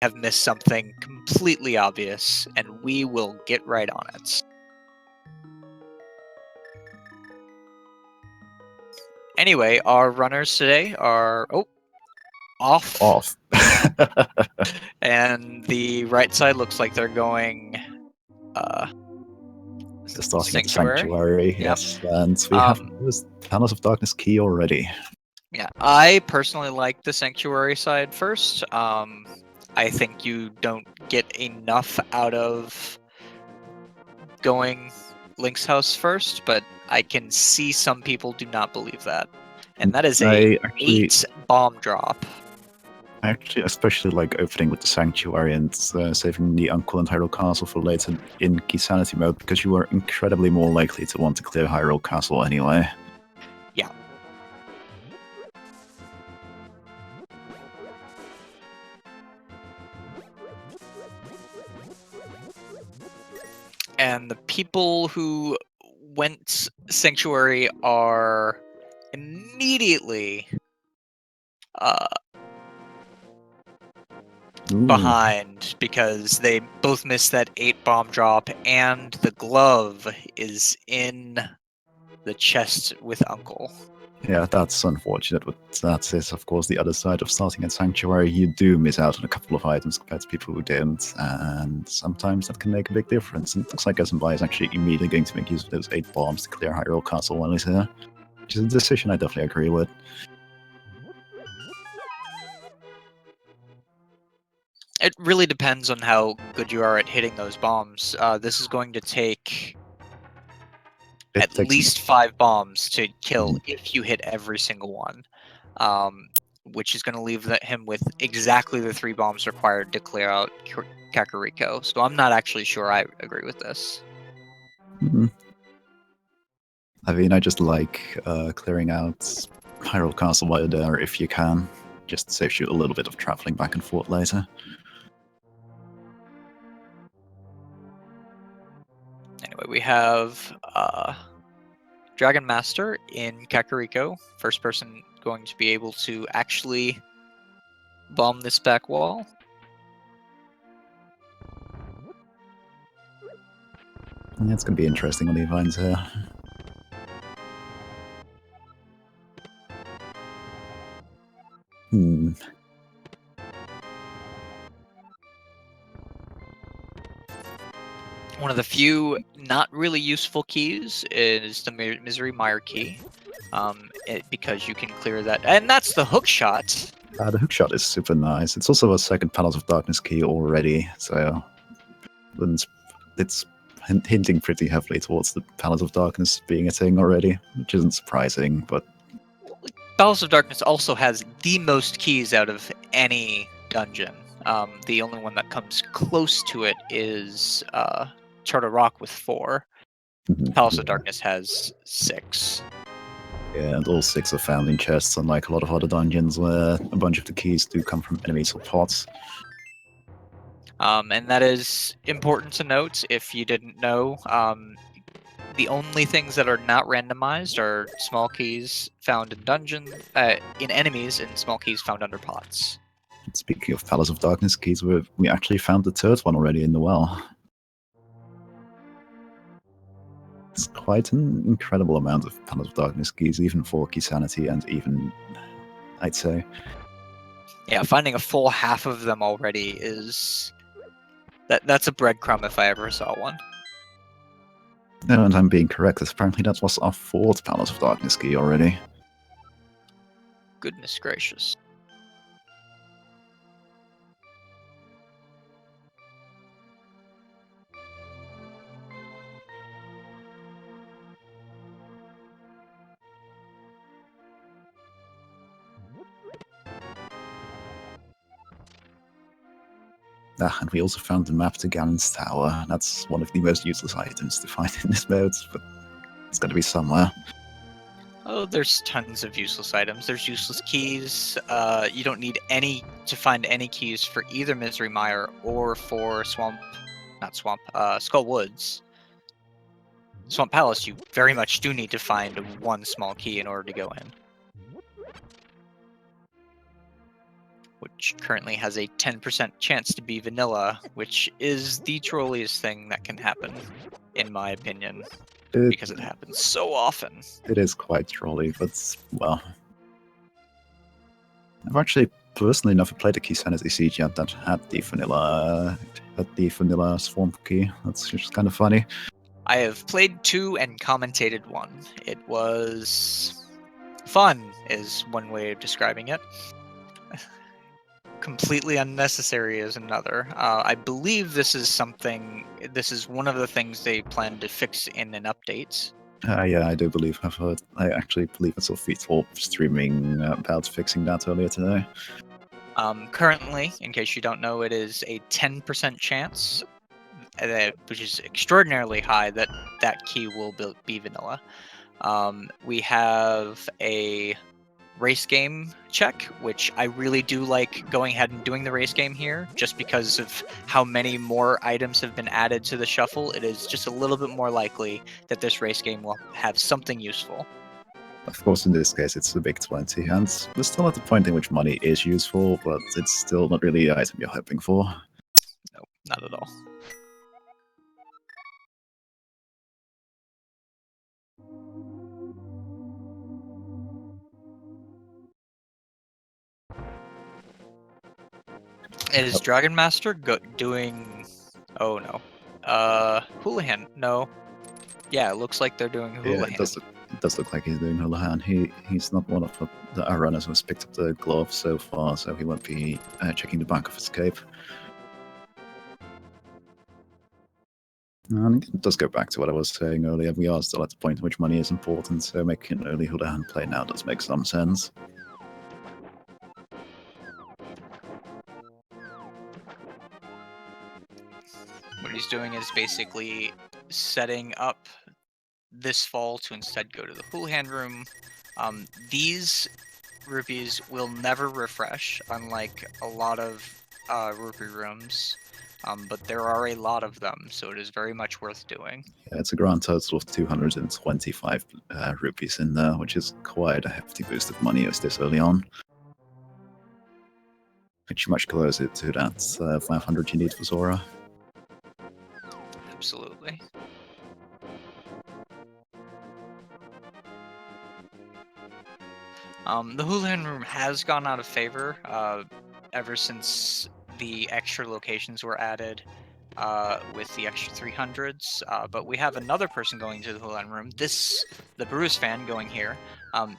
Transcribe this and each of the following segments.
have missed something completely obvious, and we will get right on it. Anyway, our runners today are off. And the right side looks like they're going They're starting at Sanctuary. Sanctuary, yes. And we have this Palace of Darkness key already. Yeah, I personally like the Sanctuary side first. I think you don't get enough out of going Link's house first, but I can see some people do not believe that. And that is a 8 bomb drop. I actually especially like opening with the Sanctuary and saving the Uncle and Hyrule Castle for later in Keysanity mode, because you are incredibly more likely to want to clear Hyrule Castle anyway. Yeah. And the people who went Sanctuary are immediately behind, because they both missed that 8 bomb drop, and the glove is in the chest with Uncle. Yeah, that's unfortunate, but that is, of course, the other side of starting at Sanctuary. You do miss out on a couple of items compared to people who didn't, and sometimes that can make a big difference. And it looks like Smbai is actually immediately going to make use of those 8 bombs to clear Hyrule Castle while he's here, which is a decision I definitely agree with. It really depends on how good you are at hitting those bombs. This is going to take at least 5 bombs to kill if you hit every single one, which is going to leave him with exactly the 3 bombs required to clear out Kakariko. So I'm not actually sure I agree with this. I mean, I just like clearing out Hyrule Castle while you're there if you can. Just saves you a little bit of traveling back and forth later. Anyway, we have Dragon Master in Kakariko. First person going to be able to actually bomb this back wall. Yeah, it's going to be interesting when he finds her. One of the few not really useful keys is the Misery Mire key, because you can clear that, and that's the hook shot. The hook shot is super nice. It's also a second Palace of Darkness key already, so it's hinting pretty heavily towards the Palace of Darkness being a thing already, which isn't surprising, but... Palace of Darkness also has the most keys out of any dungeon. The only one that comes close to it is Charter Rock with 4. Palace of Darkness has 6. Yeah, and all 6 are found in chests, unlike a lot of other dungeons where a bunch of the keys do come from enemies or pots. And that is important to note if you didn't know. The only things that are not randomized are small keys found in dungeons, in enemies, and small keys found under pots. Speaking of Palace of Darkness keys, we actually found the 3rd one already in the well. It's quite an incredible amount of Palace of Darkness keys, even for Keysanity, and even, I'd say... Yeah, finding a full half of them already is... That's a breadcrumb if I ever saw one. No, and I'm being correct. Apparently that was our 4th Palace of Darkness key already. Goodness gracious. And we also found the map to Ganon's Tower. That's one of the most useless items to find in this mode, but it's got to be somewhere. Oh, there's tons of useless items. There's useless keys. You don't need any to find any keys for either Misery Mire or for Skull Woods. Swamp Palace, you very much do need to find one small key in order to go in. which currently has a 10% chance to be vanilla, which is the trolliest thing that can happen, in my opinion, because it happens so often. It is quite trolly, but, well... I've actually personally never played a Keysanity Siege yet that had the vanilla Swamp Key. That's just kind of funny. I have played 2 and commentated 1. It was fun, is one way of describing it. Completely unnecessary is another. I believe this is one of the things they plan to fix in an update. Yeah, I do believe I've heard. I actually believe I saw Featful streaming about fixing that earlier today. Currently, in case you don't know, it is a 10% chance, which is extraordinarily high, that that key will be vanilla. We have a race game check, which I really do like going ahead and doing the race game here, just because of how many more items have been added to the shuffle. It is just a little bit more likely that this race game will have something useful. Of course, in this case, it's the big 20, and we're still at the point in which money is useful, but it's still not really the item you're hoping for. No, not at all. It is Dragonmaster doing... Oh no. Houlihan. No. Yeah, it looks like they're doing Houlihan. Yeah, it does look like he's doing Houlihan. He's not one of the runners who's picked up the glove so far, so he won't be checking the bank of escape. And it does go back to what I was saying earlier. We are still at the point in which money is important, so making an early Houlihan play now does make some sense. What he's doing is basically setting up this fall to instead go to the Houlihan room. These rupees will never refresh, unlike a lot of rupee rooms, but there are a lot of them, so it is very much worth doing. Yeah, it's a grand total of 225 rupees in there, which is quite a hefty boost of money as this early on. Which much closer to that 500 you need for Zora. Absolutely. The Houlihan room has gone out of favor ever since the extra locations were added with the extra 300s, but we have another person going to the Houlihan room. The Brewers fan going here,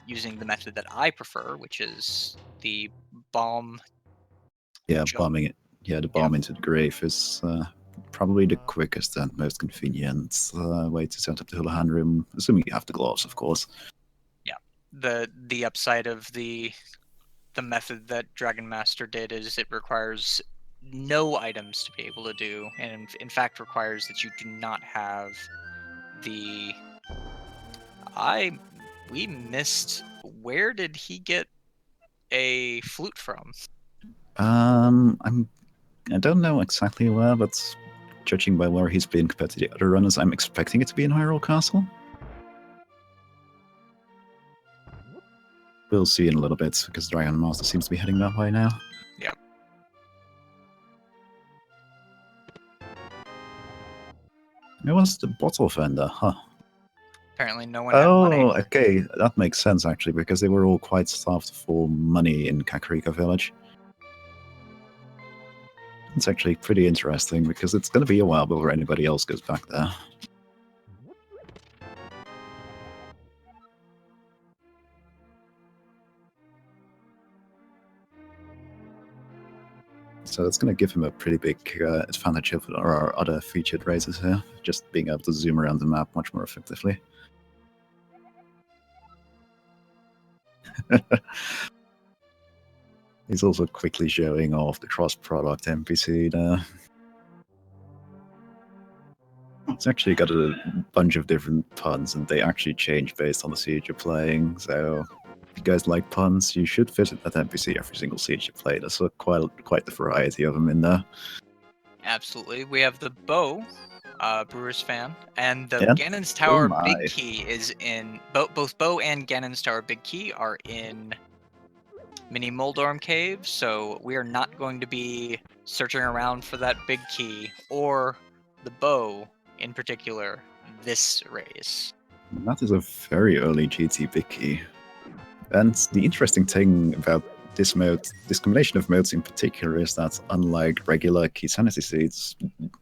using the method that I prefer, which is the bomb. Yeah, jump. bombing it. Yeah, the bomb into the grave is probably the quickest and most convenient way to set up the Houlihan room, assuming you have the gloves, of course. Yeah, the upside of the method that Dragonmaster did is it requires no items to be able to do, and in fact requires that you do not have the... We missed... Where did he get a flute from? I don't know exactly where, but judging by where he's been compared to the other runners, I'm expecting it to be in Hyrule Castle. We'll see in a little bit, because Dragon Master seems to be heading that way now. Yep. It was the bottle vendor, huh? Apparently no one had money. Oh, okay, that makes sense actually, because they were all quite starved for money in Kakariko Village. It's actually pretty interesting, because it's going to be a while before anybody else goes back there. So it's going to give him a pretty big advantage over our other featured races here, just being able to zoom around the map much more effectively. He's also quickly showing off the cross-product NPC there. It's actually got a bunch of different puns, and they actually change based on the siege you're playing, so if you guys like puns, you should visit that NPC every single siege you play. There's quite the variety of them in there. Absolutely. We have the bow, Brewers fan, and the Yeah. Ganon's Tower Oh Big my. Key is in... Both bow and Ganon's Tower Big Key are in mini Moldorm cave, so we are not going to be searching around for that big key or the bow in particular this race. That is a very early GT big key. And the interesting thing about this mode, this combination of modes in particular, is that unlike regular Keysanity seeds,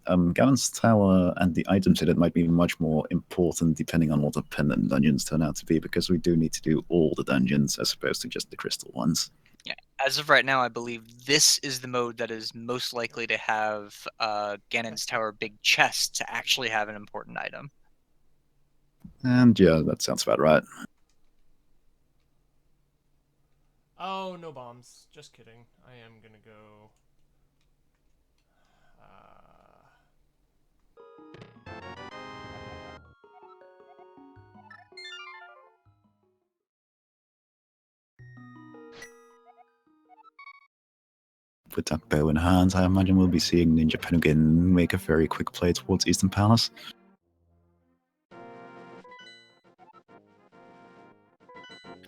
Gavin's Tower and the items in it might be much more important depending on what the pendant dungeons turn out to be, because we do need to do all the dungeons as opposed to just the crystal ones. Yeah, as of right now, I believe this is the mode that is most likely to have Ganon's Tower big chest to actually have an important item. And yeah, that sounds about right. Oh, no bombs. Just kidding. I am gonna go... With that bow in hand, I imagine we'll be seeing ninjapenugin make a very quick play towards Eastern Palace.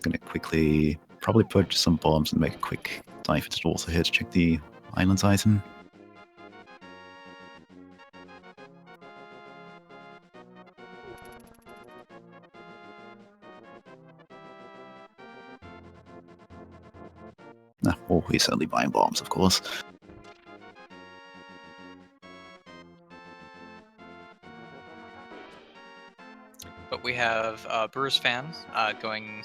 Gonna quickly probably purchase some bombs and make a quick dive into the water here to check the island item. Nah, always certainly buying bombs, of course. But we have BrewersFan going,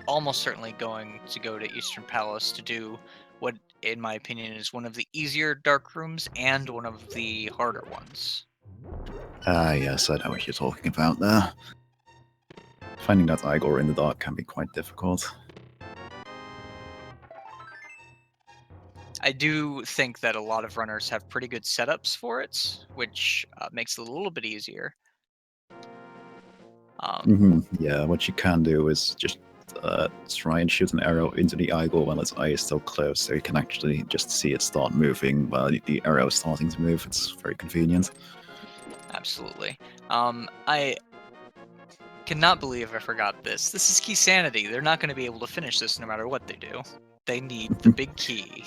almost certainly going to go to Eastern Palace to do what, in my opinion, is one of the easier dark rooms and one of the harder ones. Ah, yes, I know what you're talking about there. Finding that Igor in the dark can be quite difficult. I do think that a lot of runners have pretty good setups for it, which makes it a little bit easier. Yeah, what you can do is just try and shoot an arrow into the Igor while its eye is still closed, so you can actually just see it start moving while the arrow is starting to move. It's very convenient. Absolutely. I cannot believe I forgot this. This is Keysanity. They're not going to be able to finish this no matter what they do. They need the big key.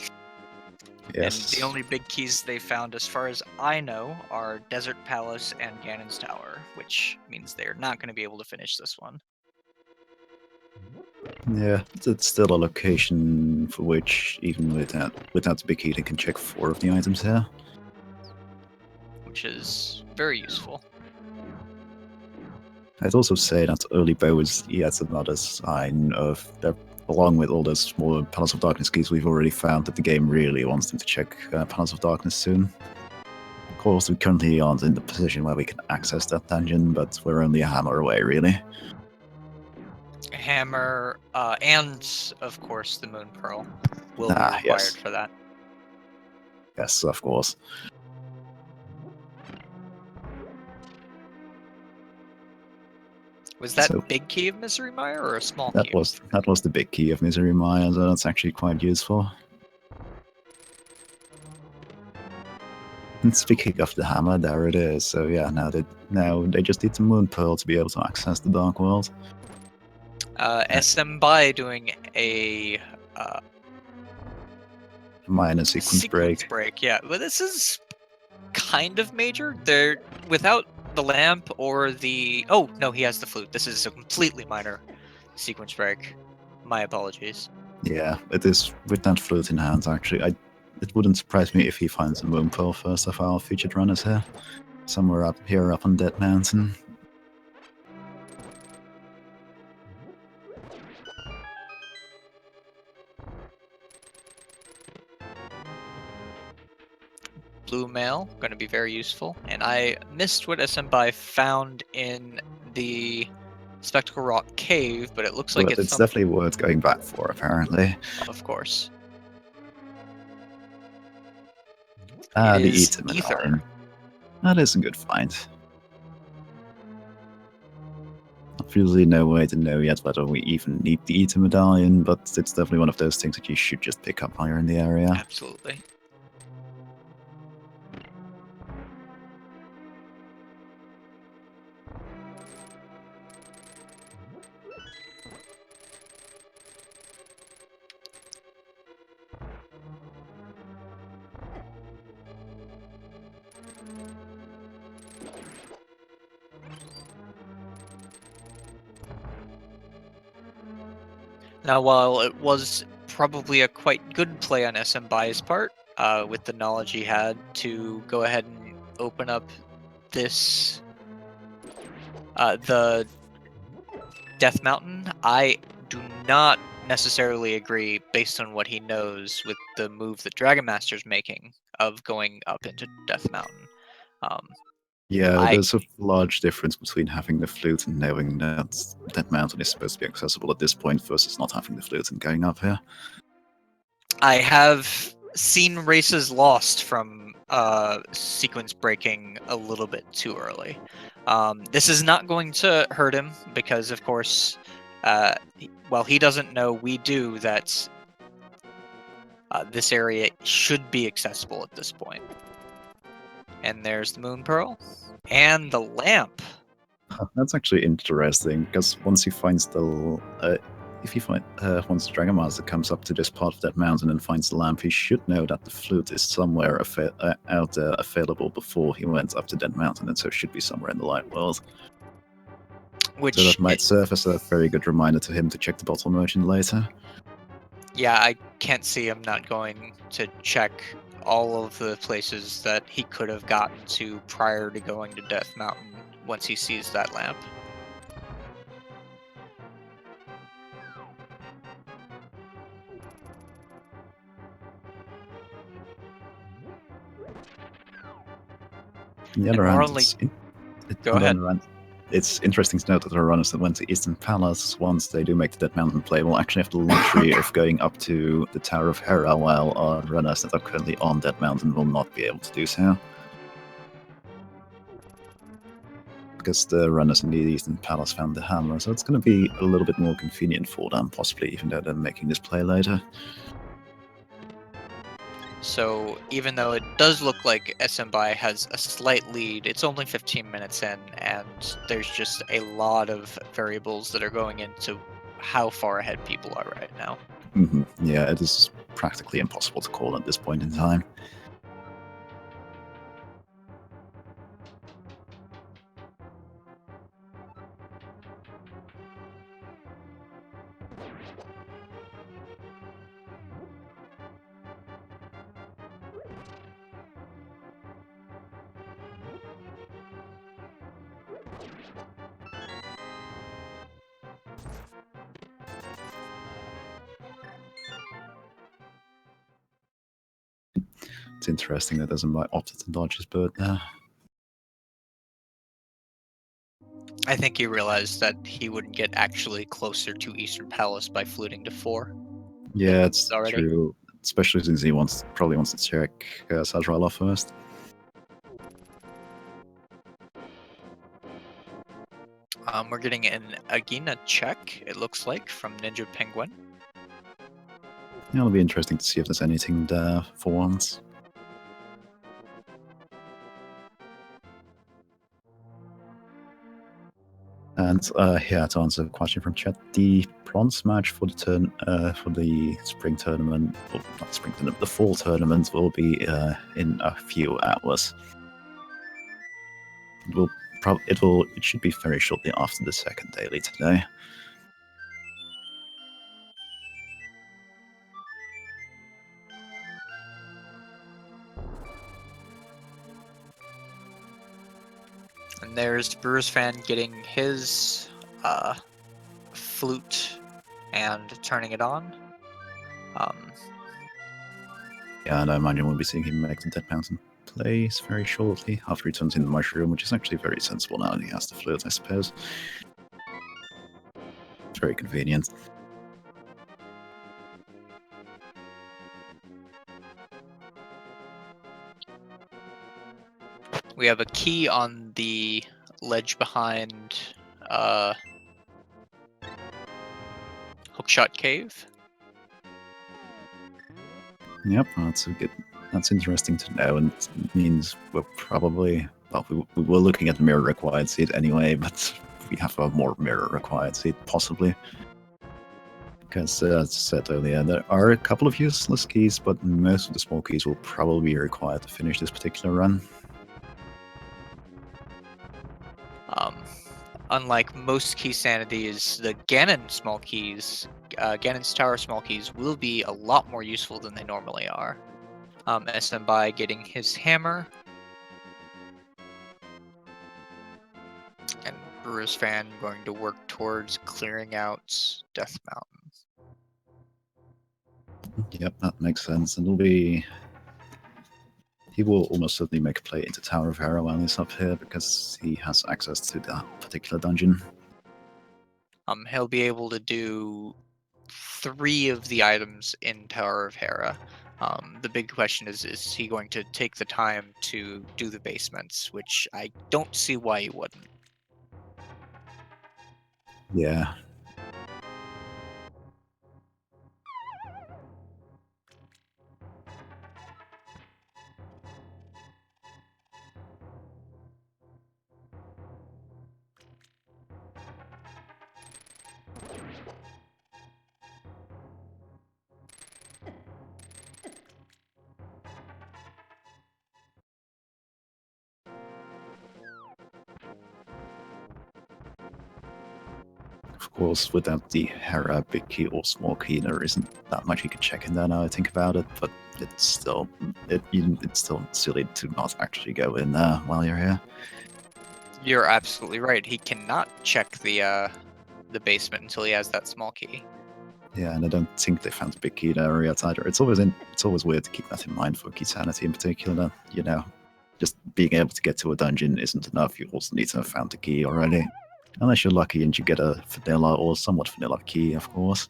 Yes. And the only big keys they found, as far as I know, are Desert Palace and Ganon's Tower, which means they're not going to be able to finish this one. Yeah, it's still a location for which, even without the big key, they can check 4 of the items here. Which is very useful. I'd also say that early bow is yet another sign of that, along with all those smaller Palace of Darkness keys we've already found, that the game really wants them to check Palace of Darkness soon. Of course, we currently aren't in the position where we can access that dungeon, but we're only a hammer away, really. Hammer, and of course the Moon Pearl will be required yes. for that. Yes, of course. Was that So- big key of Misery Mire or a small That key? was the big key of Misery Mire, so that's actually quite useful. And speaking of the hammer, there it is. So yeah, now they just need the Moon Pearl to be able to access the Dark World. Smbai doing a Minor sequence break. Yeah, but this is kind of major. They're without the lamp or the... Oh, no, he has the flute. This is a completely minor sequence break. My apologies. Yeah, it is with that flute in hand, actually. It wouldn't surprise me if he finds the Moon Pearl first of our featured runners here. Somewhere up here up on Dead Mountain. Blue mail, going to be very useful. And I missed what Smbai found in the Spectacle Rock Cave, but it looks like But it's definitely worth going back for, apparently. Of course. Ah, It the is Ether Ether. Medallion. That is a good find. Obviously, no way to know yet whether we even need the Ether Medallion, but it's definitely one of those things that you should just pick up while you're in the area. Absolutely. Now, while it was probably a quite good play on Smbai's part, with the knowledge he had to go ahead and open up this, the Death Mountain, I do not necessarily agree based on what he knows with the move that Dragonmaster's making of going up into Death Mountain. Yeah, there's a large difference between having the flute and knowing that that mountain is supposed to be accessible at this point versus not having the flute and going up here. I have seen races lost from sequence breaking a little bit too early. This is not going to hurt him because, of course, while he doesn't know, we do that this area should be accessible at this point. And there's the Moon Pearl and the lamp. That's actually interesting because once he finds the once the Dragonmaster comes up to this part of that mountain and finds the lamp, he should know that the flute is somewhere out there available before he went up to that mountain, and so it should be somewhere in the light world. Which so that might serve as a very good reminder to him to check the bottle merchant later. Yeah, I can't see him not going to check all of the places that he could have gotten to prior to going to Death Mountain once he sees that lamp. On the other hand, Go ahead. It's interesting to note that there are runners that went to Eastern Palace, once they do make the Dead Mountain play, will actually have the luxury of going up to the Tower of Hera, while our runners that are currently on Dead Mountain will not be able to do so. Because the runners in the Eastern Palace found the hammer, so it's going to be a little bit more convenient for them, possibly, even though they're making this play later. So even though it does look like Smbai has a slight lead, it's only 15 minutes in, and there's just a lot of variables that are going into how far ahead people are right now. Yeah, it is practically impossible to call at this point in time. It's interesting that there's a opted to dodge his bird there. I think he realized that he wouldn't get actually closer to Eastern Palace by fluting to 4. Yeah, it's true. Especially since he probably wants to check Sazrala first. We're getting an Agina check, it looks like, from Ninja Penguin. Yeah, it'll be interesting to see if there's anything there for once. And yeah, to answer the question from chat, the bronze match for the spring tournament, or not spring tournament, the fall tournament will be in a few hours. It should be very shortly after the second daily today. And there's BrewersFan getting his flute and turning it on. Yeah, and I imagine we'll be seeing him make the Dead Mountain plays very shortly after he turns into the mushroom, which is actually very sensible now that he has the flute, I suppose. It's very convenient. We have a key on the ledge behind Hookshot Cave. Yep, that's interesting to know, and it means we're probably, well, we were looking at the mirror required seed anyway, but we have a more mirror required seed, possibly. Because, as I said earlier, there are a couple of useless keys, but most of the small keys will probably be required to finish this particular run. unlike most key sanities, the Ganon small keys, Ganon's Tower small keys will be a lot more useful than they normally are. Smbai getting his hammer. And BrewersFan going to work towards clearing out Death Mountain. Yep, that makes sense. And it'll be... He will almost certainly make a play into Tower of Hera while he's up here, because he has access to that particular dungeon. He'll be able to do 3 of the items in Tower of Hera. The big question is he going to take the time to do the basements, which I don't see why he wouldn't. Yeah. Of course, without the Hera big key or small key, there isn't that much you can check in there now I think about it, but it's still it's still silly to not actually go in there while you're here. You're absolutely right. He cannot check the basement until he has that small key. Yeah, and I don't think they found the big key there yet either. It's always weird to keep that in mind for Keysanity in particular. You know, just being able to get to a dungeon isn't enough. You also need to have found the key already. Unless you're lucky and you get a vanilla or somewhat vanilla key, of course.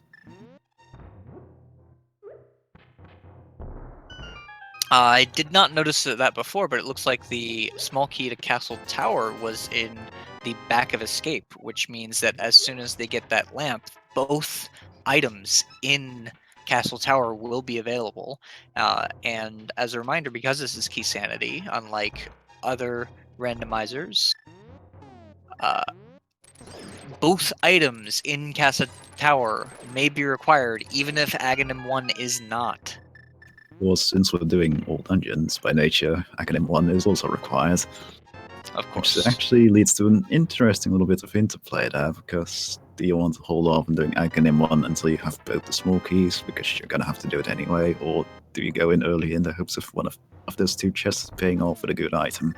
I did not notice that before, but it looks like the small key to Castle Tower was in the back of Escape, which means that as soon as they get that lamp, both items in Castle Tower will be available. And as a reminder, because this is Keysanity, unlike other randomizers, both items in Castle Tower may be required, even if Aghanim 1 is not. Well, since we're doing all dungeons by nature, Academ 1 is also required. Of course. Which actually leads to an interesting little bit of interplay there, because do you want to hold off on doing Aghanim 1 until you have both the small keys, because you're going to have to do it anyway, or do you go in early in the hopes of one of those 2 chests paying off with a good item?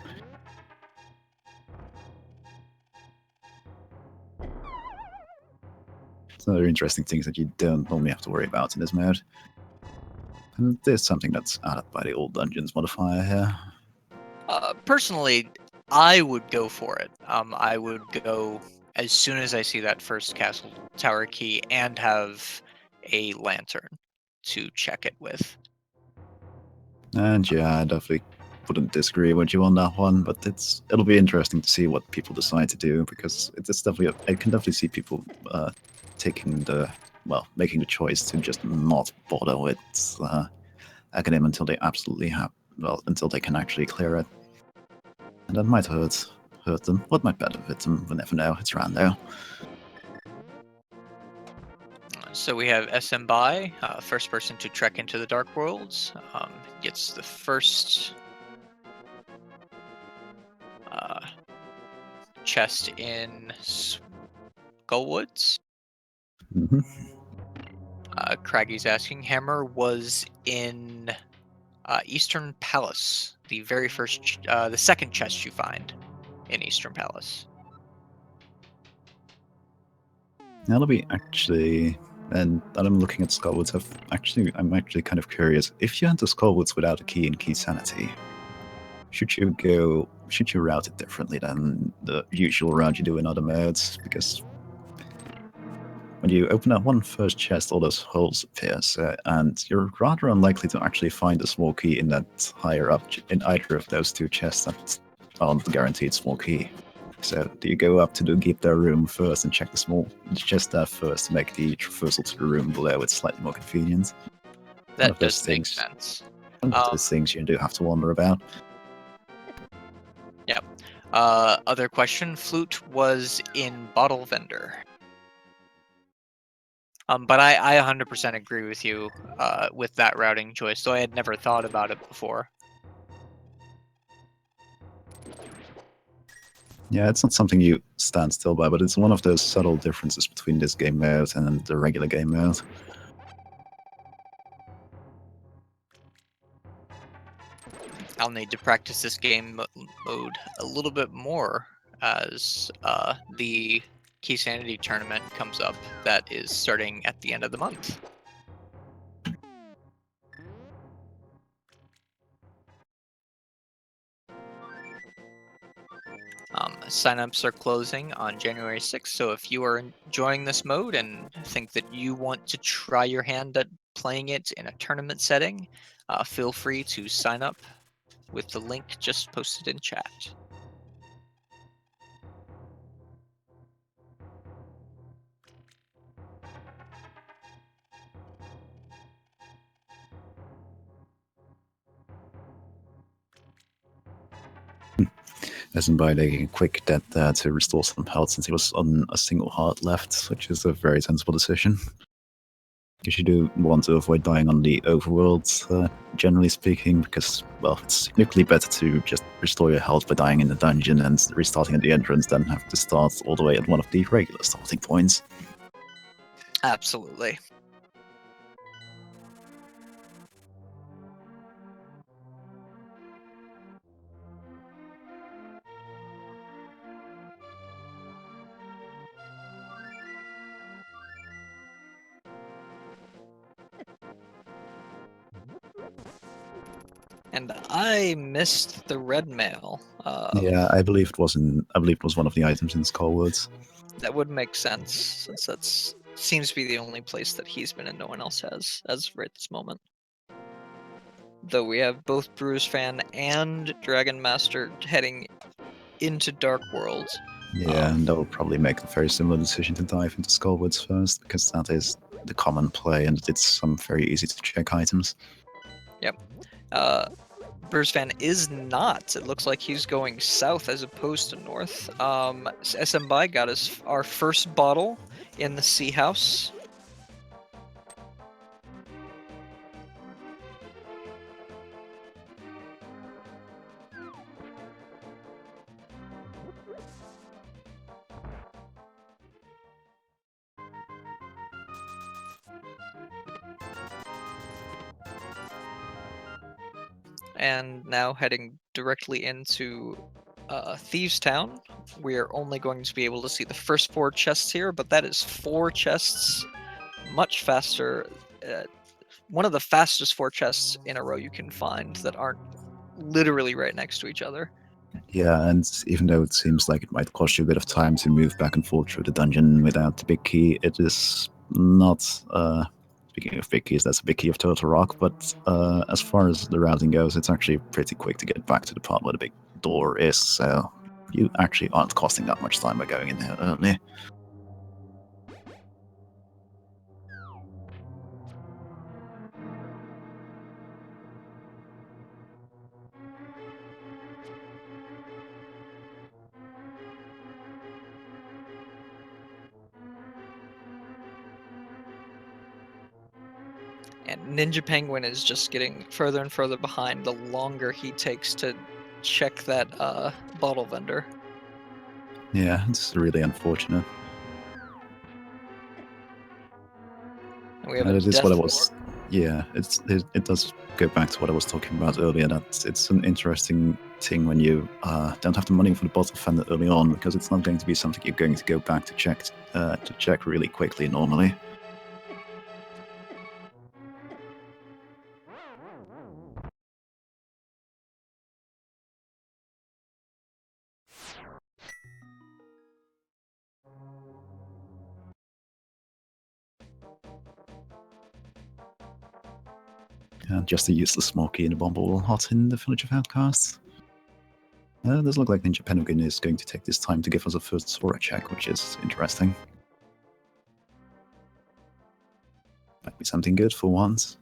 So there are interesting things that you don't normally have to worry about in this mode. And there's something that's added by the old dungeons modifier here. Personally, I would go for it. I would go as soon as I see that first Castle Tower key and have a lantern to check it with. And yeah, I definitely wouldn't disagree with you on that one, but it'll be interesting to see what people decide to do, because it's definitely I can definitely see people making the choice to just not bother with Academ until they absolutely until they can actually clear it, and that might hurt them. What might benefit them? We'll never know. It's rando. So we have Smbai, first person to trek into the Dark Worlds, gets the first chest in Skullwoods. Mm-hmm. Craggy's asking, Hammer was in Eastern Palace, the very first, the second chest you find in Eastern Palace. That'll be actually, and I'm looking at Skullwoods. I'm actually kind of curious. If you enter Skullwoods without a key in Keysanity, should you route it differently than the usual route you do in other modes? Because when you open up one first chest, all those holes appear, and you're rather unlikely to actually find a small key in that higher up in either of those 2 chests that aren't guaranteed small key. So do you go up to the Gipta room first and check the chest there first to make the traversal to the room below it slightly more convenient? That does make sense. One of those things you do have to wonder about. Yep. Other question, Flute was in Bottle Vendor. But I 100% agree with you with that routing choice, so I had never thought about it before. Yeah, it's not something you stand still by, but it's one of those subtle differences between this game mode and the regular game mode. I'll need to practice this game mode a little bit more as the Keysanity tournament comes up that is starting at the end of the month. Signups are closing on January 6th, so if you are enjoying this mode and think that you want to try your hand at playing it in a tournament setting, feel free to sign up with the link just posted in chat. Smbai taking a quick death there to restore some health since he was on a single heart left, which is a very sensible decision. Because you do want to avoid dying on the overworld, generally speaking, because, well, it's significantly better to just restore your health by dying in the dungeon and restarting at the entrance than have to start all the way at one of the regular starting points. Absolutely. And I missed the red mail. Yeah, I believe it was one of the items in Skullwoods. That would make sense, since that's seems to be the only place that he's been and no one else has as of right this moment. Though we have both BrewersFan and dragonmaster heading into Dark World. Yeah, and that will probably make a very similar decision to dive into Skullwoods first, because that is the common play and it's some very easy to check items. Yep. BrewersFan is not. It looks like he's going south as opposed to north. Smbai got our first bottle in the Sea House. And now heading directly into Thieves Town. We're only going to be able to see the first 4 chests here, but that is 4 chests much faster. One of the fastest 4 chests in a row you can find that aren't literally right next to each other. Yeah, and even though it seems like it might cost you a bit of time to move back and forth through the dungeon without the big key, it is not. Speaking of big keys, that's a big key of Total Rock, but as far as the routing goes, it's actually pretty quick to get back to the part where the big door is, so you actually aren't costing that much time by going in there early. And Ninja Penguin is just getting further and further behind the longer he takes to check that bottle vendor. Yeah, it's really unfortunate. And we have And a it is what I death was. Yeah, it does go back to what I was talking about earlier. That it's an interesting thing when you don't have the money for the bottle fender early on, because it's not going to be something you're going to go back to check really quickly normally. Just a useless smoky in a bombable hot in the village of outcasts. It does look like ninjapenugin is going to take this time to give us a first Sora check, which is interesting. Might be something good for once.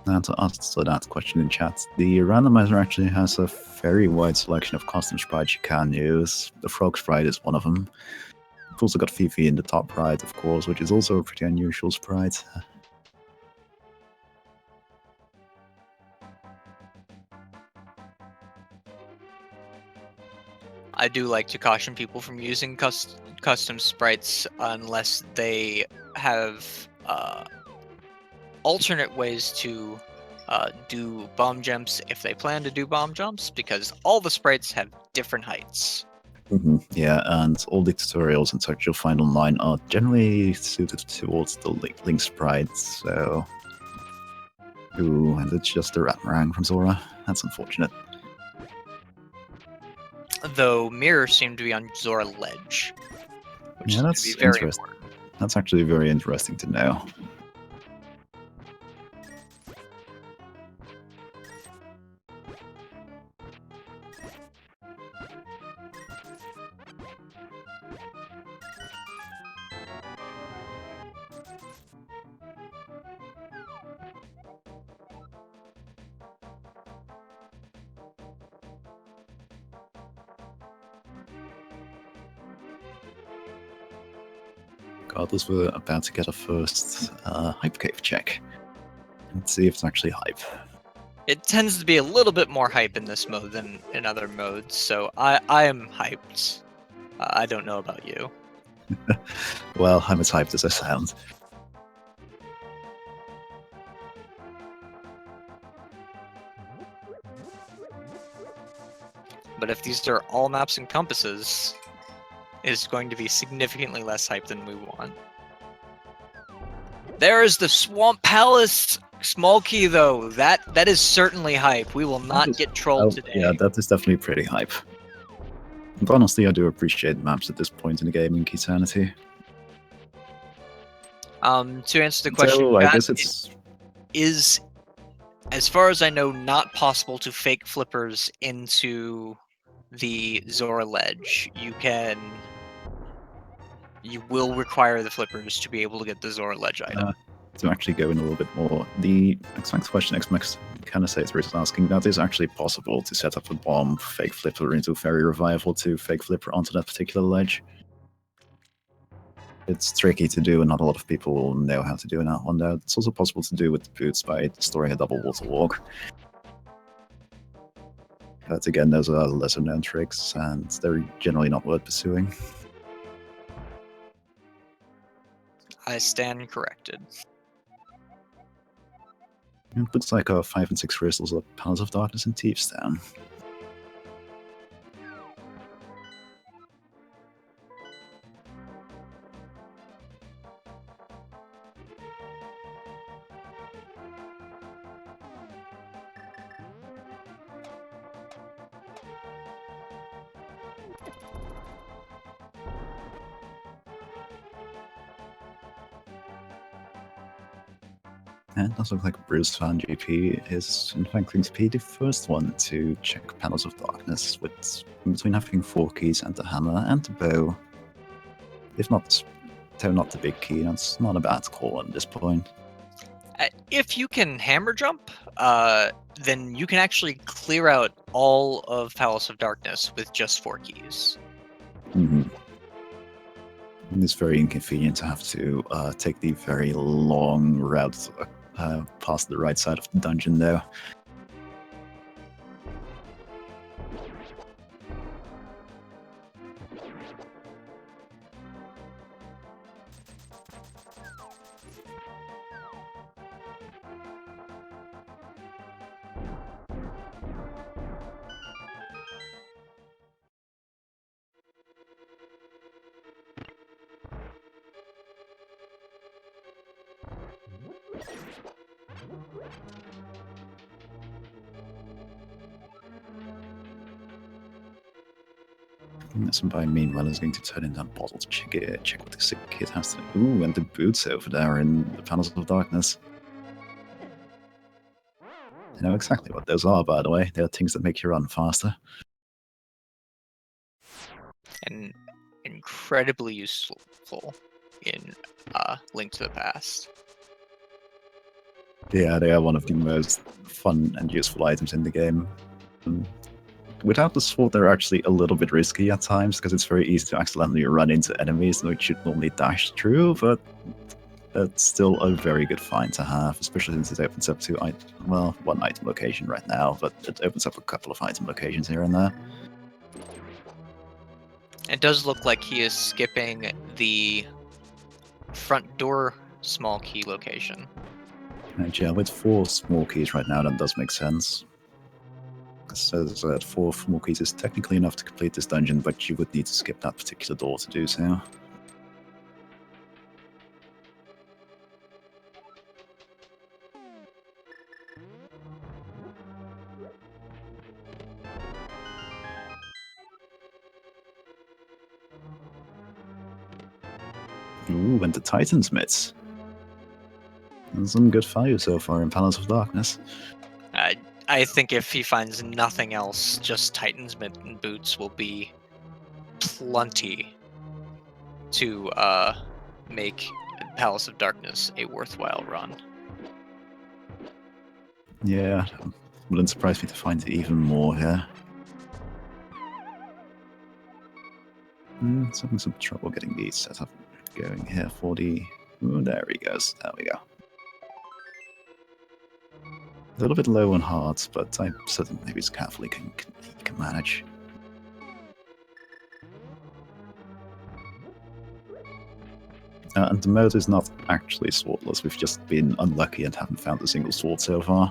Now to answer that question in chat, the randomizer actually has a very wide selection of custom sprites you can use. The frog sprite is one of them. We've also got Fifi in the top right, of course, which is also a pretty unusual sprite. I do like to caution people from using custom sprites unless they have alternate ways to do bomb jumps if they plan to do bomb jumps, because all the sprites have different heights. Yeah, and all the tutorials and such you'll find online are generally suited towards the Link sprites, so... Ooh, and it's just a Ratmarang from Zora. That's unfortunate. Though mirrors seem to be on Zora Ledge, which Yeah, is going to that's be very interesting. important. That's actually very interesting to know. Regardless, we're about to get a first hype cave check. Let's see if it's actually hype. It tends to be a little bit more hype in this mode than in other modes, so I am hyped. I don't know about you. Well, I'm as hyped as I sound. But if these are all maps and compasses, it's going to be significantly less hype than we want. There is the Swamp Palace small key, though. That is certainly hype. We will not get trolled today. Yeah, that is definitely pretty hype. And honestly, I do appreciate maps at this point in the game in Keysanity. To answer the question, So I chat, guess it's... it is, as far as I know, not possible to fake flippers into the Zora Ledge. You will require the flippers to be able to get the Zora Ledge item. To actually go in a little bit more, the exact question XMax kind of says is asking, that is actually possible to set up a bomb fake flipper into Fairy Revival to fake flipper onto that particular ledge. It's tricky to do, and not a lot of people will know how to do that one though. It's also possible to do with the boots by storing a double water walk. But again, those are lesser known tricks, and they're generally not worth pursuing. I stand corrected. It looks like our 5 and 6 crystals are Palace of Darkness and Thieves Town. And it does look like BrewersFanJP is in fact going to be the first one to check Panels of Darkness, with between having 4 keys and the hammer and the bow. If not, though not the big key, that's not a bad call at this point. If you can hammer jump, then you can actually clear out all of Palace of Darkness with just 4 keys. And it's very inconvenient to have to take the very long route past the right side of the dungeon, though. Smbai, meanwhile, is going to turn in that bottle to check what the sick kid has to do. Ooh, and the boots over there in the Panels of Darkness. I know exactly what those are, by the way. They are things that make you run faster. And incredibly useful in Link to the Past. Yeah, they are one of the most fun and useful items in the game. Without the sword, they're actually a little bit risky at times, because it's very easy to accidentally run into enemies, which you'd normally dash through, but it's still a very good find to have, especially since it opens up to, one item location right now, but it opens up a couple of item locations here and there. It does look like he is skipping the front door small key location. And yeah, with 4 small keys right now, that does make sense. It says that 4 small keys is technically enough to complete this dungeon, but you would need to skip that particular door to do so. Ooh, and the Titan's Mitts. Some good value so far in Palace of Darkness. I think if he finds nothing else, just Titan's Mitten Boots will be plenty to make Palace of Darkness a worthwhile run. Yeah, wouldn't surprise me to find even more here. It's having some trouble getting these set up going here for the... Ooh, there he goes. There we go. A little bit low on hearts, but I certainly maybe it's carefully can manage. And the mode is not actually swordless, we've just been unlucky and haven't found a single sword so far.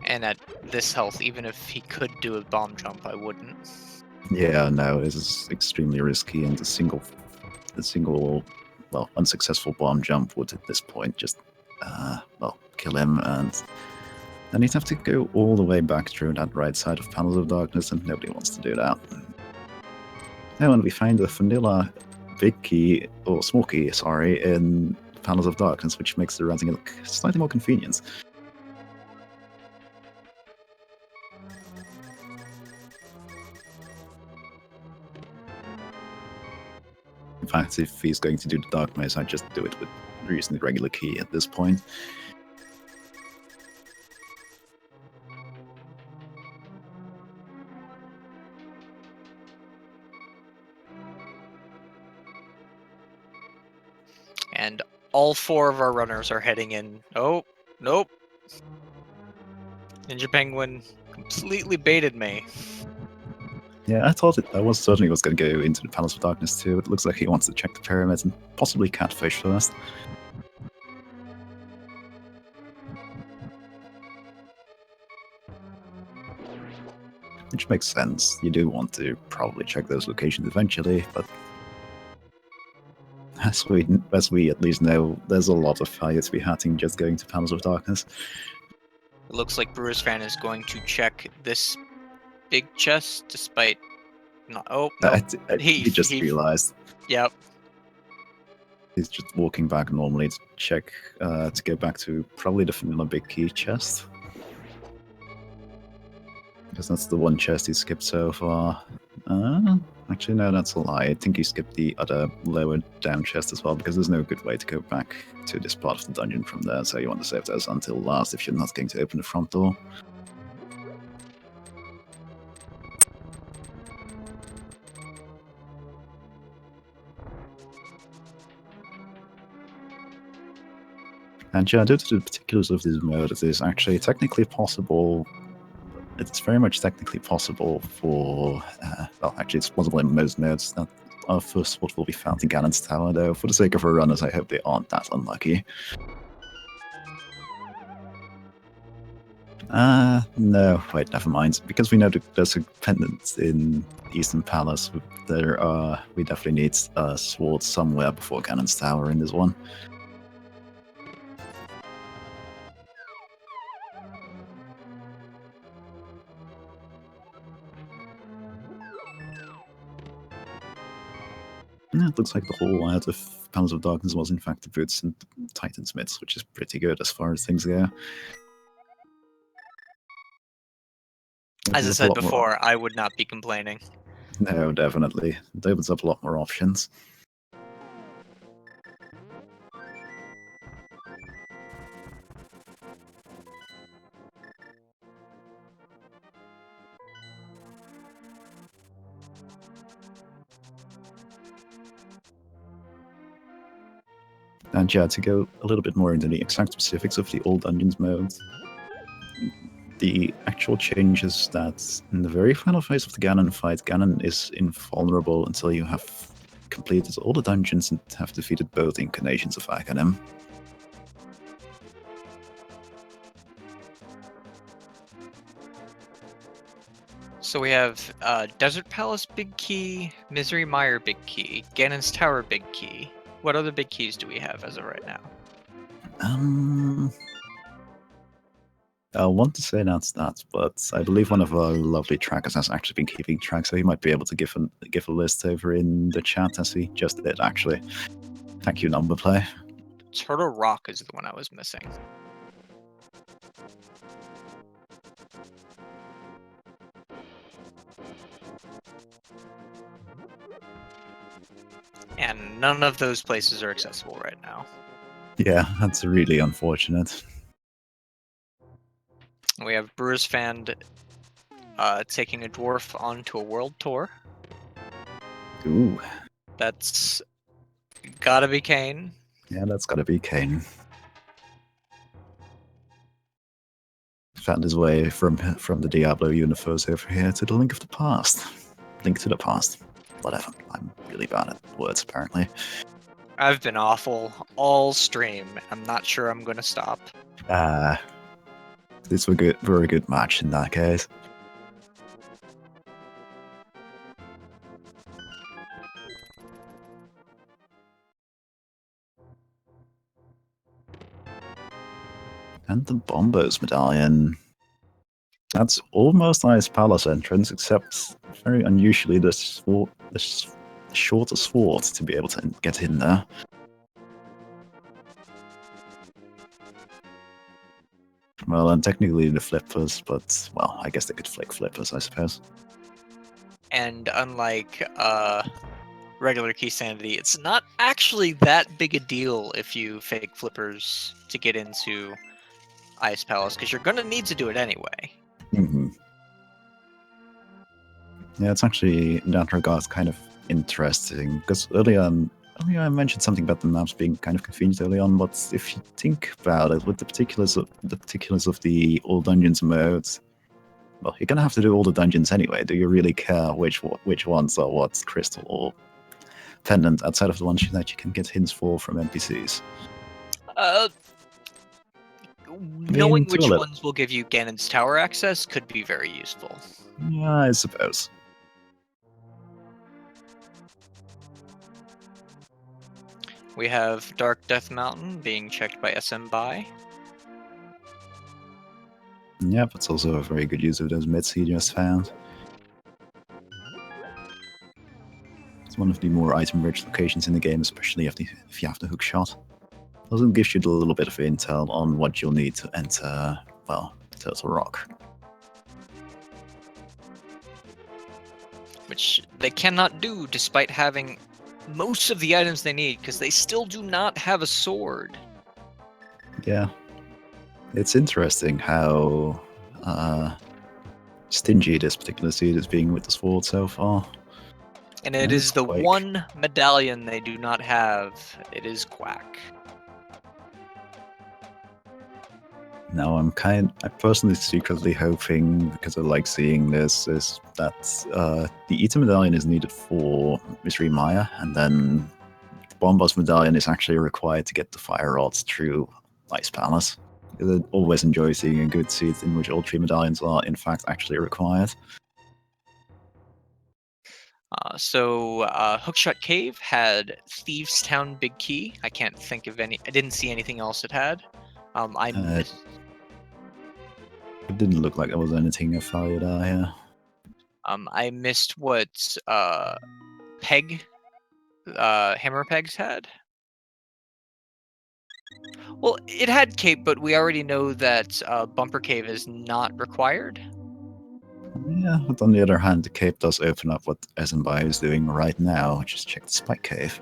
And at this health, even if he could do a bomb jump, I wouldn't. Yeah, no, this is extremely risky, and a single, well, unsuccessful bomb jump would at this point just, well, kill him, and then he'd have to go all the way back through that right side of Panels of Darkness, and nobody wants to do that. Oh, and we find a vanilla big key, or small key, sorry, in Panels of Darkness, which makes the running look slightly more convenient. In fact, if he's going to do the Dark Maze, I'd just do it with using the regular key at this point. And all 4 of our runners are heading in. Oh, nope. Ninja Penguin completely baited me. Yeah, I was certainly was going to go into the Palace of Darkness too. It looks like he wants to check the pyramids and possibly Catfish first. Which makes sense. You do want to probably check those locations eventually, but as we at least know, there's a lot of value to be had in just going to Palace of Darkness. It looks like Brewersfan is going to check this big chest, despite not. Oh, no. He just realized. Yep. He's just walking back normally to check, to go back to probably the vanilla big key chest. Because that's the one chest he skipped so far. Actually, no, that's a lie. I think he skipped the other lower down chest as well, because there's no good way to go back to this part of the dungeon from there, so you want to save those until last if you're not going to open the front door. And yeah, due to the particulars of this mode, it is actually technically possible. It's very much technically possible for, well, actually it's possible in most modes that our first sword will be found in Ganon's Tower, though for the sake of our runners, I hope they aren't that unlucky. No, wait, never mind. Because we know that there's a pendant in Eastern Palace, we definitely need a sword somewhere before Ganon's Tower in this one. Yeah, it looks like the whole out of Panels of Darkness was in fact the boots and Titan's Mitts, which is pretty good as far as things go. As I said before, I would not be complaining. No, definitely. It opens up a lot more options. And yeah, to go a little bit more into the exact specifics of the old Dungeons mode, the actual change is that in the very final phase of the Ganon fight, Ganon is invulnerable until you have completed all the dungeons and have defeated both incarnations of Ganon. So we have Desert Palace Big Key, Misery Mire Big Key, Ganon's Tower Big Key. What other big keys do we have as of right now? I want to say that's that, but I believe one of our lovely trackers has actually been keeping track, so he might be able to give a list over in the chat as he just did, actually. Thank you, Number Play. Turtle Rock is the one I was missing. And none of those places are accessible right now. Yeah, that's really unfortunate. Mm-hmm. We have BrewersFan taking a dwarf onto a world tour. Ooh. That's gotta be Kane. Yeah, that's gotta be Kane. Found his way from the Diablo universe over here to the Link of the Past. Link to the Past. Whatever. I'm really bad at words, apparently. I've been awful all stream. I'm not sure I'm gonna stop. This was a very good match in that case. And the Bombos medallion. That's almost Ice Palace entrance, except very unusually the shorter sword to be able to get in there. Well, and technically the flippers, but, well, I guess they could flick flippers, I suppose. And unlike regular Keysanity, it's not actually that big a deal if you fake flippers to get into Ice Palace, because you're gonna need to do it anyway. Mm-hmm. Yeah, it's actually, in that regard, kind of interesting, because earlier I mentioned something about the maps being kind of convenient early on, but if you think about it, with the particulars of the all dungeons modes, well, you're gonna have to do all the dungeons anyway. Do you really care which ones are what's crystal or pendant outside of the ones that you can get hints from NPCs? Knowing which ones will give you Ganon's Tower access could be very useful. Yeah, I suppose. We have Dark Death Mountain being checked by Smbai. Yep, it's also a very good use of those mids he just found. It's one of the more item-rich locations in the game, especially if you have the hook shot. Also gives you a little bit of intel on what you'll need to enter, well, Turtle Rock. Which they cannot do despite having most of the items they need, because they still do not have a sword. Yeah. It's interesting how stingy this particular seed is being with the sword so far. And it is the one medallion they do not have. It is Quack. Now I'm personally secretly hoping, because I like seeing this, is that the Eater medallion is needed for Misery Maya, and then the Bombos medallion is actually required to get the fire rods through Ice Palace. Because I always enjoy seeing a good seed in which all three medallions are in fact actually required. Hookshot Cave had Thieves Town Big Key. I can't think of any. I didn't see anything else it had. It didn't look like there was anything of value there, yeah. I missed what Hammer Pegs had. Well, it had Cape, but we already know that Bumper Cave is not required. Yeah, but on the other hand, the Cape does open up what Smbai is doing right now. Just check the Spike Cave.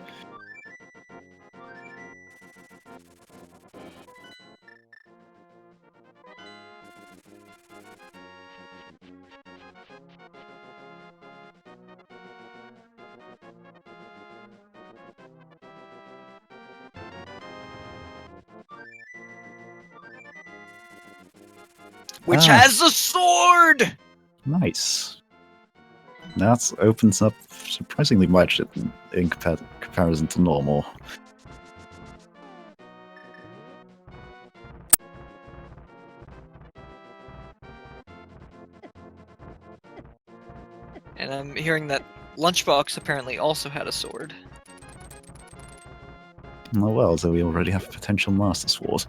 which has a sword! Nice. That opens up surprisingly much in comparison to normal. And I'm hearing that Lunchbox apparently also had a sword. Oh well, so we already have a potential Master Sword.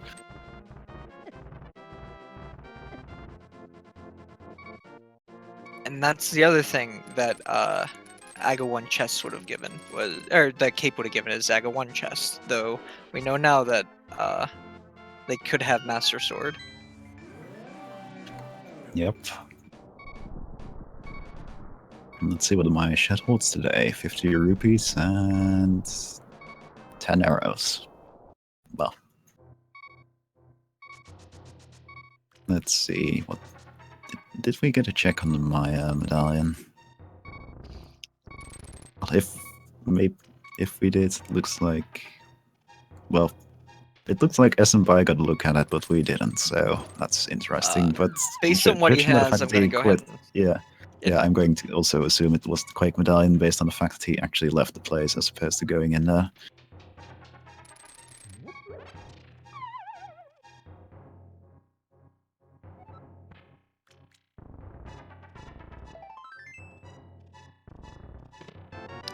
And that's the other thing that Aga 1 chest would have given, or that Cape would have given is Aga 1 chest, though we know now that they could have Master Sword. Yep. Let's see what my shed holds today. 50 rupees and 10 arrows. Well. Let's see. What did we get a check on my medallion? If we did, looks like, well, it looks like Smbai got a look at it, but we didn't. So that's interesting. But based on what he judging by the has, fact I'm that gonna he go quit, ahead. yeah, I'm going to also assume it was the Quake medallion based on the fact that he actually left the place as opposed to going in there.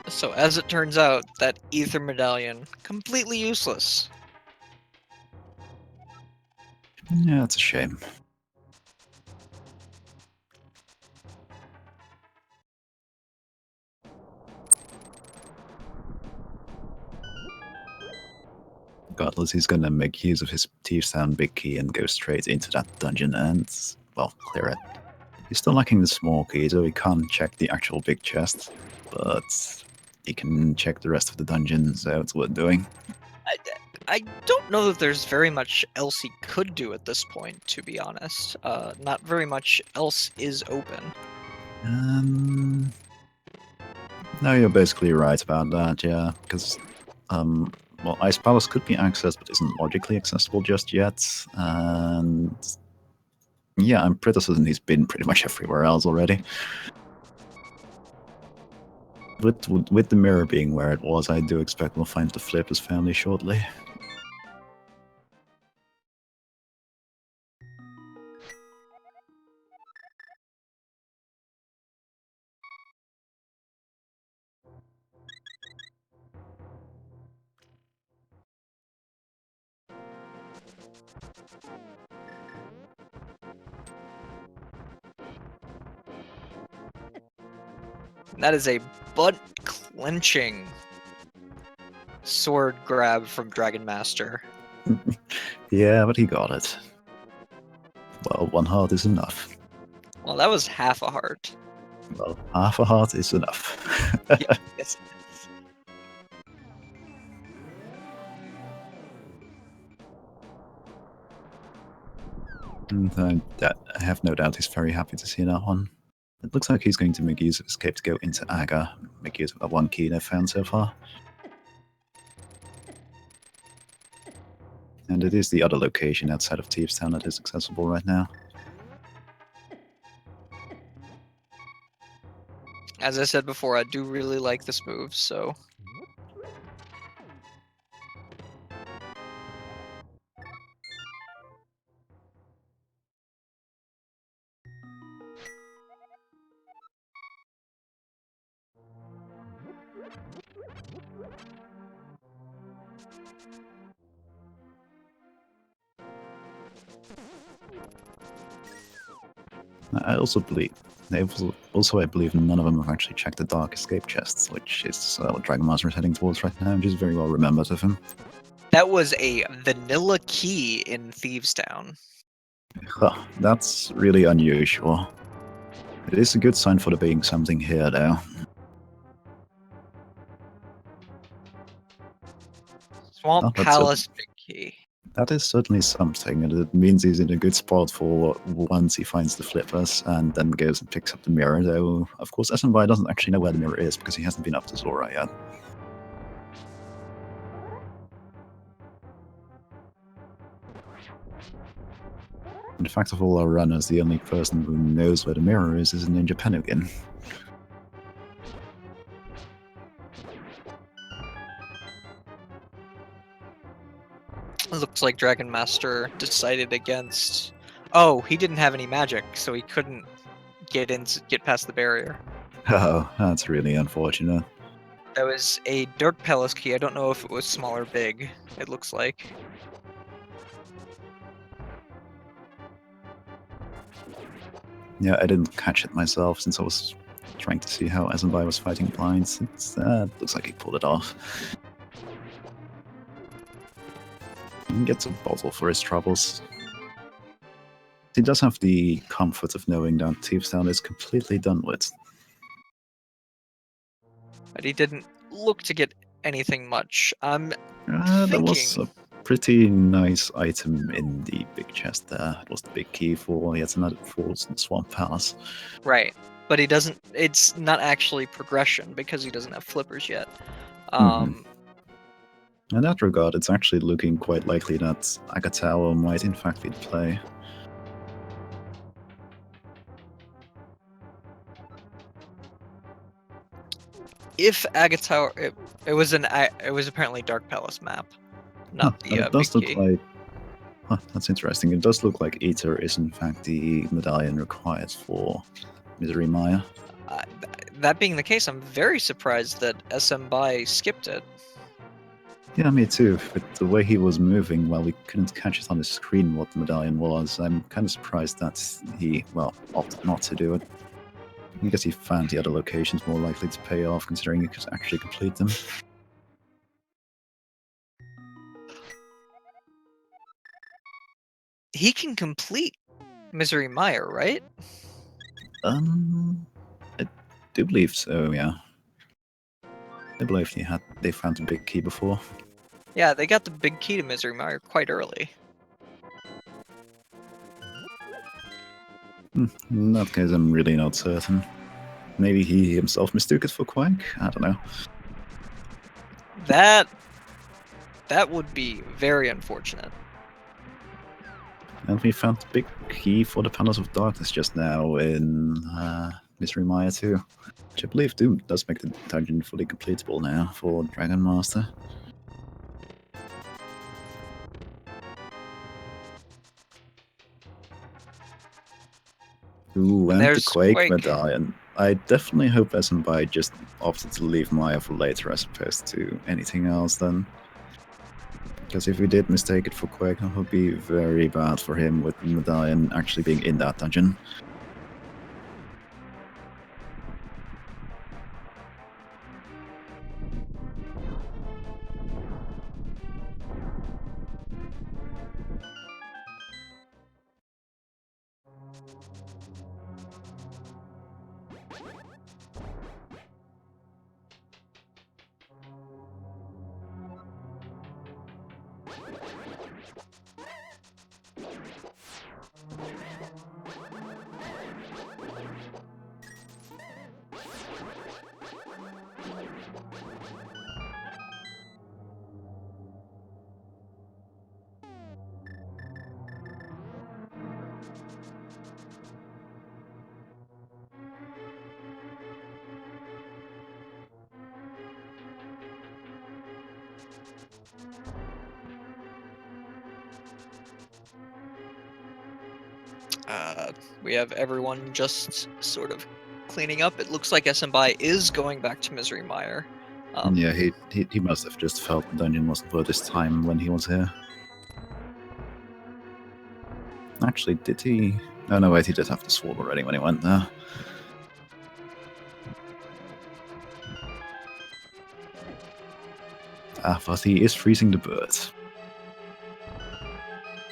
So as it turns out, that Ether medallion completely useless. Yeah, it's a shame. Regardless, he's gonna make use of his Thieves Town big key and go straight into that dungeon and, well, clear it. He's still lacking the small key, so he can't check the actual big chest, but he can check the rest of the dungeon, so it's worth doing. I don't know that there's very much else he could do at this point, to be honest. Not very much else is open. No, you're basically right about that, yeah, because, well, Ice Palace could be accessed, but isn't logically accessible just yet, and yeah, I'm pretty certain he's been pretty much everywhere else already. With the mirror being where it was, I do expect we'll find the Flippers family shortly. That is a butt-clenching sword grab from Dragon Master. Yeah, but he got it. Well, one heart is enough. Well, that was half a heart. Well, half a heart is enough. Yeah, yes. And I have no doubt he's very happy to see that one. It looks like he's going to make use of escape to go into Aga, make use of that one key they've found so far. And it is the other location outside of Thieves Town that is accessible right now. As I said before, I do really like this move, so... I also believe, I believe none of them have actually checked the Dark Escape chests, which is what Dragon Master is heading towards right now, which is very well remembered of him. That was a vanilla key in Thieves Town. Huh, that's really unusual. It is a good sign for there being something here, though. Swamp Oh, that's Palace big key. That is certainly something, and it means he's in a good spot for once he finds the Flippers and then goes and picks up the mirror, though, of course, Smbai doesn't actually know where the mirror is because he hasn't been up to Zora yet. In fact, of all our runners, the only person who knows where the mirror is a ninjapenugin. It looks like Dragon Master decided against. Oh, he didn't have any magic, so he couldn't get past the barrier. Oh, that's really unfortunate. That was a Dark Palace key. I don't know if it was small or big. It looks like. Yeah, I didn't catch it myself since I was trying to see how Smbai was fighting blinds. It looks like he pulled it off. He gets a bottle for his troubles. He does have the comfort of knowing that Thieves Town is completely done with. But he didn't look to get anything much. I'm There was thinking. a pretty nice item in the big chest there. It was the big key for yet another for Swamp Palace. Right, but he doesn't. It's not actually progression because he doesn't have flippers yet. In that regard, it's actually looking quite likely that Agatao might in fact be the play. If Agatha, it was apparently Dark Palace map, not the it does big look key. like. That's interesting. It does look like Ether is in fact the medallion required for Misery Maya. That being the case, I'm very surprised that Smbai skipped it. Yeah, me too. But the way he was moving, while we couldn't catch it on the screen what the medallion was, I'm kind of surprised that he, well, opted not to do it. I guess he found the other locations more likely to pay off, considering he could actually complete them. He can complete Misery Mire, right? I do believe so, yeah. I believe they found a big key before. Yeah, they got the big key to Misery Mire quite early. In that case, I'm really not certain. Maybe he himself mistook it for Quake? I don't know. That would be very unfortunate. And we found the big key for the Panels of Darkness just now in Misery Maya 2. Which I believe does make the dungeon fully completable now for Dragon Master. Ooh, and the There's Quake medallion. I definitely hope Smbai just opted to leave Maya for later as opposed to anything else then. Because if we did mistake it for Quake, that would be very bad for him with the medallion actually being in that dungeon. We have everyone just sort of cleaning up. It looks like Smbai is going back to Misery Mire. Yeah, he must have just felt the dungeon wasn't worth his time when he was here. Actually, did he? Oh no, wait, he did have the sword already when he went there. But he is freezing the bird.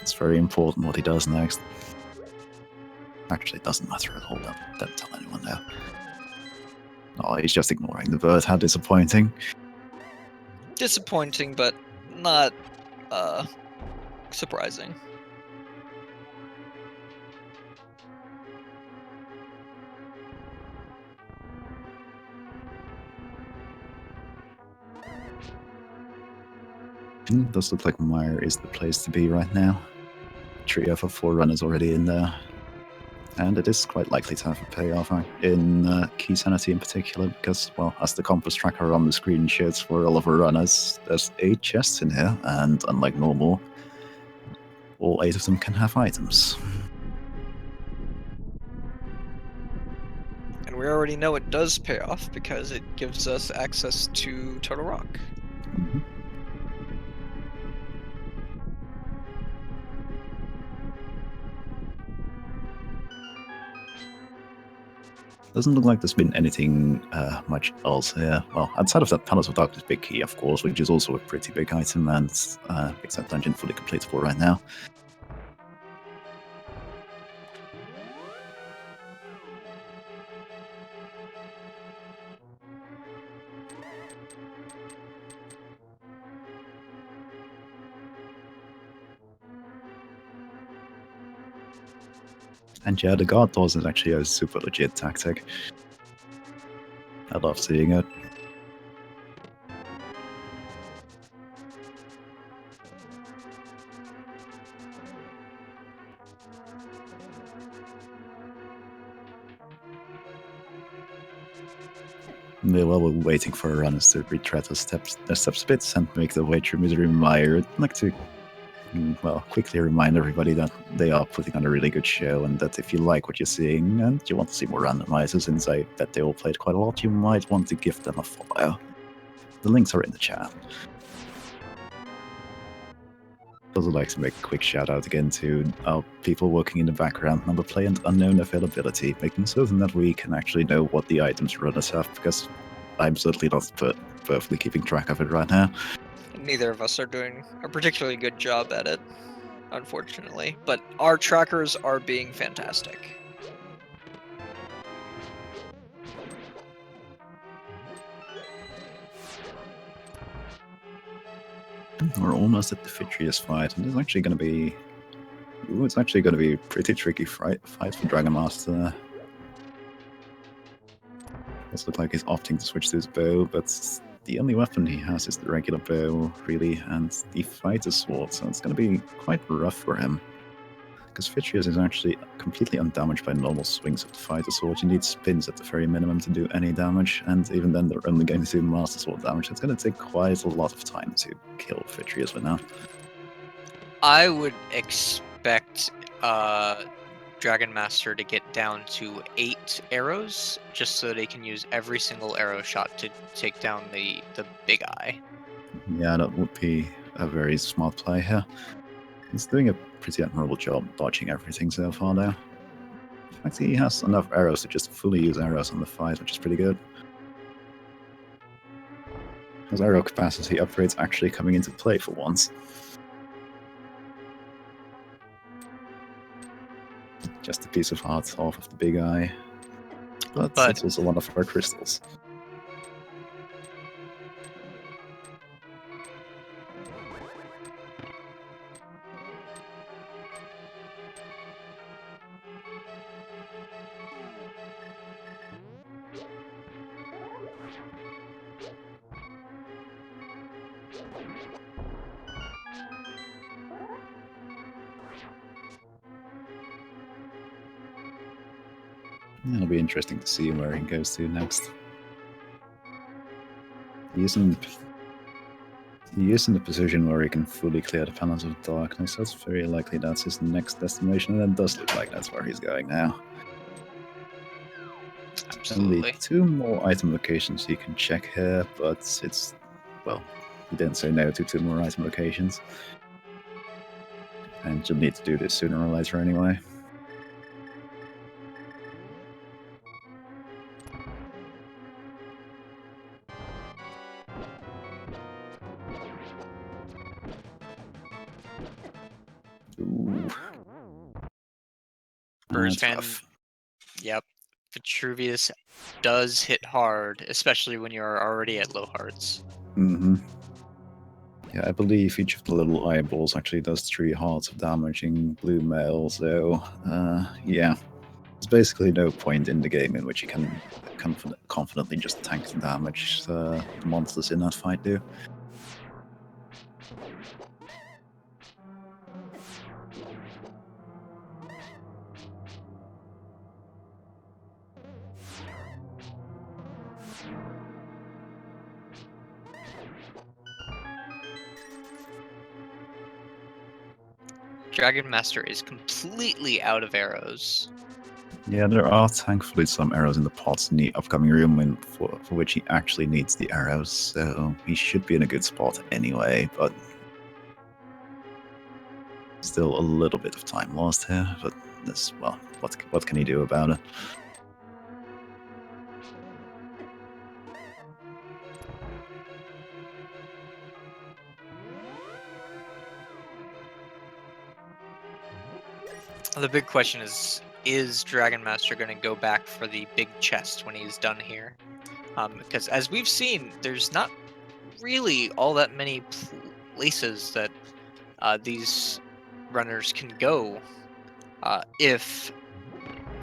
It's very important what he does next. Actually, it doesn't matter at all. Don't tell anyone now. Oh, he's just ignoring the bird. How disappointing. Disappointing, but not surprising. It does look like Mire is the place to be right now. trio for 4 runners already in there. And it is quite likely to have a payoff in Keysanity in particular, because, well, as the compass tracker on the screen shows for all of our runners, there's 8 chests in here, and unlike normal, all 8 of them can have items. And we already know it does pay off because it gives us access to Turtle Rock. Mhm. Doesn't look like there's been anything much else here. Well, outside of that Palace of Darkness big key, of course, which is also a pretty big item, and makes that dungeon fully completable right now. And yeah, the guard doors is actually a super legit tactic. I love seeing it. While we're waiting for our runners to retread their steps a bit and make their way through Misery Mire, I'd like to, well, quickly remind everybody that they are putting on a really good show, and that if you like what you're seeing and you want to see more randomizers, since I bet they all played quite a lot, you might want to give them a follow. The links are in the chat. I'd also like to make a quick shout out again to our people working in the background, number play and unknown availability, making certain that we can actually know what the items runners have, because I'm certainly not perfectly keeping track of it right now. Neither of us are doing a particularly good job at it, unfortunately. But our trackers are being fantastic. We're almost at the Fitrius fight, and it's actually going to be... Ooh, it's actually going to be a pretty tricky fight for Dragonmaster. Does look like he's opting to switch to his bow, but the only weapon he has is the regular bow, really, and the fighter sword, so it's going to be quite rough for him. Because Fitrius is actually completely undamaged by normal swings of the fighter sword. You need spins at the very minimum to do any damage, and even then they're only going to do master sword damage. It's going to take quite a lot of time to kill Fitrius with now. I would expect Dragon Master to get down to 8 arrows, just so they can use every single arrow shot to take down the big eye. Yeah, that would be a very smart play here. He's doing a pretty admirable job dodging everything so far now. In fact, he has enough arrows to just fully use arrows on the fight, which is pretty good. Those arrow capacity upgrades actually coming into play for once. Just a piece of heart off of the big eye. But it's also one of our crystals. It'll be interesting to see where he goes to next. He is in the position where he can fully clear the Palace of Darkness. That's very likely that's his next destination, and it does look like that's where he's going now. Absolutely. Only 2 more item locations he can check here, but it's, well, he didn't say no to 2 more item locations. And you'll need to do this sooner or later anyway. Ooh. Brewers That's fan, rough. yep. Vitruvius does hit hard, especially when you're already at low hearts. Mm-hmm. Yeah, I believe each of the little eyeballs actually does 3 hearts of damage in blue mail, so yeah. There's basically no point in the game in which you can confidently just tank the damage the monsters in that fight do. Dragon Master is completely out of arrows. Yeah, there are thankfully some arrows in the pots in the upcoming room for which he actually needs the arrows, so he should be in a good spot anyway, but still a little bit of time lost here, but this, well, what can he do about it? The big question is Dragon Master going to go back for the big chest when he's done here? Because as we've seen, there's not really all that many places that these runners can go if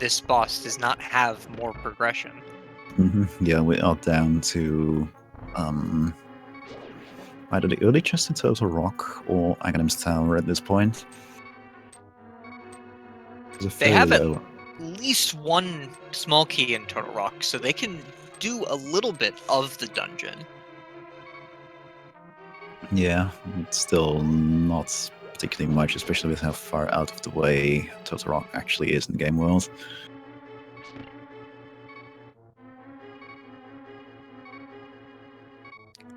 this boss does not have more progression. Yeah, we are down to either the early chest in Total Rock or Aghanim's Tower at this point. They have at least one small key in Total Rock, so they can do a little bit of the dungeon. Yeah, it's still not particularly much, especially with how far out of the way Total Rock actually is in the game world.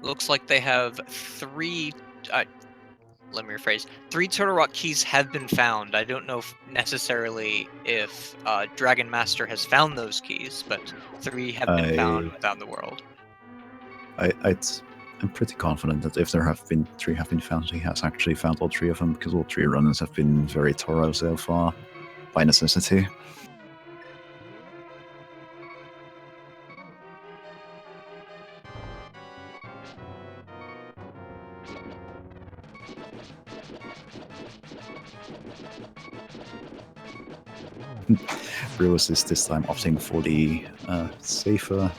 Looks like they have three. Let me rephrase. 3 Total Rock keys have been found. I don't know necessarily if Dragon Master has found those keys, but 3 have been found without the world. I'm pretty confident that if there have been 3 have been found, he has actually found all 3 of them, because all 3 runners have been very thorough so far, by necessity. Brewers is this time opting for the safer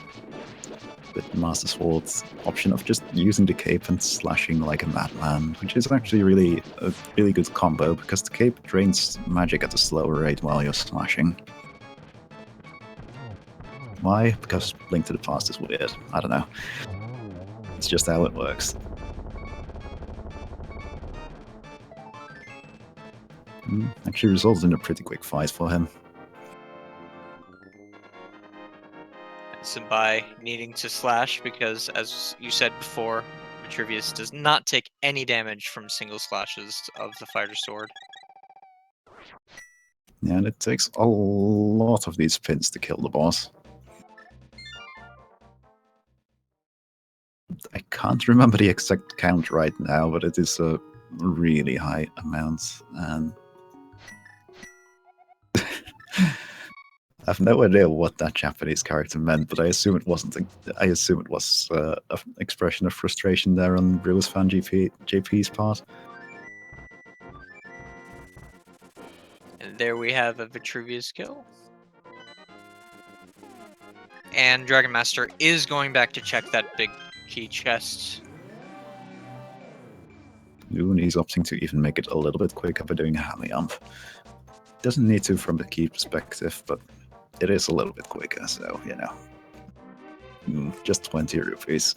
with Master Sword's option of just using the cape and slashing like a madman, which is actually a really good combo, because the cape drains magic at a slower rate while you're slashing. Why? Because Link to the Past is weird. I don't know. It's just how it works. Actually resulted in a pretty quick fight for him. Smbai needing to slash because, as you said before, Vitruvius does not take any damage from single slashes of the fighter sword. Yeah, and it takes a lot of these spins to kill the boss. I can't remember the exact count right now, but it is a really high amount, and I have no idea what that Japanese character meant, but I assume it wasn't. I assume it was an expression of frustration there on BrewersFanJP's part. And there we have a Vitruvius kill. And Dragon Master is going back to check that big key chest. Ooh, and he's opting to even make it a little bit quicker by doing a hammy ump. Doesn't need to from the key perspective, but it is a little bit quicker, so, you know. Just 20 rupees.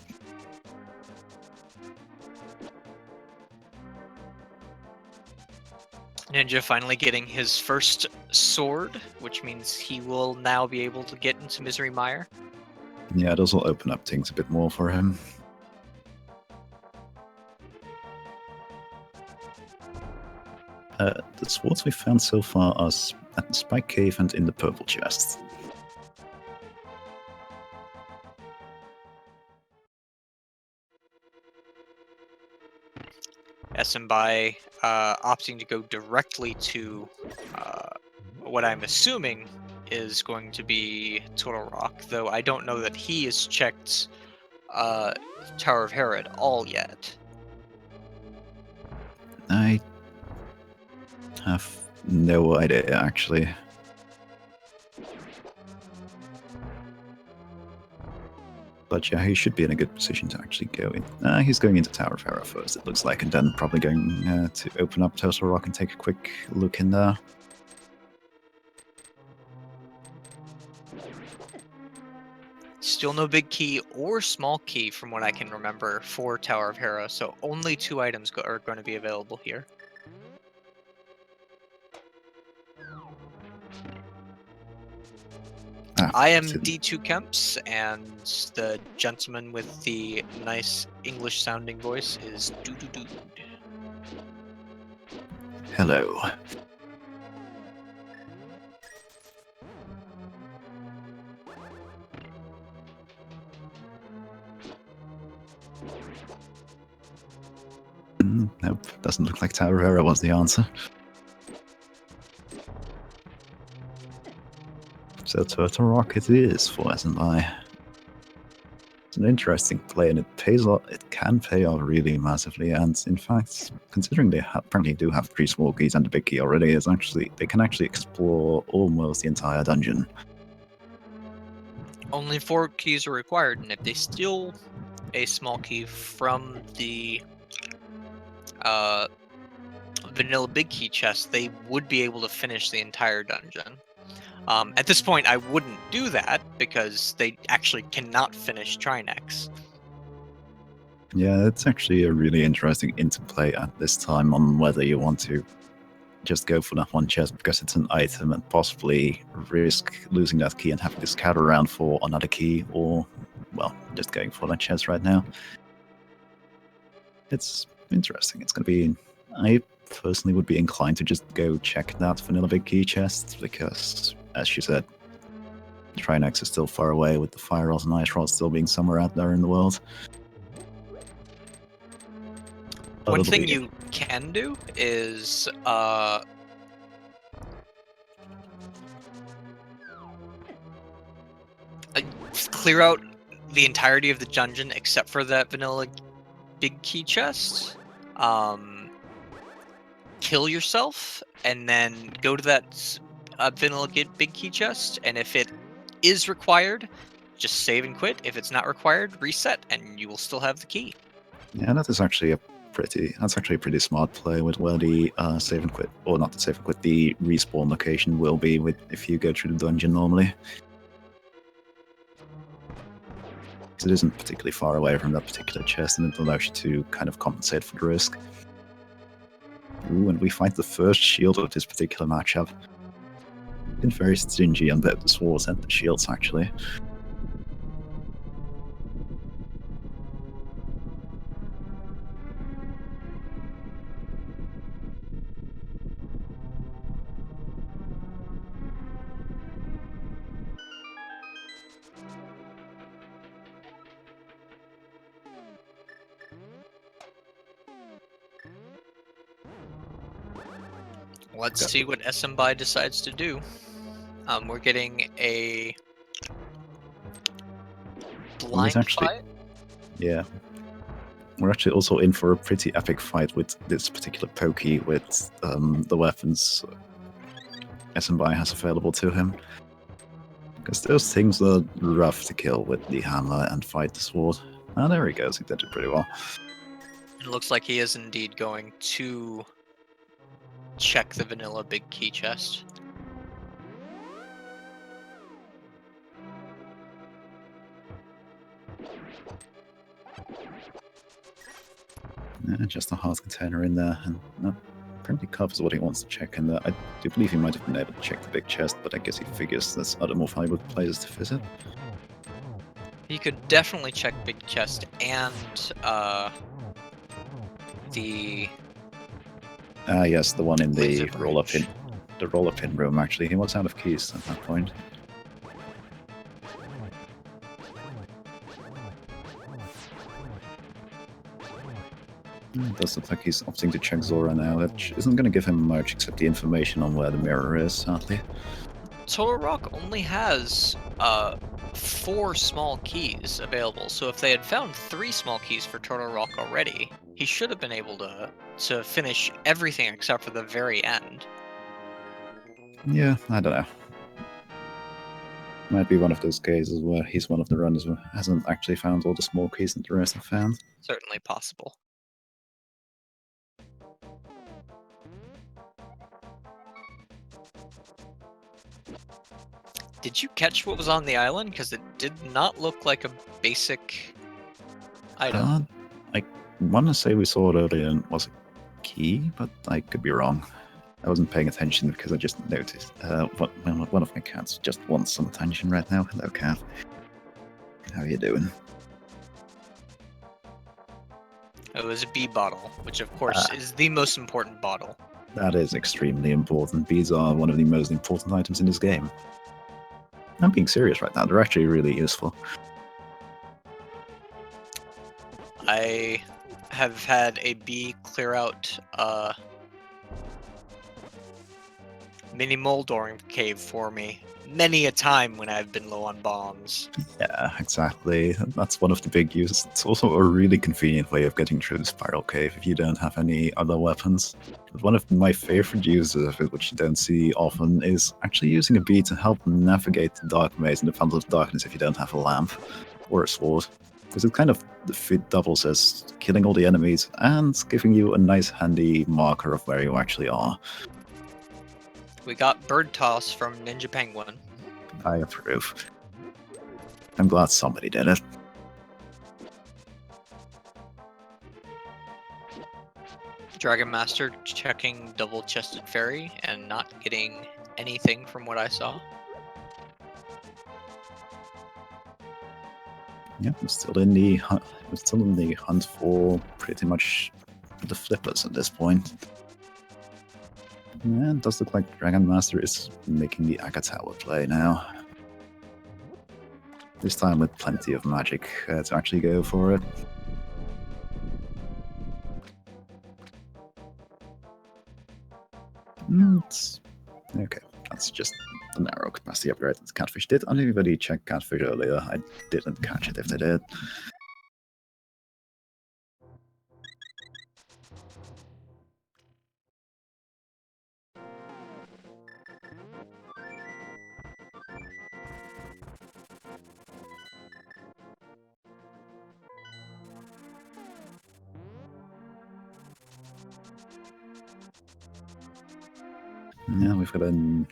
Ninja finally getting his first sword, which means he will now be able to get into Misery Mire. Yeah, those will open up things a bit more for him. The swords we found so far are at the Spike Cave and in the purple chest. Smbai opting to go directly to what I'm assuming is going to be Total Rock, though I don't know that he has checked Tower of Hera at all yet. I have no idea, actually. But yeah, he should be in a good position to actually go in. He's going into Tower of Hera first, it looks like, and then probably going to open up Total Rock and take a quick look in there. Still no big key or small key from what I can remember for Tower of Hera, so only 2 items are going to be available here. I am didn't- D2 Kemps, and the gentleman with the nice English-sounding voice is Doo-Doo-Doo. Hello. Nope, doesn't look like Taurera was the answer. So Turtle Rock it is for Smbai. It's an interesting play, and it pays off. It can pay off really massively, and in fact, considering they apparently do have 3 small keys and a big key already, they can actually explore almost the entire dungeon. Only 4 keys are required, and if they steal a small key from the vanilla big key chest, they would be able to finish the entire dungeon. At this point, I wouldn't do that because they actually cannot finish Trinex. Yeah, it's actually a really interesting interplay at this time on whether you want to just go for that one chest because it's an item and possibly risk losing that key and having to scout around for another key, or, well, just going for that chest right now. It's interesting. It's going to be... I personally would be inclined to just go check that vanilla big key chest because, as you said, Trinex is still far away with the fire rods and ice rods still being somewhere out there in the world. One thing you can do is clear out the entirety of the dungeon except for that vanilla big key chest. Kill yourself and then go to that vanilla big key chest, and if it is required, just save and quit. If it's not required, reset, and you will still have the key. Yeah, that's actually a pretty smart play with where the save and quit, or not the save and quit, the respawn location will be with if you go through the dungeon normally. It isn't particularly far away from that particular chest, and it allows you to kind of compensate for the risk. Ooh, and we find the first shield of this particular matchup. Been very stingy on both the swords and the shields, actually. Let's see what Smbai decides to do. We're getting a blind fight. Yeah. We're actually also in for a pretty epic fight with this particular pokey with the weapons Smbai has available to him. Because those things are rough to kill with the hammer and fight the sword. Ah, there he goes. He did it pretty well. It looks like he is indeed going to check the vanilla big key chest. Yeah, just a heart container in there, and that apparently covers what he wants to check in there. I do believe he might have been able to check the big chest, but I guess he figures there's other more valuable places to visit. He could definitely check big chest and the Yes, the one in the Wizard roll-up Range. the roll-up in room. Actually, he was out of keys at that point. It does look like he's opting to check Zora now, which isn't going to give him much except the information on where the mirror is, sadly. Total Rock only has 4 small keys available, so if they had found 3 small keys for Total Rock already, he should have been able to finish everything except for the very end. Yeah, I don't know. Might be one of those cases where he's one of the runners who hasn't actually found all the small keys that the rest have found. Certainly possible. Did you catch what was on the island? Because it did not look like a basic item. I want to say we saw it earlier and it was a key, but I could be wrong. I wasn't paying attention because I just noticed one of my cats just wants some attention right now. Hello, cat. How are you doing? It was a bee bottle, which of course is the most important bottle. That is extremely important. Bees are one of the most important items in this game. I'm being serious right now. They're actually really useful. I have had a bee clear out mini Moldorm cave for me many a time when I've been low on bombs. Yeah, exactly. That's one of the big uses. It's also a really convenient way of getting through the spiral cave if you don't have any other weapons. But one of my favorite uses of it, which you don't see often, is actually using a bee to help navigate the dark maze in the Fountain of Darkness if you don't have a lamp or a sword. Because it kind of doubles as killing all the enemies and giving you a nice handy marker of where you actually are. We got Bird Toss from Ninja Penguin. I approve. I'm glad somebody did it. Dragon Master checking double-chested fairy and not getting anything from what I saw. Yeah, I'm still in the hunt for pretty much the flippers at this point. Yeah, it does look like Dragon Master is making the Aga Tower play now. This time with plenty of magic to actually go for it. Okay, that's just the narrow capacity upgrade that Catfish did. I didn't really check Catfish earlier. I didn't catch it if they did. Yeah, we've got a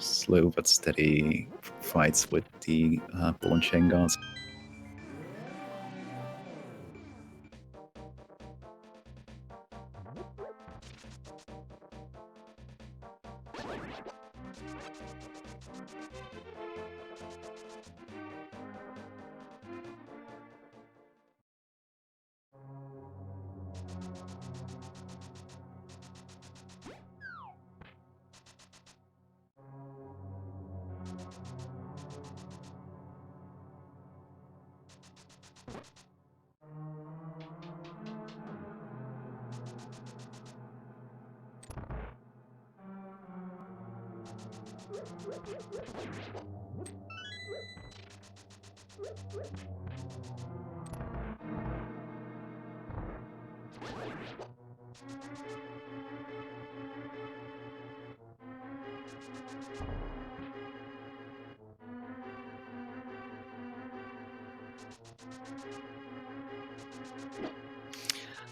slow but steady fights with the ball and chain guards.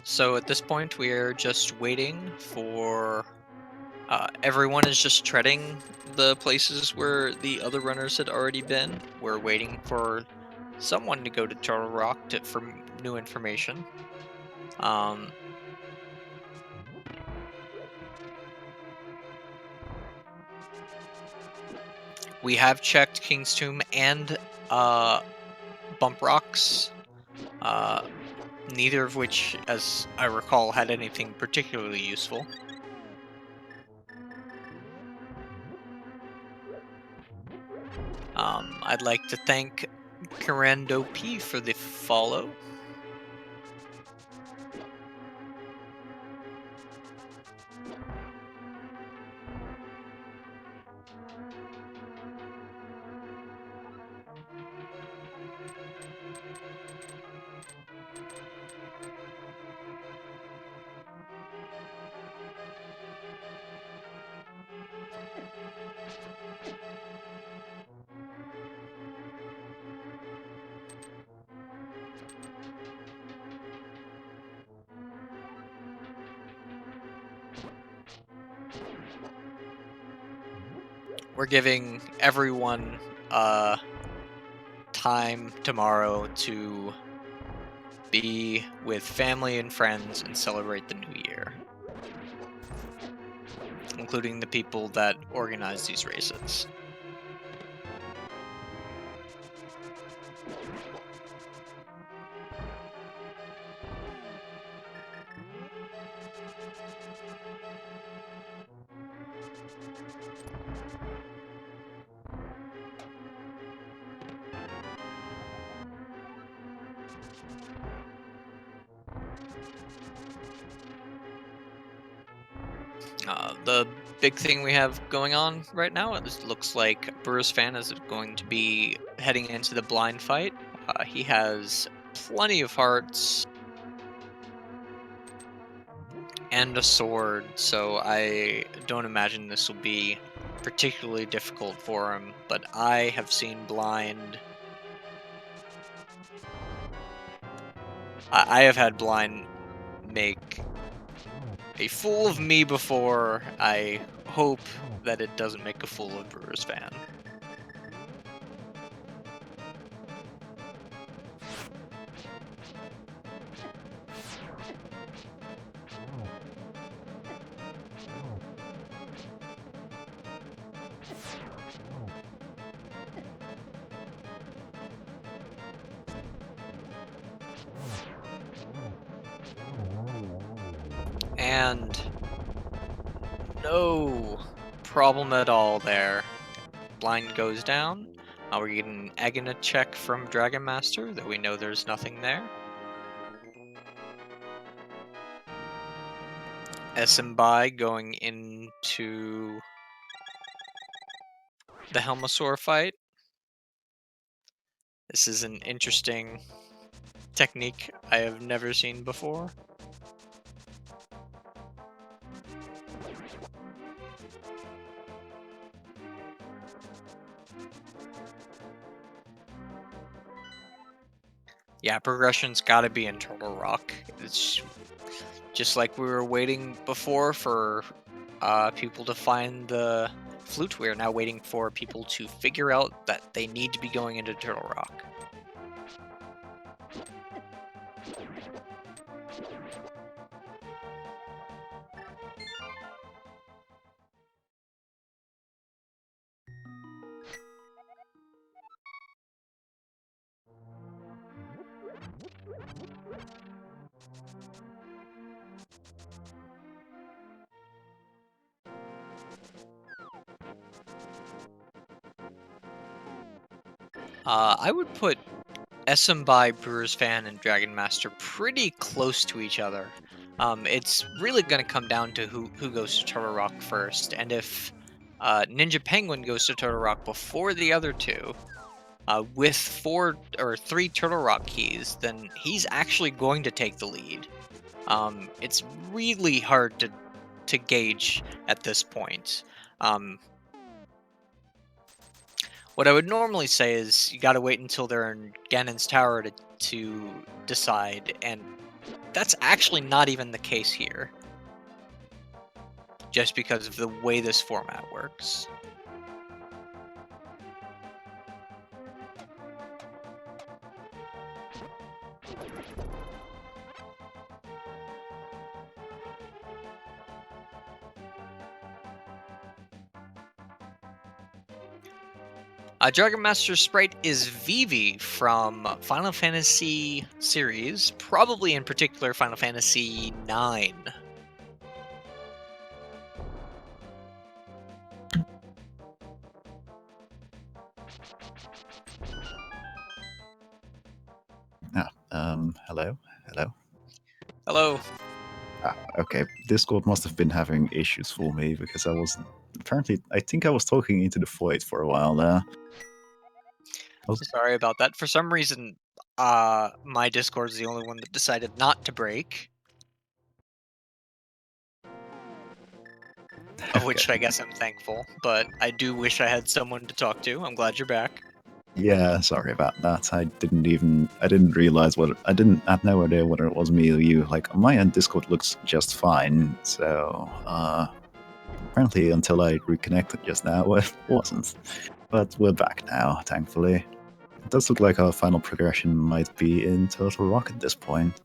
So at this point, we're just waiting for... everyone is just treading the places where the other runners had already been. We're waiting for someone to go to Turtle Rock for new information. We have checked King's Tomb and Bump Rocks. Neither of which, as I recall, had anything particularly useful. I'd like to thank P for the follow. We're giving everyone time tomorrow to be with family and friends and celebrate the new year. including the people that organize these races. The big thing we have going on right now, it looks like BrewersFan is going to be heading into the blind fight. He has plenty of hearts and a sword, so I don't imagine this will be particularly difficult for him, but I have seen blind. I have had blind make a fool of me before. I hope that it doesn't make a fool of BrewersFan. And no problem at all there. Blind goes down. We're getting an Agina check from Dragonmaster, that we know there's nothing there. Smbai going into the Helmasaur fight. This is an interesting technique I have never seen before. Yeah, progression's gotta be in Turtle Rock. It's just like we were waiting before for people to find the flute. We are now waiting for people to figure out that they need to be going into Turtle Rock. I would put Smbai, BrewersFan, and Dragonmaster pretty close to each other. It's really going to come down to who goes to Turtle Rock first, and if Ninja Penguin goes to Turtle Rock before the other two, with 4 or 3 Turtle Rock keys, then he's actually going to take the lead. It's really hard to gauge at this point. What I would normally say is you gotta wait until they're in Ganon's tower to decide, and that's actually not even the case here. Just because of the way this format works. Dragon Master sprite is Vivi from Final Fantasy series, probably in particular Final Fantasy IX. Hello? Hello? Hello. Okay, Discord must have been having issues for me because I think I was talking into the void for a while there. Sorry about that. For some reason, my Discord is the only one that decided not to break. Of which I guess I'm thankful, but I do wish I had someone to talk to. I'm glad you're back. Yeah, sorry about that. I didn't realize I had no idea whether it was me or you. Like, on my end, Discord looks just fine, so, apparently until I reconnected just now, it wasn't. But we're back now, thankfully. It does look like our final progression might be in Turtle Rock at this point.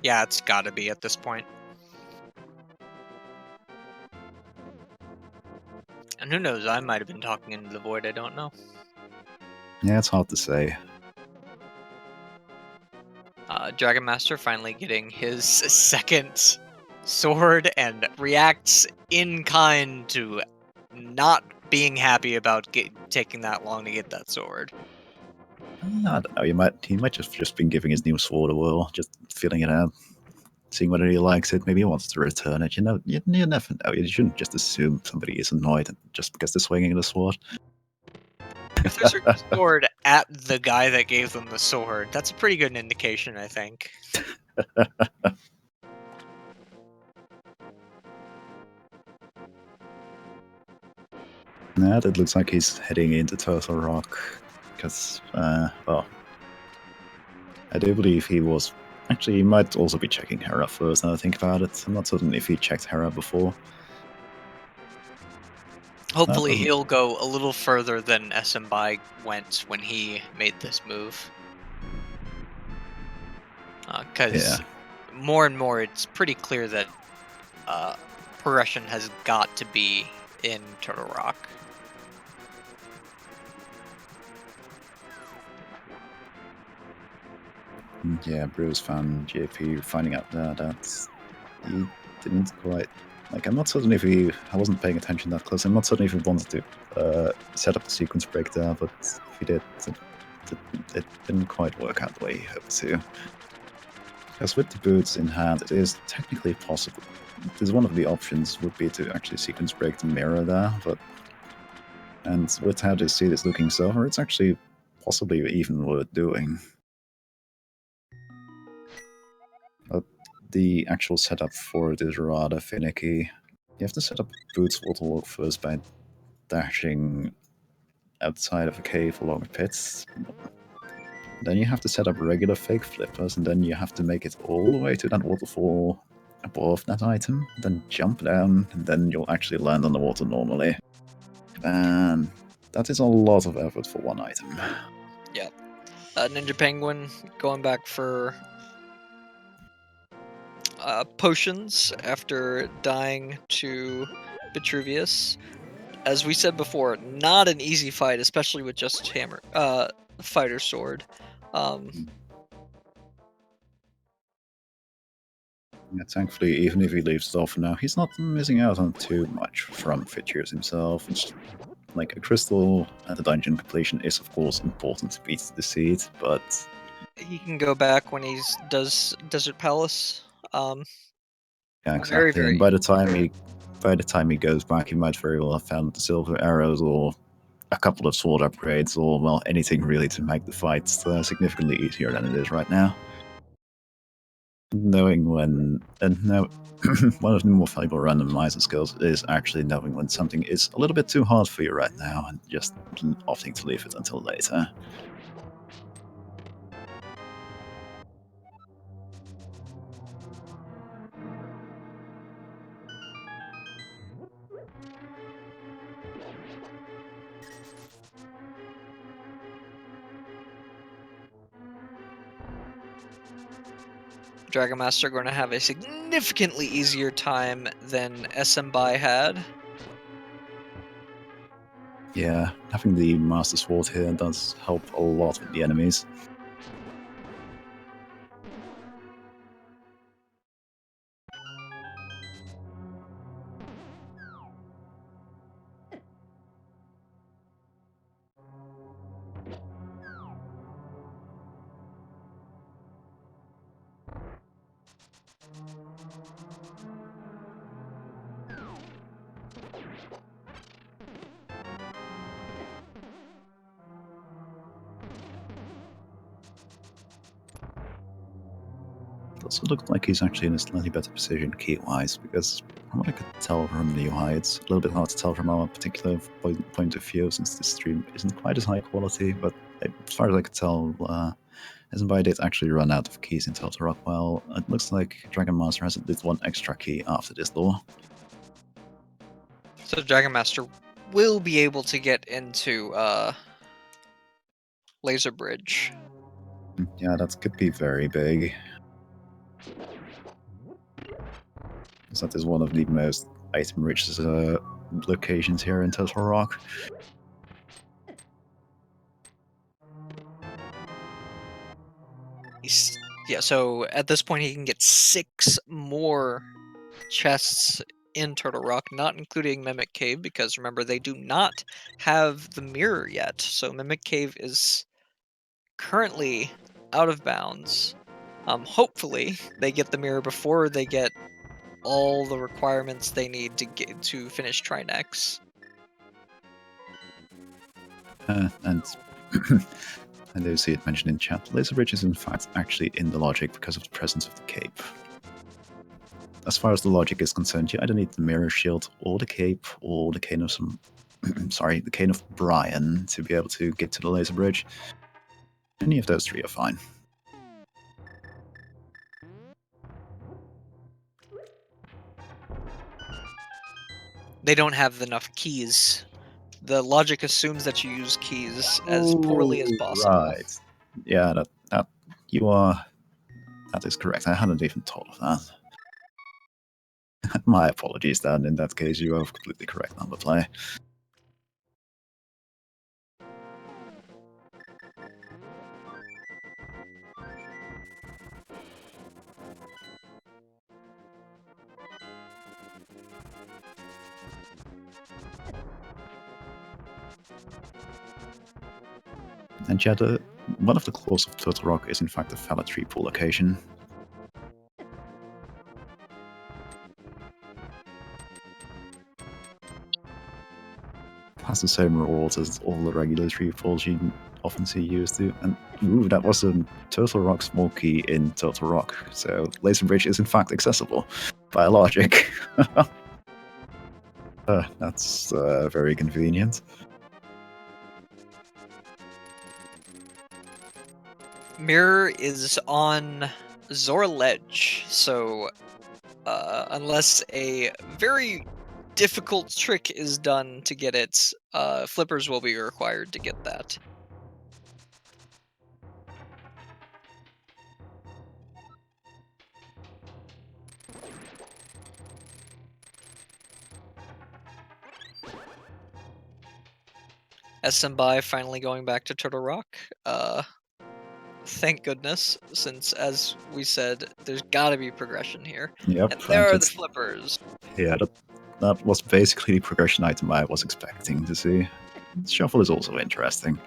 Yeah, it's gotta be at this point. And who knows, I might have been talking into the void, I don't know. Yeah, it's hard to say. Dragon Master finally getting his second sword and reacts in kind to not being happy about taking that long to get that sword. I don't know. He might just been giving his new sword a whirl, just feeling it out, seeing whether he likes it. Maybe he wants to return it. You know, you never know. You shouldn't just assume somebody is annoyed just because they're swinging the sword. If there's a sword at the guy that gave them the sword, that's a pretty good indication, I think. Yeah, that looks like he's heading into Turtle Rock, because, well, I do believe he was... Actually, he might also be checking Hera first, now I think about it. I'm not certain if he checked Hera before. Hopefully he'll go a little further than Smbai went when he made this move. Because more and more it's pretty clear that progression has got to be in Turtle Rock. Yeah, BrewersFanJP finding out that he didn't quite... Like, I'm not certain if he... I wasn't paying attention that close. I'm not certain if he wanted to set up the sequence break there, but if he did, it didn't quite work out the way he hoped to. Because with the boots in hand, it is technically possible. There's one of the options would be to actually sequence break the mirror there, but... And with how this seed is looking so far, it's actually possibly even worth doing. But the actual setup for it is rather finicky. You have to set up Boots Waterwalk first by dashing outside of a cave along the pits. Then you have to set up regular fake flippers, and then you have to make it all the way to that waterfall above that item, then jump down, and then you'll actually land on the water normally. And that is a lot of effort for one item. Yeah. Ninja Penguin going back for potions after dying to Vitruvius. As we said before, not an easy fight, especially with just hammer, fighter sword. Yeah, thankfully, even if he leaves it off now, he's not missing out on too much from Vitruvius himself. It's like a crystal at the dungeon completion is, of course, important to beat the seed, but he can go back when he does Desert Palace. Yeah, exactly. Very, very... And by the time he goes back, he might very well have found the silver arrows or a couple of sword upgrades, or well, anything really to make the fight significantly easier than it is right now. Knowing when, and now one of the more valuable randomizer skills is actually knowing when something is a little bit too hard for you right now, and just opting to leave it until later. Dragon Master going to have a significantly easier time than Smbai had. Yeah, having the Master Sword here does help a lot with the enemies. It also looks like he's actually in a slightly better position key-wise, because from what I could tell from the UI, it's a little bit hard to tell from our particular point of view, since this stream isn't quite as high quality, but as far as I could tell, Smbai did actually run out of keys in Turtle Rock. Well, it looks like Dragon Master has at least one extra key after this door. So Dragon Master will be able to get into Laser Bridge. Yeah, that could be very big. because that is one of the most item-rich locations here in Turtle Rock. Yeah, so at this point he can get 6 more chests in Turtle Rock, not including Mimic Cave, because remember, they do not have the mirror yet. So Mimic Cave is currently out of bounds. Hopefully they get the mirror before they get all the requirements they need to get to finish Trinex. And I do see it mentioned in chat. Laser Bridge is in fact actually in the logic because of the presence of the cape. As far as the logic is concerned, you either need the mirror shield or the cape or the cane of some the cane of Brian to be able to get to the laser bridge. Any of those 3 are fine. They don't have enough keys. The logic assumes that you use keys as poorly as possible. Right. Yeah, that you are. That is correct. I hadn't even thought of that. My apologies, Dan. In that case, you are completely correct on the play. And yet, one of the claws of Turtle Rock is in fact a Fallow Tree pool location. Has the same rewards as all the regular tree pools you often see used to. And ooh, that was a Turtle Rock small key in Turtle Rock. So Laser Bridge is in fact accessible by logic. That's very convenient. Mirror is on Zora Ledge, so unless a very difficult trick is done to get it, flippers will be required to get that. Smbai finally going back to Turtle Rock. Thank goodness, since as we said, there's gotta be progression here. Yep. And there are the flippers. Yeah, that was basically the progression item I was expecting to see. Shuffle is also interesting.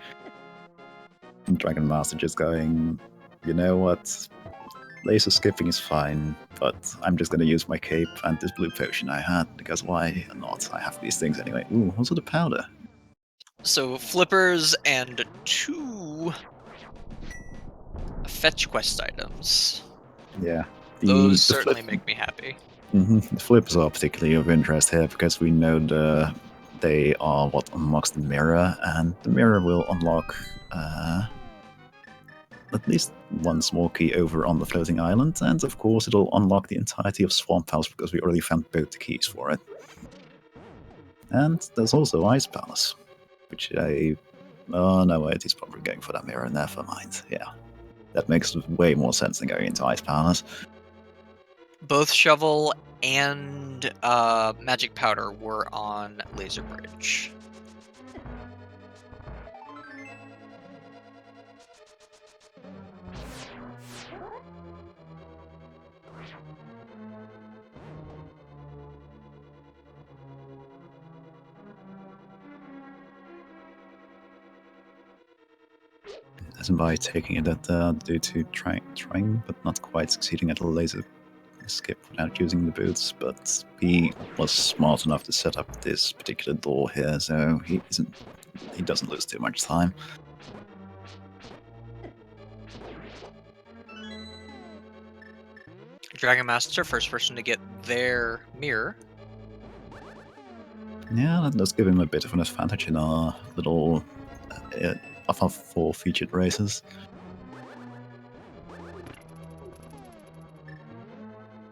Dragon Master just going, you know what? Laser skipping is fine, but I'm just gonna use my cape and this blue potion I had, because why not? I have these things anyway. Ooh, also the powder. So flippers and 2 fetch quest items. Yeah. Those certainly make me happy. The flippers are particularly of interest here because we know they are what unlocks the mirror, and the mirror will unlock at least one small key over on the floating island, and of course it'll unlock the entirety of Swamp House because we already found both the keys for it. And there's also Ice Palace, which oh no wait, he's probably going for that mirror, never mind. Yeah, that makes way more sense than going into Ice Palace. Both Shovel and Magic Powder were on Laser Bridge. Smbai taking it due to trying but not quite succeeding at a laser skip without using the boots, but he was smart enough to set up this particular door here, so he doesn't lose too much time. Dragon Master, first person to get their mirror. Yeah, that does give him a bit of an advantage in our little of our 4 featured races.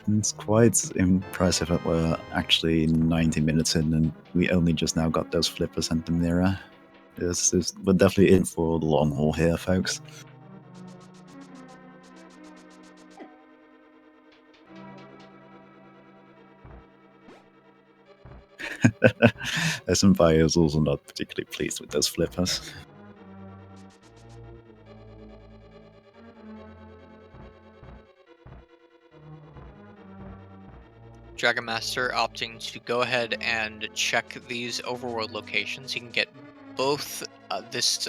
It's quite impressive that we're actually 90 minutes in and we only just now got those flippers and the mirror. We're definitely in for the long haul here, folks. Smbai is also not particularly pleased with those flippers. Dragonmaster opting to go ahead and check these overworld locations. He can get both this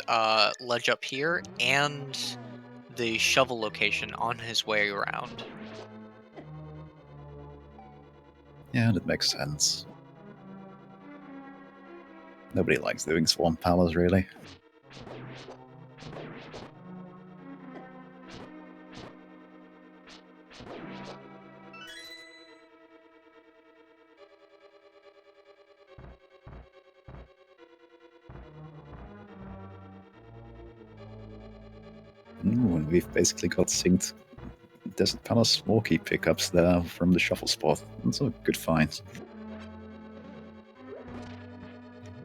ledge up here and the shovel location on his way around. Yeah, that makes sense. Nobody likes doing Swamp Palace, really. Ooh, and we've basically got synced Desert Palace Walkie pickups there from the shuffle spot. That's a good find.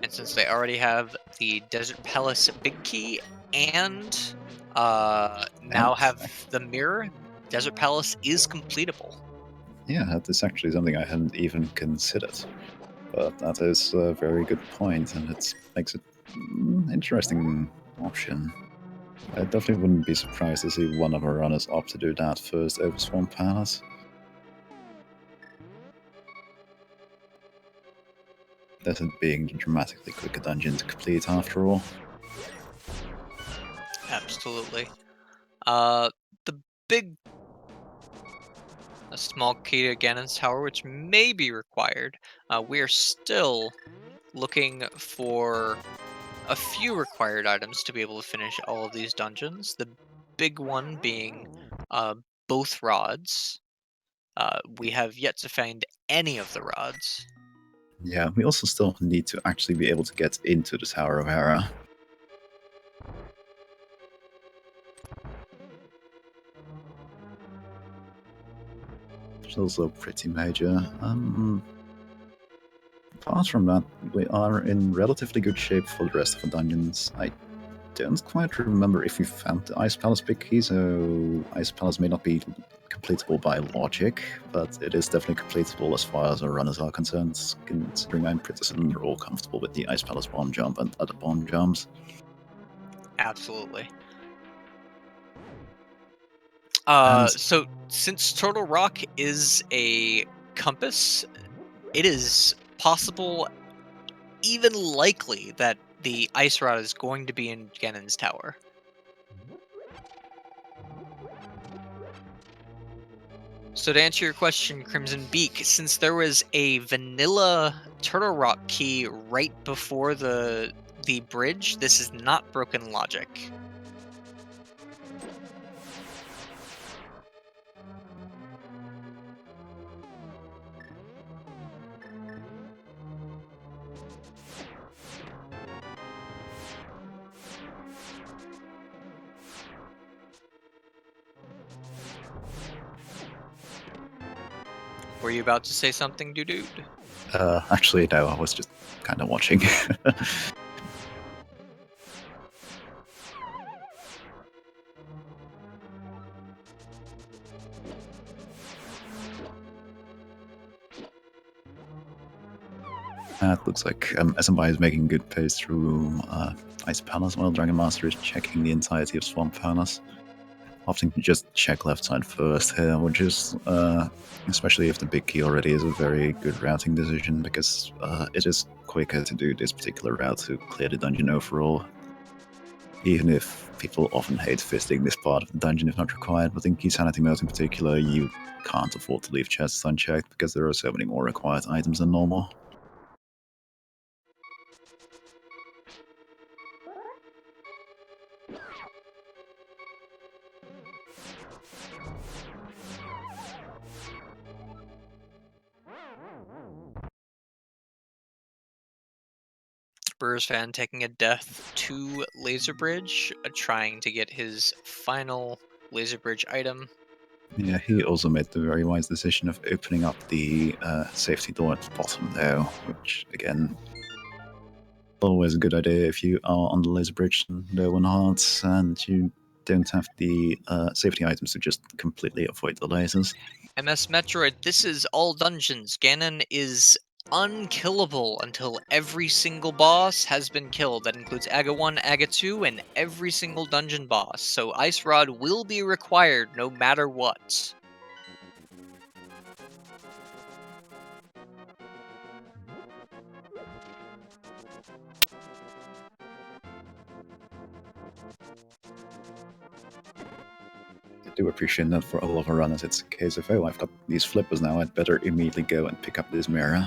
And since they already have the Desert Palace big key and now have the mirror, Desert Palace is completable. Yeah, that is actually something I hadn't even considered. But that is a very good point, and it makes it an interesting option. I definitely wouldn't be surprised to see one of our runners opt to do that first over Swamp Palace. Desert being the dramatically quicker dungeon to complete after all. Absolutely. The big... A small key to Ganon's Tower, which may be required. We are still looking for a few required items to be able to finish all of these dungeons. The big one being both rods. We have yet to find any of the rods. Yeah, we also still need to actually be able to get into the Tower of Hera. Which is also pretty major. Apart from that, we are in relatively good shape for the rest of the dungeons. I don't quite remember if we found the Ice Palace big key, so Ice Palace may not be completable by logic, but it is definitely completable as far as our runners are concerned, considering I'm pretty certain they're all comfortable with the Ice Palace bomb jump and other bomb jumps. Absolutely. So since Turtle Rock is a compass, it is possible, even likely, that the ice rod is going to be in Ganon's Tower. So to answer your question, Crimson Beak, since there was a vanilla Turtle Rock key right before the bridge, this is not broken logic. Were you about to say something, dude? Actually, no, I was just kind of watching. It looks like Smbai is making good pace through Ice Palace, while Dragonmaster is checking the entirety of Swamp Palace. Opting to just check left side first here, which is, especially if the big key already is a very good routing decision, because it is quicker to do this particular route to clear the dungeon overall. Even if people often hate fisting this part of the dungeon if not required, but in Keysanity mode in particular, you can't afford to leave chests unchecked because there are so many more required items than normal. BrewersFan taking a death to Laser Bridge, trying to get his final Laser Bridge item. Yeah, he also made the very wise decision of opening up the safety door at the bottom there, which, again, always a good idea if you are on the laser bridge and low on hearts and you don't have the safety items to just completely avoid the lasers. MS Metroid, this is all dungeons. Ganon is unkillable until every single boss has been killed. That includes Aga 1, Aga 2, and every single dungeon boss. So Ice Rod will be required no matter what. I do appreciate that for all of our runners. It's a case of, oh, I've got these flippers now, I'd better immediately go and pick up this mirror.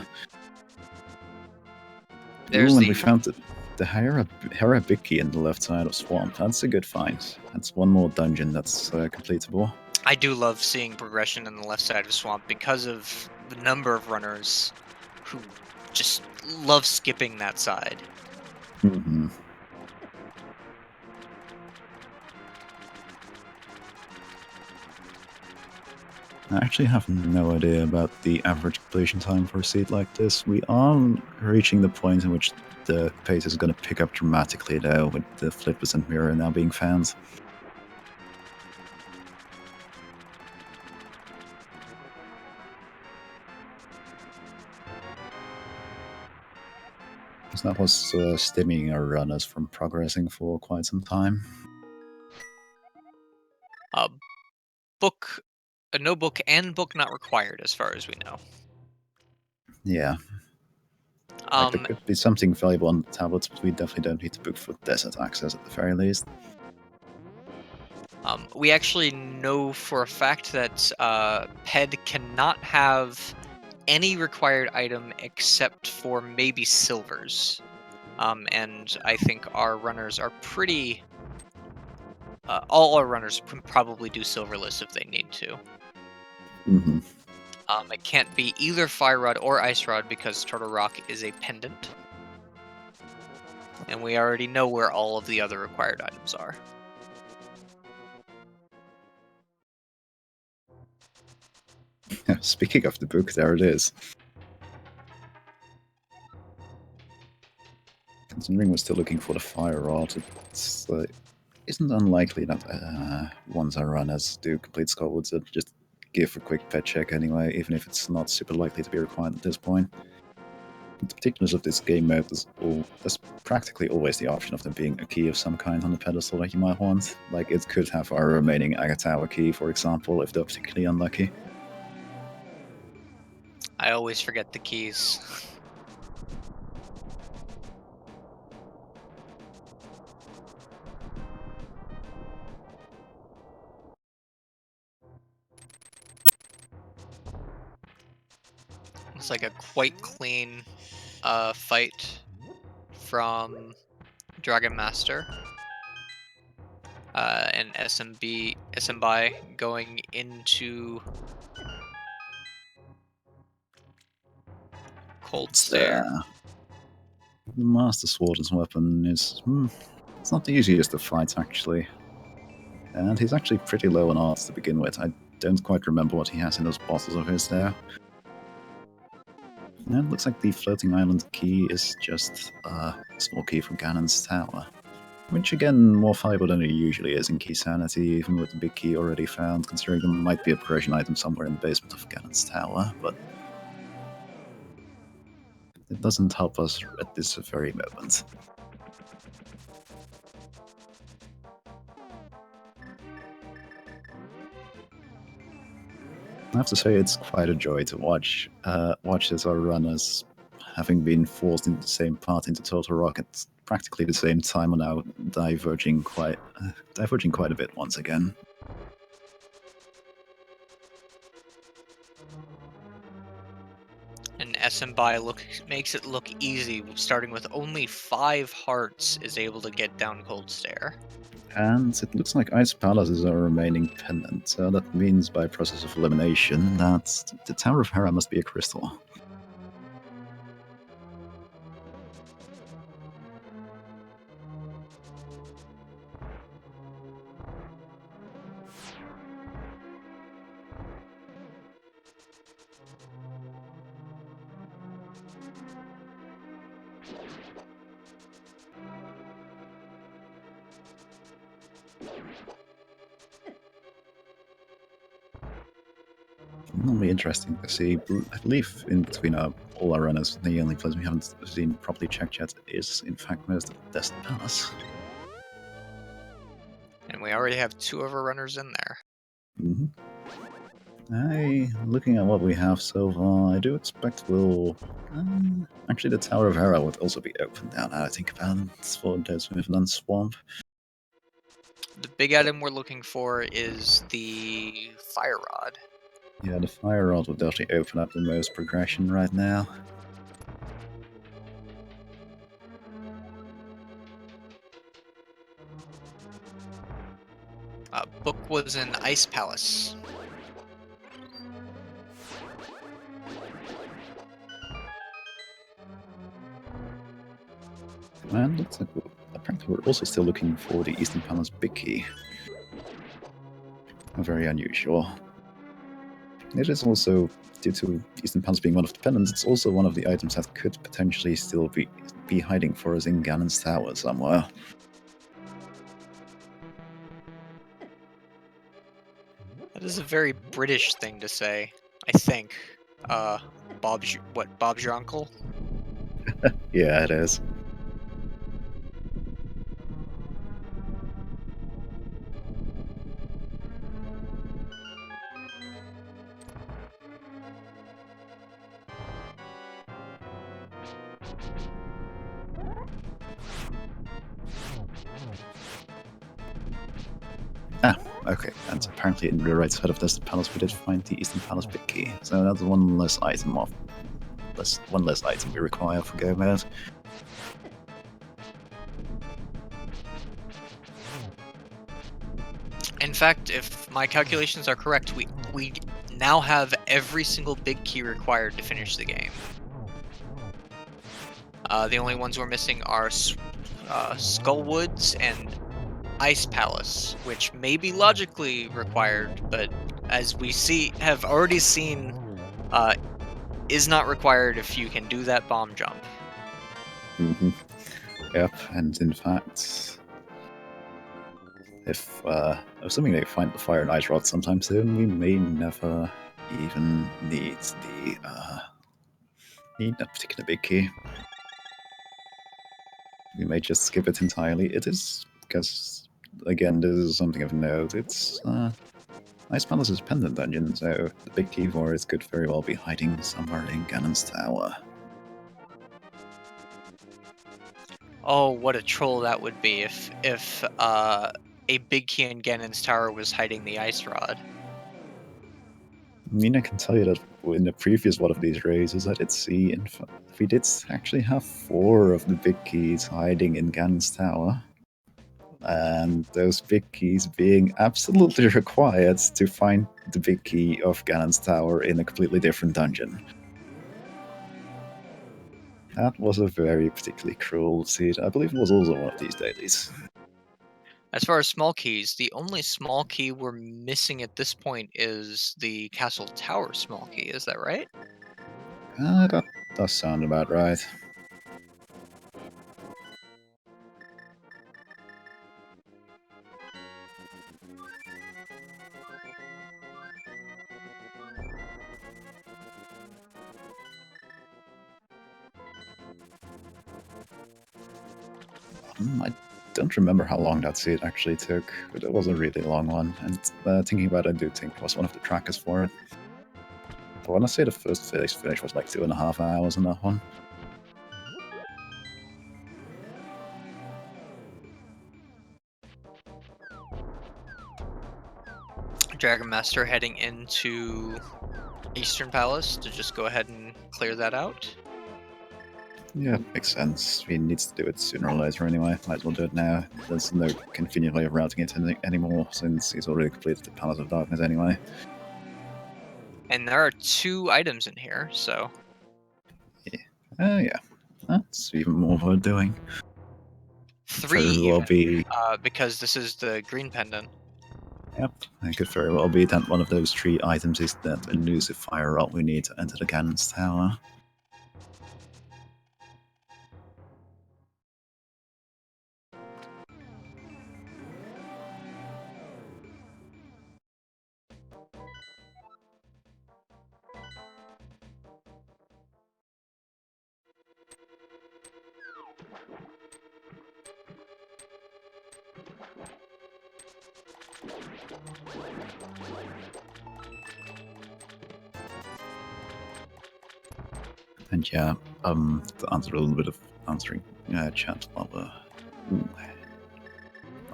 There's Ooh, and the we found the Hera Big Key in the left side of Swamp. That's a good find. That's one more dungeon that's completable. I do love seeing progression on the left side of Swamp because of the number of runners who just love skipping that side. Mm-hmm. I actually have no idea about the average completion time for a seed like this. We are reaching the point in which the pace is going to pick up dramatically, though, with the flippers and mirror now being found. So that was stemming our runners from progressing for quite some time. No book and book not required as far as we know. Yeah. Like there could be something valuable on the tablets, but we definitely don't need the book for desert access at the very least. We actually know for a fact that PED cannot have any required item except for maybe silvers. And I think our runners are pretty... all our runners can probably do silverless if they need to. Mm-hmm. It can't be either Fire Rod or Ice Rod because Turtle Rock is a pendant. And we already know where all of the other required items are. Speaking of the book, there it is. Considering we're still looking for the Fire Rod, it's isn't unlikely that once our runners do complete Skullwoods, they'll just give a quick pet check anyway, even if it's not super likely to be required at this point. The particulars of this game mode, there's practically always the option of there being a key of some kind on the pedestal that you might want. Like, it could have our remaining Agatawa key, for example, if they're particularly unlucky. I always forget the keys. It's like a quite clean fight from Dragonmaster and Smbai going into Cold Stare. The Master Sword as weapon is... it's not the easiest of fights, actually. And he's actually pretty low on arts to begin with. I don't quite remember what he has in those bottles of his there. And it looks like the Floating Island key is just a small key from Ganon's Tower. Which, again, more valuable than it usually is in Keysanity, even with the big key already found, considering there might be a progression item somewhere in the basement of Ganon's Tower, but it doesn't help us at this very moment. I have to say, it's quite a joy to watch as our runners, having been forced into the same path into Total Rock at practically the same time, are now diverging quite a bit once again. And Smbai makes it look easy, starting with only 5 hearts is able to get down Cold Stare. And it looks like Ice Palace is our remaining pendant, so that means by process of elimination that the Tower of Hera must be a crystal. It'll be interesting to see. I believe in between our all our runners. The only place we haven't seen properly checked yet is, in fact, most of the Desert Palace. And we already have 2 of our runners in there. Looking at what we have so far, I do expect we'll... actually, the Tower of Hera would also be open now, now I think about it, for those who have done Swamp. The big item we're looking for is the Fire Rod. Yeah, the Fire Rod would definitely open up the most progression right now. Book was in Ice Palace. And looks like apparently we're also still looking for the Eastern Palace Big Key. Very unusual. It is also, due to Eastern Palace being one of the pendants, it's also one of the items that could potentially still be hiding for us in Ganon's Tower somewhere. That is a very British thing to say, I think. Bob's your uncle? Yeah, it is. Okay, and apparently in the right side of this palace we did find the Eastern Palace Big Key, so that's one less item we require for Go Mode. In fact, if my calculations are correct, we now have every single big key required to finish the game. The only ones we're missing are Skullwoods and Ice Palace, which may be logically required, but as we have already seen, is not required if you can do that bomb jump. Yep, and in fact, if assuming they find the Fire and Ice Rod sometime soon, we may never even need that particular big key. We may just skip it entirely. It is, because, again, this is something of note. It's Ice Palace's pendant dungeon, so the big key for it could very well be hiding somewhere in Ganon's Tower. Oh, what a troll that would be if a big key in Ganon's Tower was hiding the Ice Rod. I mean, I can tell you that in the previous one of these races, I did see, we did actually have 4 of the big keys hiding in Ganon's Tower. And those big keys being absolutely required to find the big key of Ganon's Tower in a completely different dungeon. That was a very particularly cruel seed. I believe it was also one of these dailies. As far as small keys, the only small key we're missing at this point is the Castle Tower small key, is that right? That does sound about right. I don't remember how long that seed actually took, but it was a really long one, and thinking about it, I do think it was one of the trackers for it. I want to say the first finish was like 2.5 hours on that one. Dragonmaster heading into Eastern Palace to just go ahead and clear that out. Yeah, makes sense. He needs to do it sooner or later anyway. Might as well do it now. There's no convenient way of routing it anymore, since he's already completed the Palace of Darkness anyway. And there are 2 items in here, so... Yeah. That's even more worth doing. 3 Very well even, be... because this is the green pendant. Yep, it could very well be that one of those 3 items is that elusive fire rod we need to enter the Ganon's Tower. And yeah, to answer a little bit of answering chat while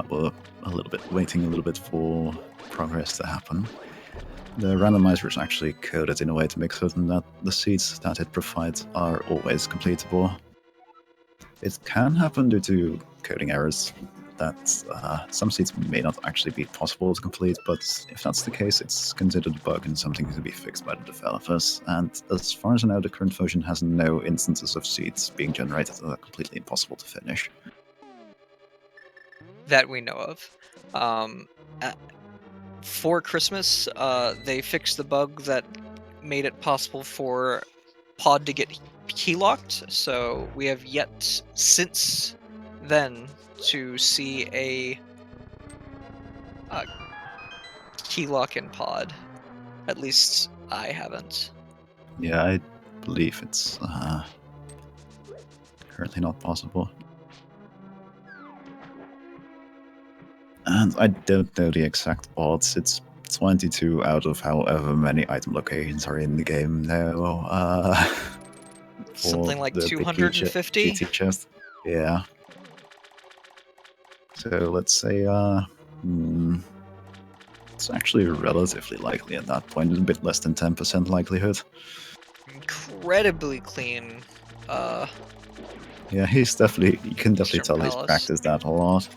we're a little bit waiting a little bit for progress to happen. The randomizer is actually coded in a way to make certain that the seeds that it provides are always completable. It can happen due to coding errors that some seeds may not actually be possible to complete, but if that's the case, it's considered a bug and something to be fixed by the developers. And as far as I know, the current version has no instances of seeds being generated that are completely impossible to finish. That we know of. For Christmas, they fixed the bug that made it possible for pod to get key locked. So we have yet since then to see a key lock in pod. At least I haven't. Yeah, I believe it's currently not possible. And I don't know the exact odds. It's 22 out of however many item locations are in the game now. Something like the big 250? GT chest. Yeah. So let's say it's actually relatively likely at that point. It's a bit less than 10% likelihood. Incredibly clean. Yeah, he's definitely. You can definitely Eastern tell he's Palace. practiced that a lot.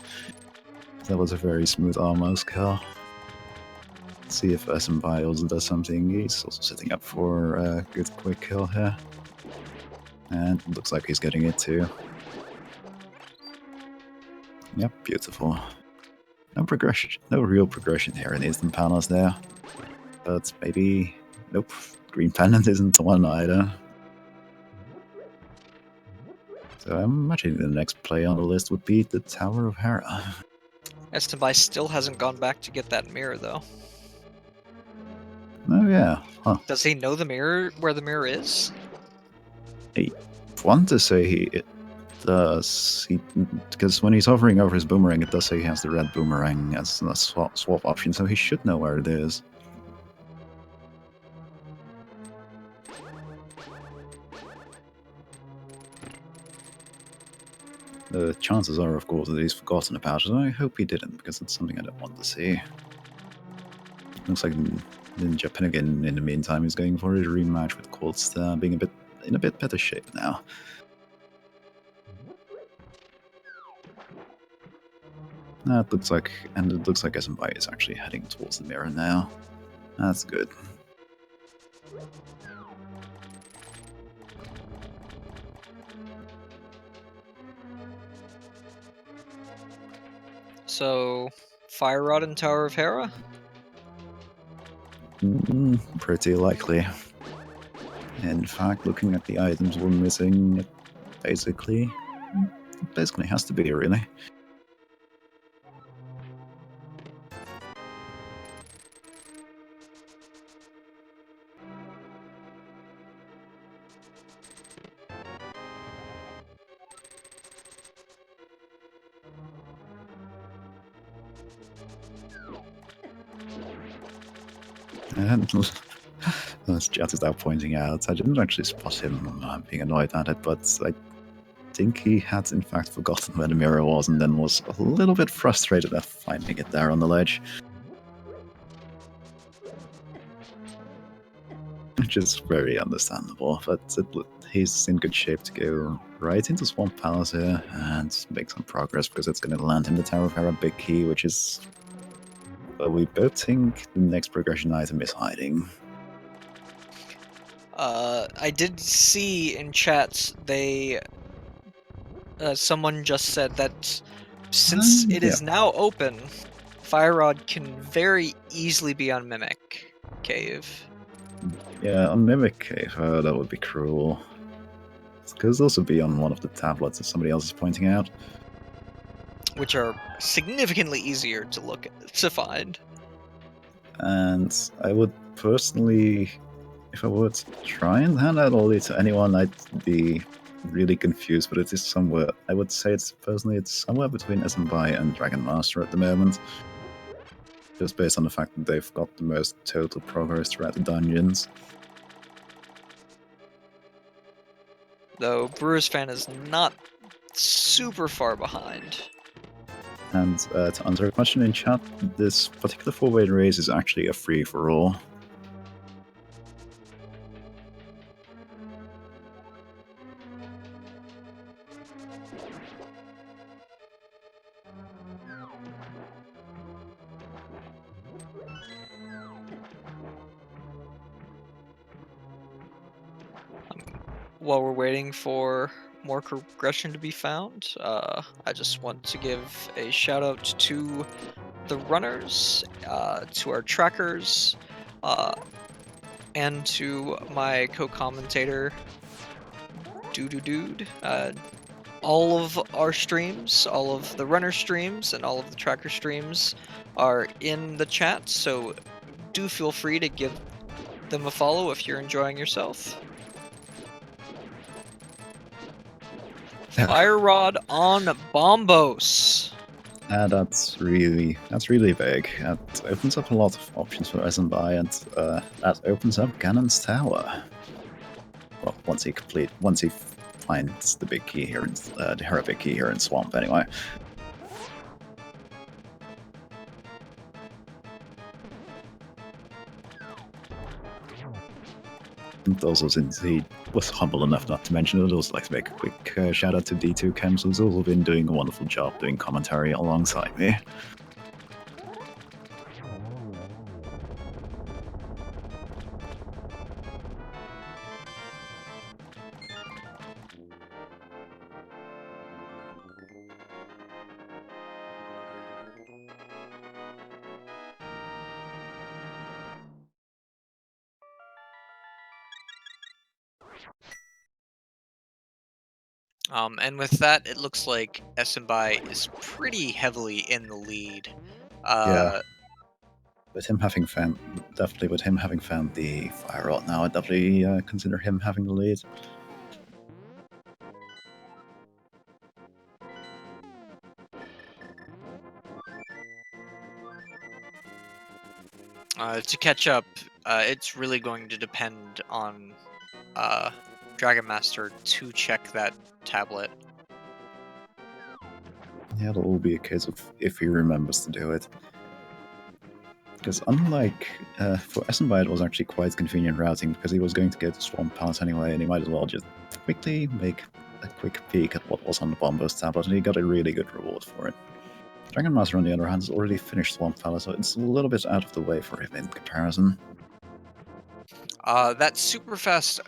That was a very smooth almost kill. Let's see if Smbai also does something. He's also setting up for a good quick kill here. And it looks like he's getting it too. Yep, beautiful. No progression, no real progression here in Eastern Palace there. But maybe, nope, Green Pendant isn't the one either. So I'm imagining the next play on the list would be the Tower of Hera. Smbai still hasn't gone back to get that mirror though. Oh yeah, huh. Does he know the mirror, where the mirror is? I want to say it does, because when he's hovering over his boomerang, it does say he has the red boomerang as a swap option, so he should know where it is. The chances are, of course, that he's forgotten about it, and I hope he didn't, because it's something I don't want to see. Looks like ninjapenugin, in the meantime, is going for his rematch with Coldstar, being in a bit better shape now. It looks like Smbai is actually heading towards the mirror now. That's good. So, Fire Rod and Tower of Hera? Pretty likely. In fact, looking at the items we're missing, it basically has to be, really. And as Jet is now pointing out, I didn't actually spot him being annoyed at it, but I think he had in fact forgotten where the mirror was and then was a little bit frustrated at finding it there on the ledge. Which is very understandable, but he's in good shape to go right into Swamp Palace here and make some progress, because it's going to land in the Tower of Hera Big Key, which is where we both think the next progression item is hiding. I did see in chat someone just said that since it is now open, Fire Rod can very easily be on Mimic Cave. Yeah, on Mimic Cave, that would be cruel. It could also be on one of the tablets that somebody else is pointing out. Which are significantly easier to find. And I would personally, if I would try and hand out all these to anyone, I'd be really confused, but it is somewhere. I would say it's somewhere between Smbai and Dragonmaster at the moment. Just based on the fact that they've got the most total progress throughout the dungeons. though BrewersFan is not super far behind. And to answer a question in chat, this particular 4-way race is actually a free-for-all. While we're waiting for more progression to be found, I just want to give a shout out to the runners, to our trackers, and to my co-commentator, Dude. All of our streams, all of the runner streams, and all of the tracker streams are in the chat, so do feel free to give them a follow if you're enjoying yourself. Fire Rod on Bombos. That's really big. That opens up a lot of options for Smbai, and that opens up Ganon's Tower. Well, once he finds the big key here, the hero big key here in Swamp, anyway. And also, since he was humble enough not to mention it, I'd also like to make a quick shout out to D2 Chems, who's also been doing a wonderful job doing commentary alongside me. And with that, it looks like Smbai is pretty heavily in the lead. Yeah. With him having found the Fire Rod now, I'd definitely consider him having the lead. To catch up, it's really going to depend on Dragonmaster to check that tablet. Yeah, it'll all be a case of if he remembers to do it. Because unlike for Smbai, it was actually quite convenient routing because he was going to get to Swamp Palace anyway, and he might as well just quickly make a quick peek at what was on the Bombos tablet, and he got a really good reward for it. Dragonmaster, on the other hand, has already finished Swamp Palace, so it's a little bit out of the way for him in comparison. That super fast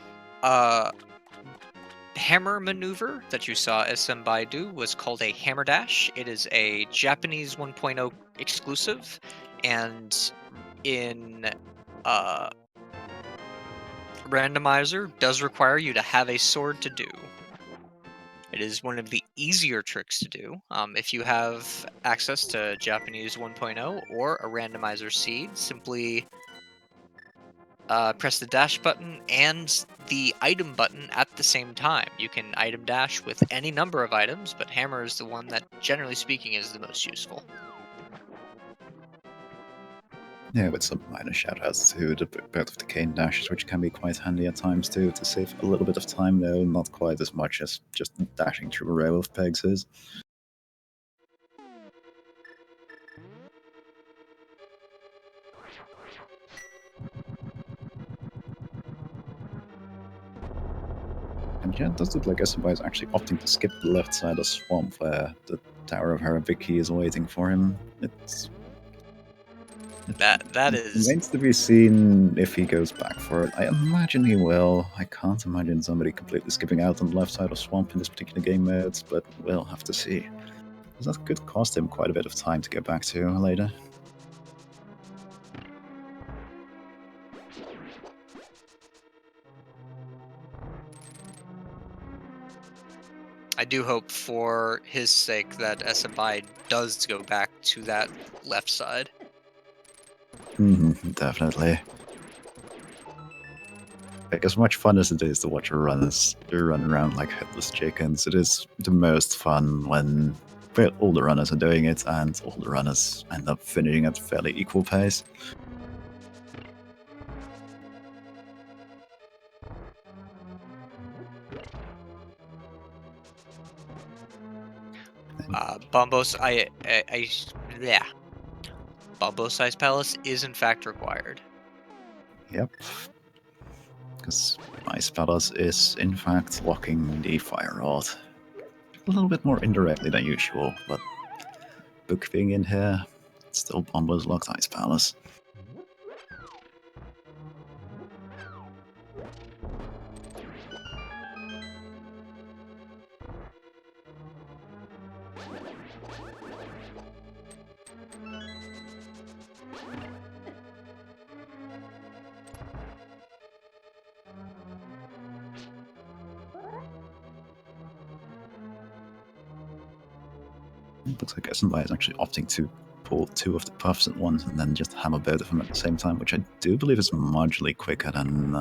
hammer maneuver that you saw Smbai do was called a hammer dash. It is a Japanese 1.0 exclusive, and in Randomizer does require you to have a sword to do. It is one of the easier tricks to do. If you have access to Japanese 1.0 or a randomizer seed, simply press the dash button and the item button at the same time. You can item dash with any number of items, but hammer is the one that, generally speaking, is the most useful. Yeah, with some minor shoutouts to both of the cane dashes, which can be quite handy at times too, to save a little bit of time though, not quite as much as just dashing through a row of pegs is. And yeah, it does look like Smbai is actually opting to skip the left side of Swamp where the Tower of Harabiki is waiting for him. That is... Remains to be seen if he goes back for it. I imagine he will. I can't imagine somebody completely skipping out on the left side of Swamp in this particular game mode, but we'll have to see. Because that could cost him quite a bit of time to get back to later. I do hope for his sake that Smbai does go back to that left side. Definitely. Like, as much fun as it is to watch runners run around like headless chickens, it is the most fun when all the runners are doing it and all the runners end up finishing at a fairly equal pace. Bombos, yeah. Bombo Size Palace is in fact required. Yep. Because Ice Palace is, in fact, locking the Fire Rod. A little bit more indirectly than usual, but Book being in here, still Bombo's locked Ice Palace. It looks like Smbai is actually opting to pull 2 of the puffs at once and then just hammer both of them at the same time, which I do believe is marginally quicker than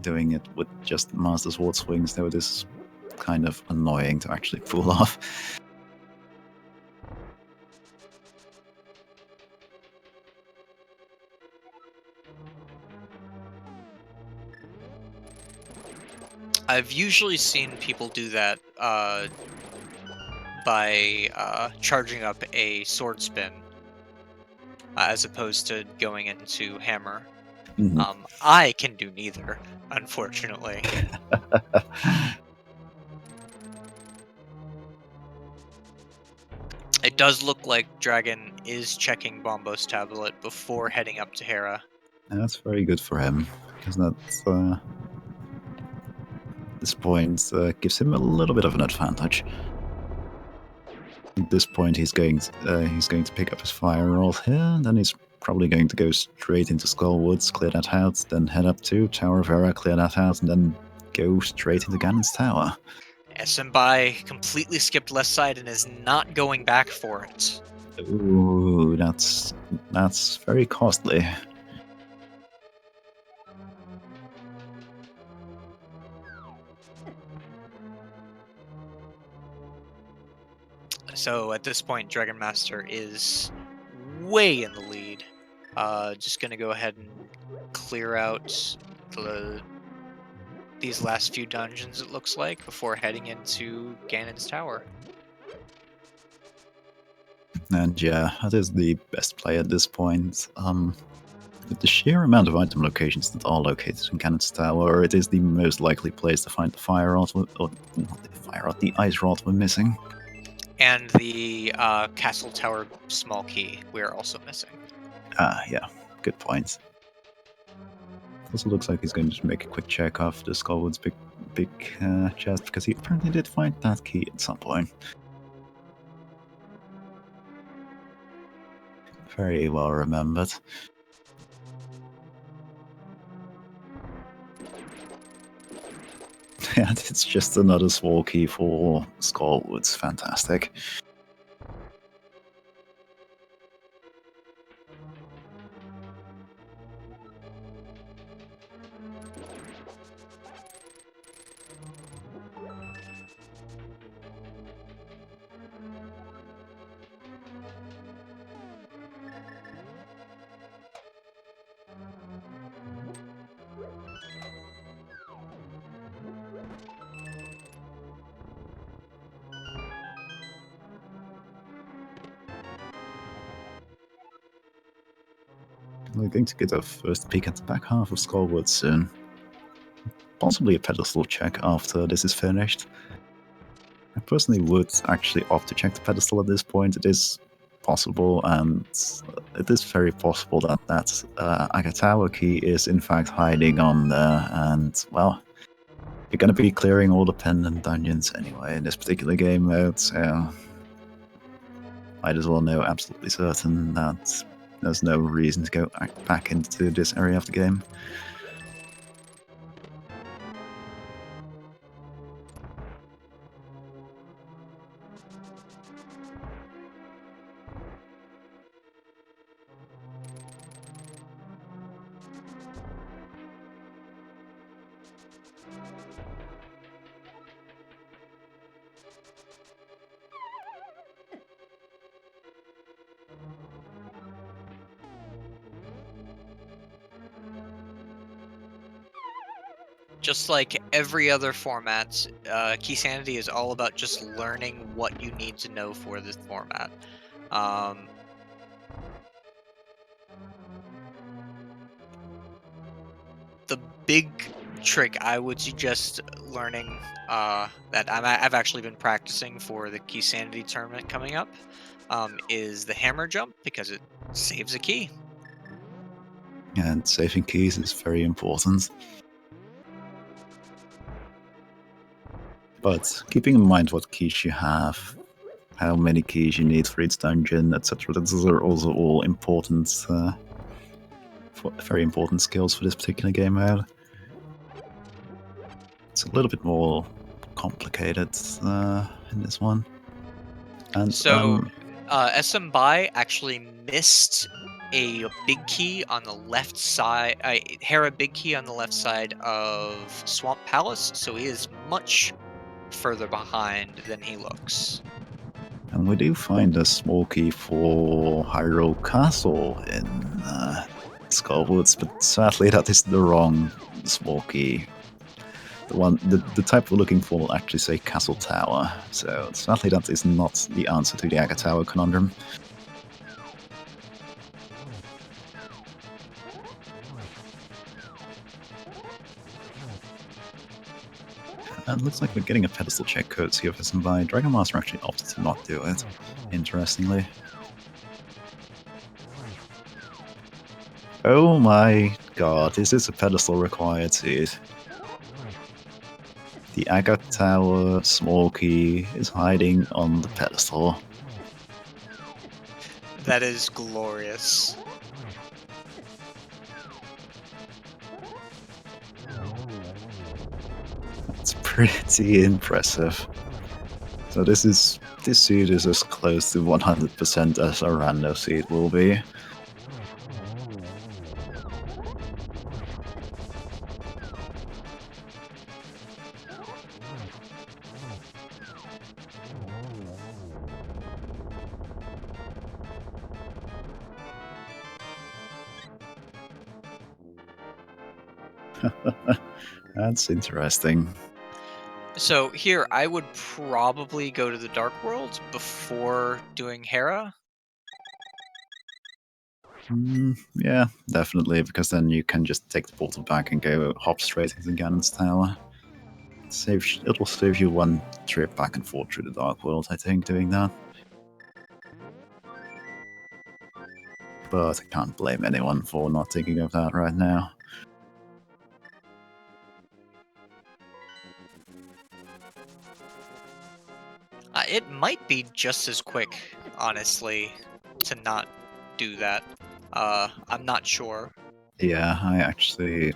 doing it with just Master Sword swings, though it is kind of annoying to actually pull off. I've usually seen people do that by charging up a sword spin as opposed to going into hammer. Mhm. I can do neither, unfortunately. It does look like Dragon is checking Bombo's tablet before heading up to Hera. That's very good for him, because that this point gives him a little bit of an advantage. At this point, he's going to pick up his fire roll here, and then he's probably going to go straight into Skullwoods, clear that out, then head up to Tower of Hera, clear that out, and then go straight into Ganon's Tower. Smbai completely skipped left side and is not going back for it. Ooh, that's very costly. So at this point, Dragon Master is way in the lead. Just gonna go ahead and clear out these last few dungeons, it looks like, before heading into Ganon's Tower. And yeah, that is the best play at this point. With the sheer amount of item locations that are located in Ganon's Tower, it is the most likely place to find the fire rod, or not the fire rod, the ice rod we're missing. And the Castle Tower small key we're also missing. Ah, yeah, good point. Also looks like he's going to make a quick check of the Skullwood's big chest, because he apparently did find that key at some point. Very well remembered. And it's just another small key for Skullwoods. Fantastic. We're going to get a first peek at the back half of Skullwood soon. Possibly a pedestal check after this is finished. I personally would actually opt to check the pedestal at this point. It is possible, and it is very possible that that Agatawa key is in fact hiding on there, and well, you're going to be clearing all the pendant dungeons anyway in this particular game mode, so might as well know absolutely certain that there's no reason to go back into this area of the game. just like every other format, Keysanity is all about just learning what you need to know for this format. The big trick I would suggest learning that I've actually been practicing for the Keysanity tournament coming up is the hammer jump, because it saves a key. And saving keys is very important. But keeping in mind what keys you have, how many keys you need for each dungeon, etc., those are also all important, very important skills for this particular game mode. It's a little bit more complicated in this one. And So, Smbai actually missed a big key on the left side, Hera big key on the left side of Swamp Palace, so he is much further behind than he looks. And we do find a small key for Hyrule Castle in Skullwoods, but sadly that is the wrong small key. The type we're looking for will actually say Castle Tower, so sadly that is not the answer to the Aga Tower conundrum. And it looks like we're getting a pedestal check courtesy of Smbai. Dragonmaster actually opted to not do it, interestingly. Oh my god, is this a pedestal required seed? The Aga Tower small key is hiding on the pedestal. That is glorious. It's pretty impressive. So this seed is as close to 100% as a rando seed will be. That's interesting. So here, I would probably go to the Dark World before doing Hera. Yeah, definitely, because then you can just take the portal back and go hop straight into Ganon's Tower. It'll save you one trip back and forth through the Dark World, I think, doing that. But I can't blame anyone for not thinking of that right now. It might be just as quick, honestly, to not do that. I'm not sure. Yeah, I'm actually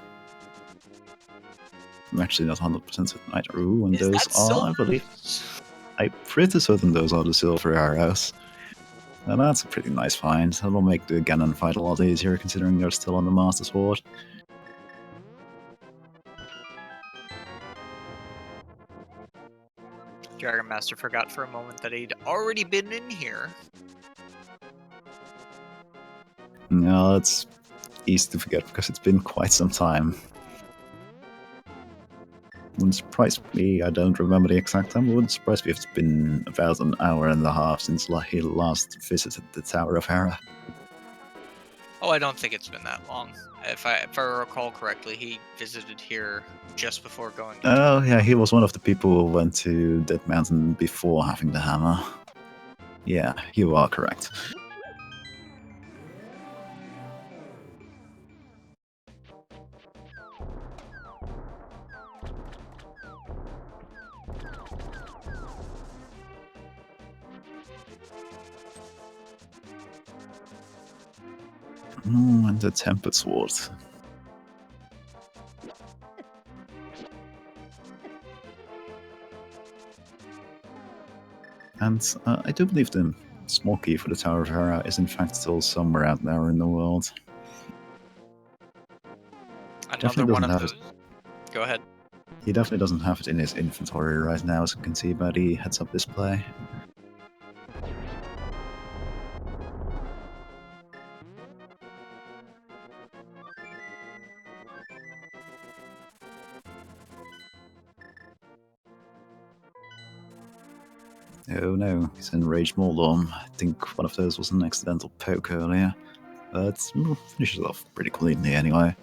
not 100% certain either. Ooh, and Is those that are, I silver? believe, I'm pretty certain those are the silver arrows. And that's a pretty nice find. That'll make the Ganon fight a lot easier, considering they're still on the Master Sword. Dragon Master forgot for a moment that he'd already been in here. No, it's easy to forget because it's been quite some time. Wouldn't surprise me, I don't remember the exact time, but wouldn't surprise me if it's been about an hour and a half since he last visited the Tower of Hera. Oh, I don't think it's been that long. If I recall correctly, he visited here just before going to... Oh yeah, he was one of the people who went to Dead Mountain before having the hammer. Yeah, you are correct. And the Tempered Sword. And I do believe the small key for the Tower of Hera is in fact still somewhere out there in the world. Another one of those. It. Go ahead. He definitely doesn't have it in his inventory right now, as you can see by the heads-up display. Oh no, he's in Rage Mordorm. I think one of those was an accidental poke earlier. But finishes off pretty cleanly anyway.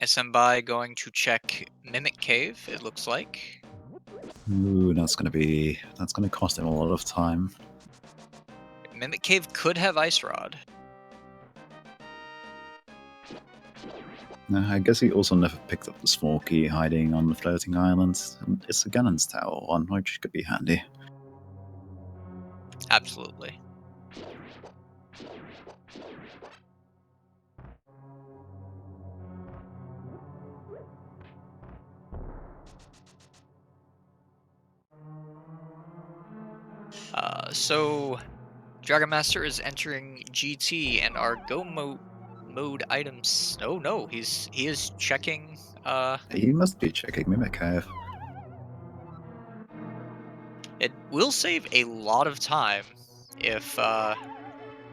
Smbai going to check Mimic Cave, it looks like. Ooh, that's gonna cost him a lot of time. Mimic Cave could have Ice Rod. I guess he also never picked up the small key hiding on the floating island. And it's a Gannon's Tower one, which could be handy. Absolutely. So Dragonmaster is entering GT, and our go mode items. Oh no, he is checking. He must be checking Mimic Cave. It will save a lot of time if the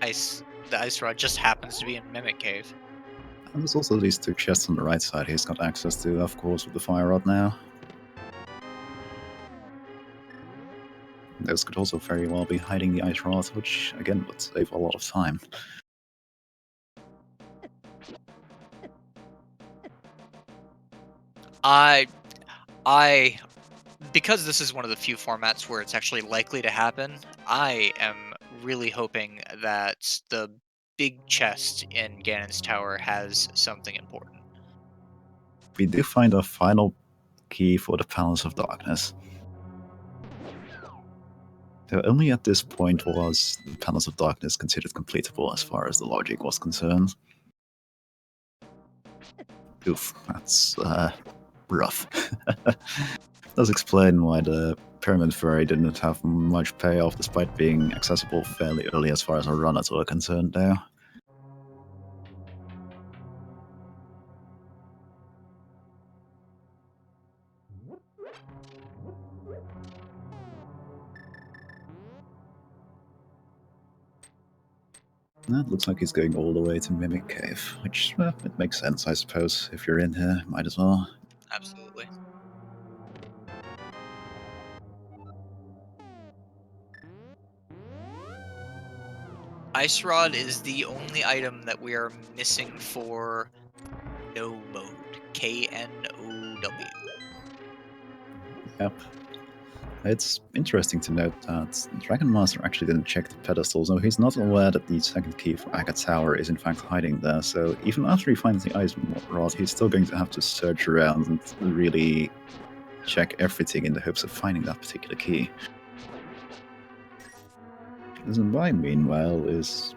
Ice Rod just happens to be in Mimic Cave. And there's also these two chests on the right side he's got access to, of course, with the Fire Rod now. Those could also very well be hiding the Ice Rod, which, again, would save a lot of time. Because this is one of the few formats where it's actually likely to happen, I am really hoping that the big chest in Ganon's Tower has something important. We do find a final key for the Palace of Darkness. Though only at this point was the Palace of Darkness considered completable as far as the logic was concerned. Oof, that's rough. Does explain why the Pyramid Furry didn't have much payoff despite being accessible fairly early as far as our runners were concerned there. That looks like he's going all the way to Mimic Cave, which, it makes sense, I suppose. If you're in here, might as well. Absolutely. Ice Rod is the only item that we are missing for No Mode. KNOW. Yep. It's interesting to note that Dragon Master actually didn't check the pedestal, so he's not aware that the second key for Aga Tower is in fact hiding there, so even after he finds the Ice Rod, he's still going to have to search around and really check everything in the hopes of finding that particular key. Smbai, meanwhile, is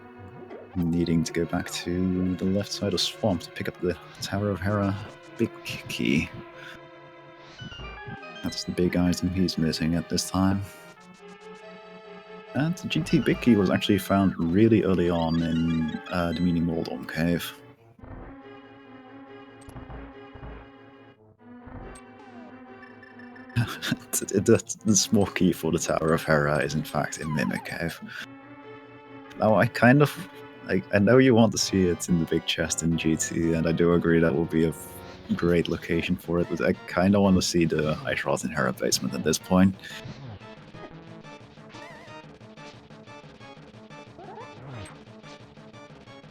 needing to go back to the left side of Swamp to pick up the Tower of Hera big key. That's the big item he's missing at this time. And the GT big key was actually found really early on in the Mini Mordorm cave. The small key for the Tower of Hera is in fact in Mimic Cave. Now I know you want to see it in the big chest in GT, and I do agree that will be a great location for it, but I kind of want to see the Ice Rod in Hera basement at this point.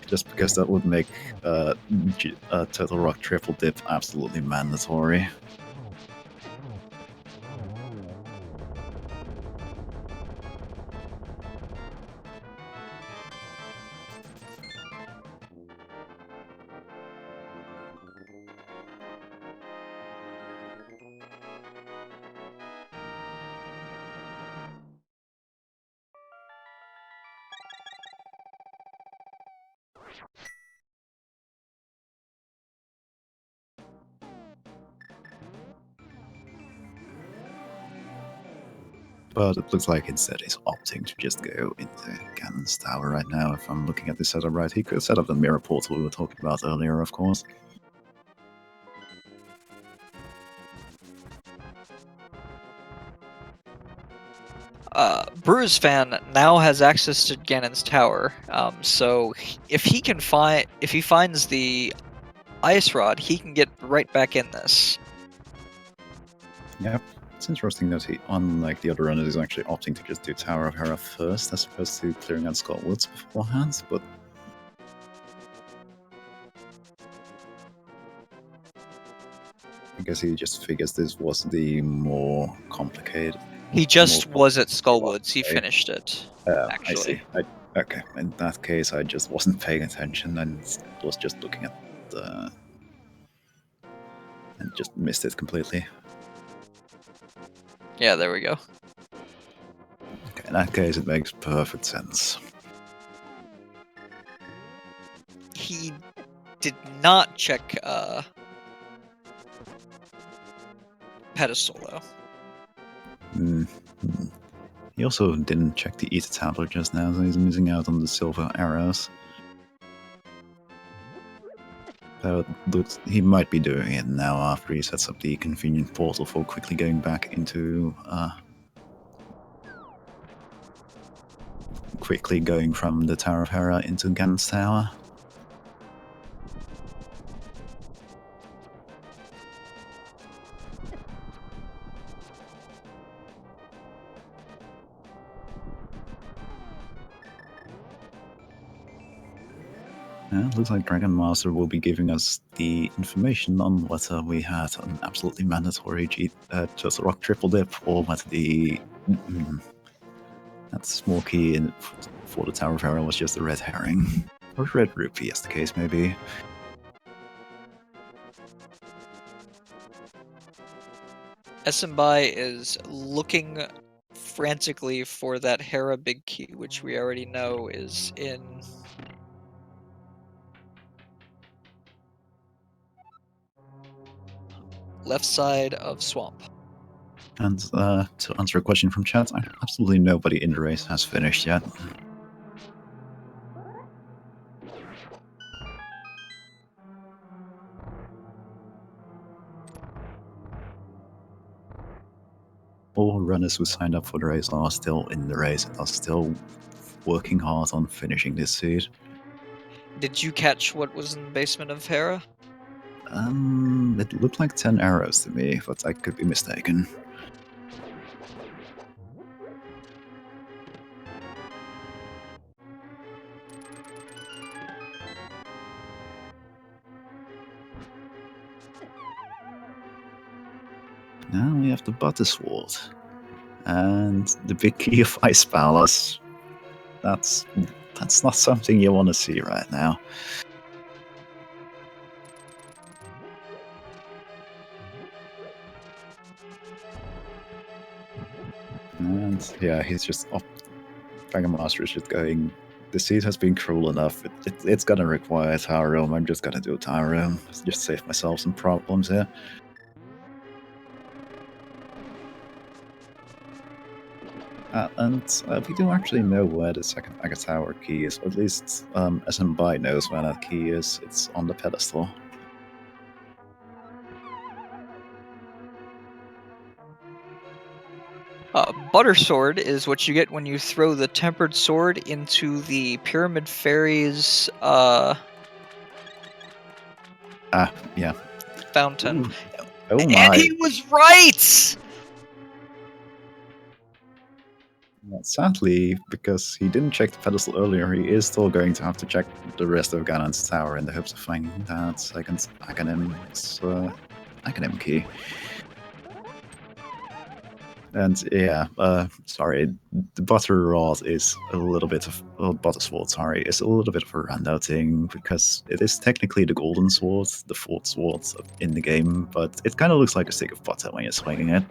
Just because that would make Turtle Rock Triple Dip absolutely mandatory. But it looks like instead he's opting to just go into Ganon's Tower right now. If I'm looking at this setup right, he could set up the mirror portal we were talking about earlier, of course. BrewersFan now has access to Ganon's tower. So if he finds the ice rod, he can get right back in this. Yep. It's interesting that he, unlike the other runners, is actually opting to just do Tower of Hera first, as opposed to clearing out Skull Woods beforehand, but I guess he just figures this was the more complicated. He just more was at Skullwoods. He okay. finished it. I Actually. see. Okay, in that case, I just wasn't paying attention and was just looking at the... and just missed it completely. Yeah, there we go. Okay, in that case, it makes perfect sense. He did not check pedestal though. He also didn't check the Ether tablet just now, so he's missing out on the silver arrows. But he might be doing it now after he sets up the convenient portal for quickly going back into... quickly going from the Tower of Hera into Ganon's tower. Yeah, it looks like Dragon Master will be giving us the information on whether we had an absolutely mandatory just rock triple dip, or whether the that small key for the Tower of Hera was just a red herring. Or red rupee, as the case may be. Smbai is looking frantically for that Hera big key, which we already know is in left side of swamp. And to answer a question from chat, absolutely nobody in the race has finished yet. All runners who signed up for the race are still in the race and are still working hard on finishing this seed. Did you catch what was in the basement of Hera? It looked like 10 arrows to me, but I could be mistaken. Now we have the Butter Sword. And the big key of Ice Palace. That's not something you want to see right now. And yeah, he's just up. Dragon Master is just going. The seed has been cruel enough. It's gonna require a Tower Realm. I'm just gonna do a Tower Realm. Just save myself some problems here. And we do actually know where the second Tower key is, or at least Smbai knows where that key is. It's on the pedestal. Butter Sword is what you get when you throw the Tempered Sword into the Pyramid Fairy's yeah. fountain. Ooh. Oh And my. he was right! Sadly, because he didn't check the pedestal earlier, he is still going to have to check the rest of Ganon's tower in the hopes of finding that second Acronym key. And yeah, sorry, the Butter Rod is a little bit of... Butter Sword, sorry, is a little bit of a random thing, because it is technically the Golden Sword, the fourth sword in the game, but it kind of looks like a stick of butter when you're swinging it.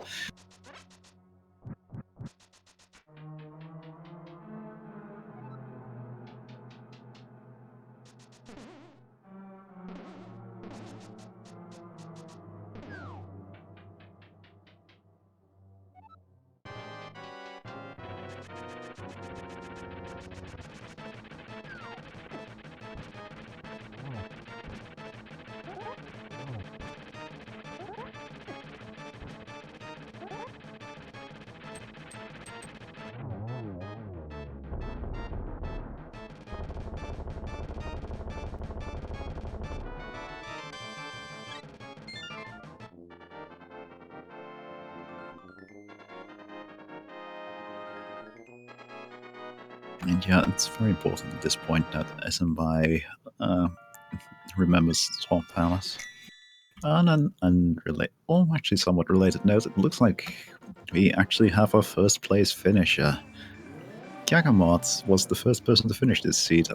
And yeah, it's very important at this point that Smbai remembers Swamp Palace. On an actually somewhat related note, it looks like we actually have our first place finisher. Gagamot was the first person to finish this seed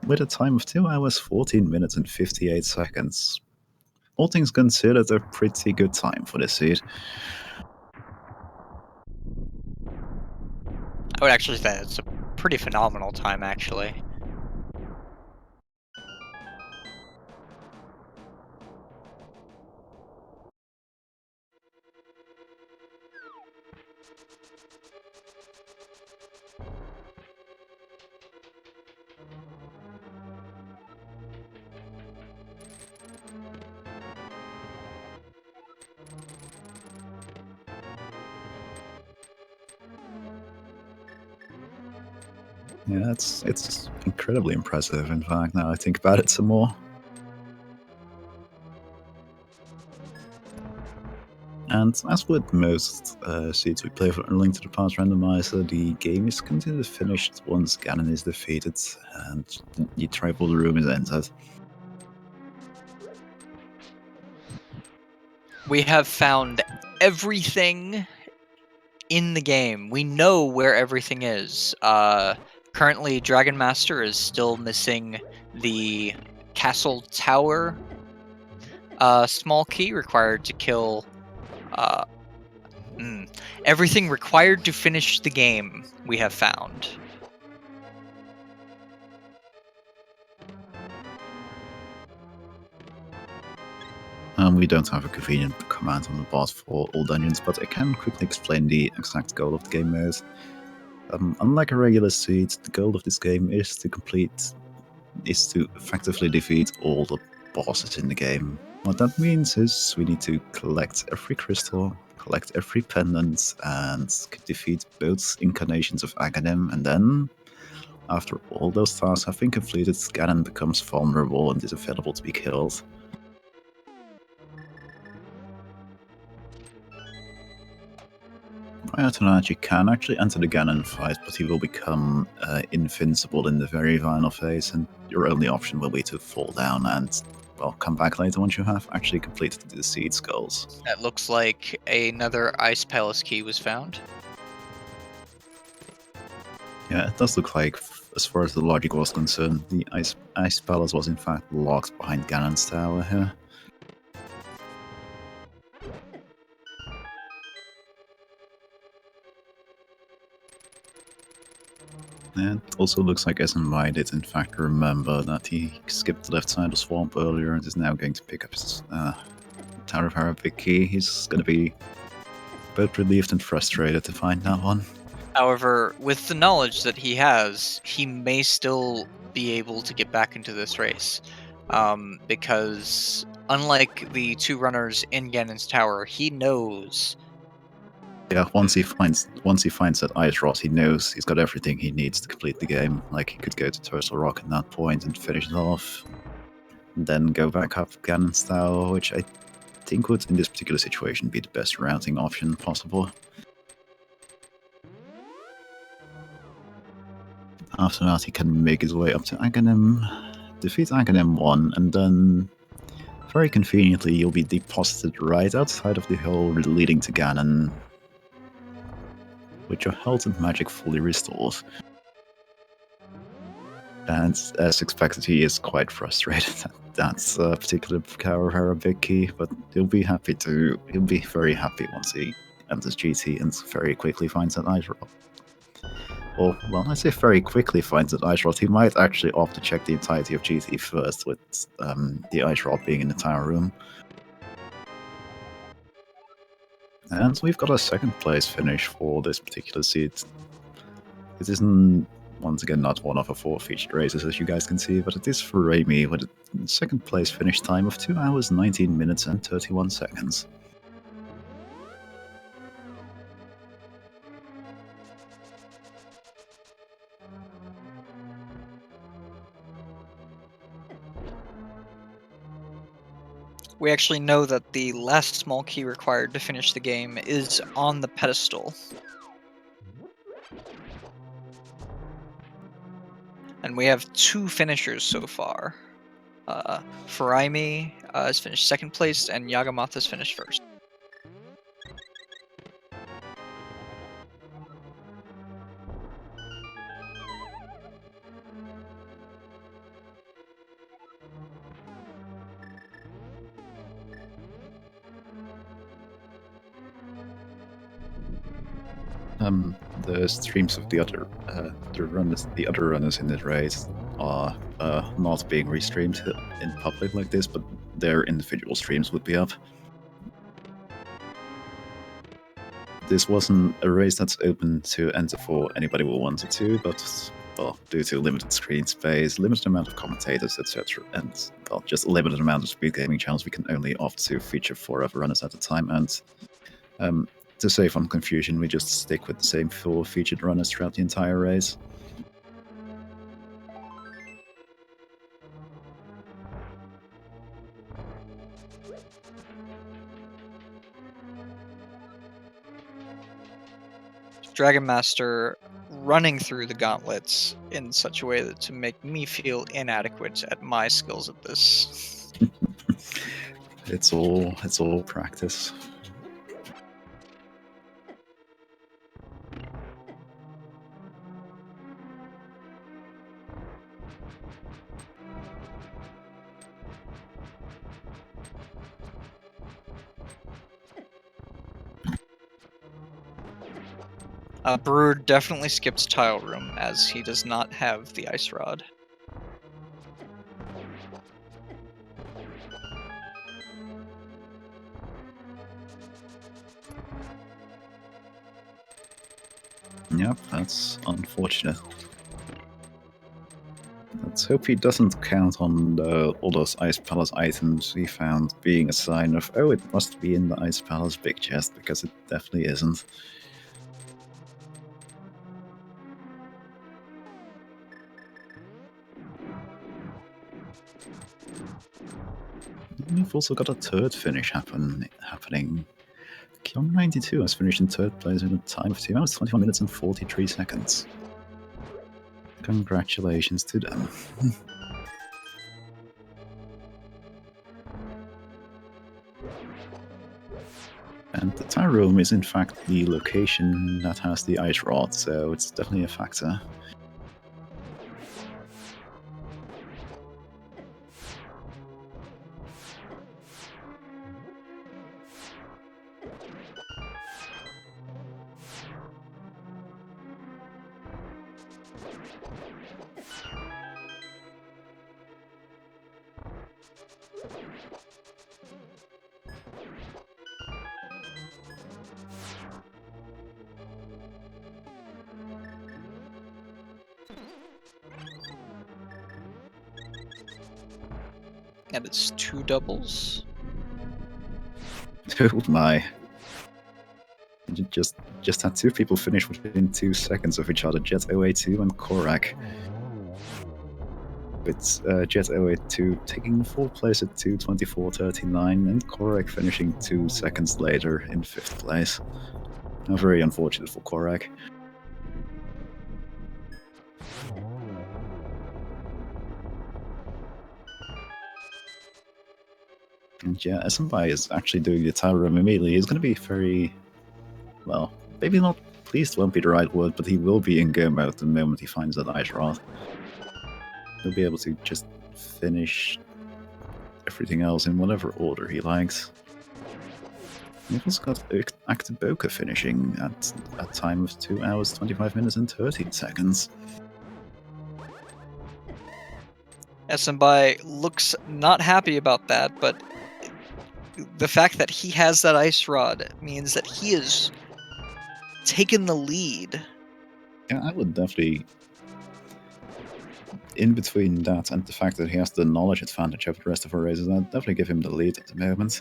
with a time of 2 hours, 14 minutes, and 58 seconds. All things considered, a pretty good time for this seed. I would actually say it's a pretty phenomenal time, actually. Yeah, it's incredibly impressive, in fact, now I think about it some more. And as with most seeds we play for A Link to the Past Randomizer, the game is considered finished once Ganon is defeated and the tribal room is entered. We have found everything in the game. We know where everything is. Currently, Dragon Master is still missing the castle tower small key required to kill everything required to finish the game we have found. We don't have a convenient command on the boss for all dungeons, but I can quickly explain the exact goal of the game mode. Unlike a regular seed, the goal of this game is to effectively defeat all the bosses in the game. What that means is we need to collect every crystal, collect every pendant, and defeat both incarnations of Aghanim, and then, after all those tasks have been completed, Ganon becomes vulnerable and is available to be killed. Prior to that, you can actually enter the Ganon fight, but he will become invincible in the very final phase, and your only option will be to fall down and, well, come back later once you have actually completed the seed skulls. It looks like another Ice Palace key was found. Yeah, it does look like, as far as the logic was concerned, the Ice Palace was in fact locked behind Ganon's tower here. And it also looks like Smbai did in fact remember that he skipped the left side of Swamp earlier and is now going to pick up his Tower of Arabic key. He's going to be both relieved and frustrated to find that one. However, with the knowledge that he has, he may still be able to get back into this race. Because unlike the two runners in Ganon's tower, he knows. Yeah, once he finds that Ice Rot, he knows he's got everything he needs to complete the game. Like, he could go to Turtle Rock at that point and finish it off, and then go back up Ganon's tower, which I think would, in this particular situation, be the best routing option possible. After that, he can make his way up to Aghanim, defeat Aghanim 1, and then, very conveniently, you'll be deposited right outside of the hole leading to Ganon, with your health and magic fully restored. And as expected, he is quite frustrated at that particular Tower of Arabic key, but he'll be very happy once he enters GT and very quickly finds that Ice Rot. Or, well, I say very quickly finds that Ice Rot. He might actually opt to check the entirety of GT first, with the Ice Rot being in the tower room. And we've got a second place finish for this particular seed. It isn't, once again, not one of our 4 featured races, as you guys can see, but it is for Raimi with a second place finish time of 2 hours, 19 minutes, and 31 seconds. We actually know that the last small key required to finish the game is on the pedestal. And we have 2 finishers so far. Faraimi has finished 2nd place, and Yagamoth has finished 1st. The streams of the other runners in this race are not being restreamed in public like this, but their individual streams would be up. This wasn't a race that's open to enter for anybody who wanted to, but well, due to limited screen space, limited amount of commentators, etc., and well, just a limited amount of speed gaming channels, we can only opt to feature 4 other runners at a time. And to save on confusion, we just stick with the same 4 featured runners throughout the entire race. Dragonmaster running through the gauntlets in such a way that to make me feel inadequate at my skills at this. It's all practice. Brewer definitely skips Tile Room, as he does not have the Ice Rod. Yep, that's unfortunate. Let's hope he doesn't count on all those Ice Palace items we found being a sign of, oh, it must be in the Ice Palace big chest, because it definitely isn't. We've also got a 3rd finish happening. Kyong92 has finished in 3rd place with a time of 2 hours, 21 minutes and 43 seconds. Congratulations to them. And the Tire Room is in fact the location that has the Ice Rod, so it's definitely a factor. And it's 2 doubles. Oh my. You just had 2 people finish within 2 seconds of each other, Jet082 and Korak. With Jet082 taking 4th place at 2:24.39 and Korak finishing 2 seconds later in 5th place. Very unfortunate for Korak. And yeah, Smbai is actually doing the Tile Room immediately. He's going to be very, well, maybe not pleased won't be the right word, but he will be in go mode the moment he finds that Ice Rod. He'll be able to just finish everything else in whatever order he likes. We've also got Actiboka finishing at a time of 2 hours, 25 minutes and 13 seconds. Smbai looks not happy about that, but the fact that he has that Ice Rod means that he has taken the lead. Yeah, I would definitely, in between that and the fact that he has the knowledge advantage over the rest of our races, I'd definitely give him the lead at the moment.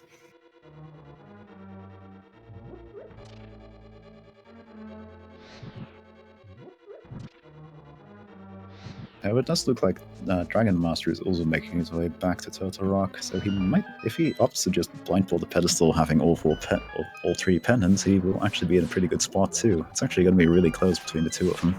It does look like Dragonmaster is also making his way back to Turtle Rock, so he might, if he opts to just blindfold the pedestal, having all 3 pennants, he will actually be in a pretty good spot too. It's actually going to be really close between the 2 of them.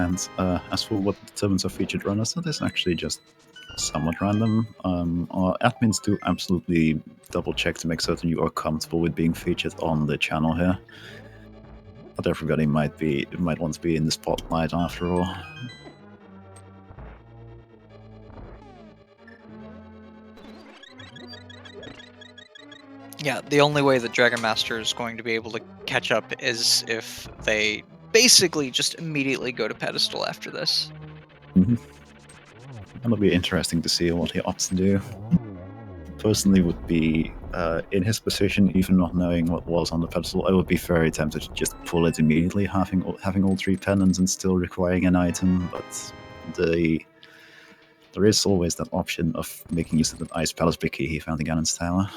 And as for what determines a featured runner, that is actually just somewhat random. Our admins do absolutely double check to make certain you are comfortable with being featured on the channel here. Not everybody might want to be in the spotlight after all. Yeah, the only way that Dragon Master is going to be able to catch up is if they basically just immediately go to pedestal after this. That'll be interesting to see what he opts to do. Personally, would be in his position, even not knowing what was on the pedestal, I would be very tempted to just pull it immediately, having all 3 pennants and still requiring an item. But there is always that option of making use of that Ice Palace big key he found in Ganon's Tower.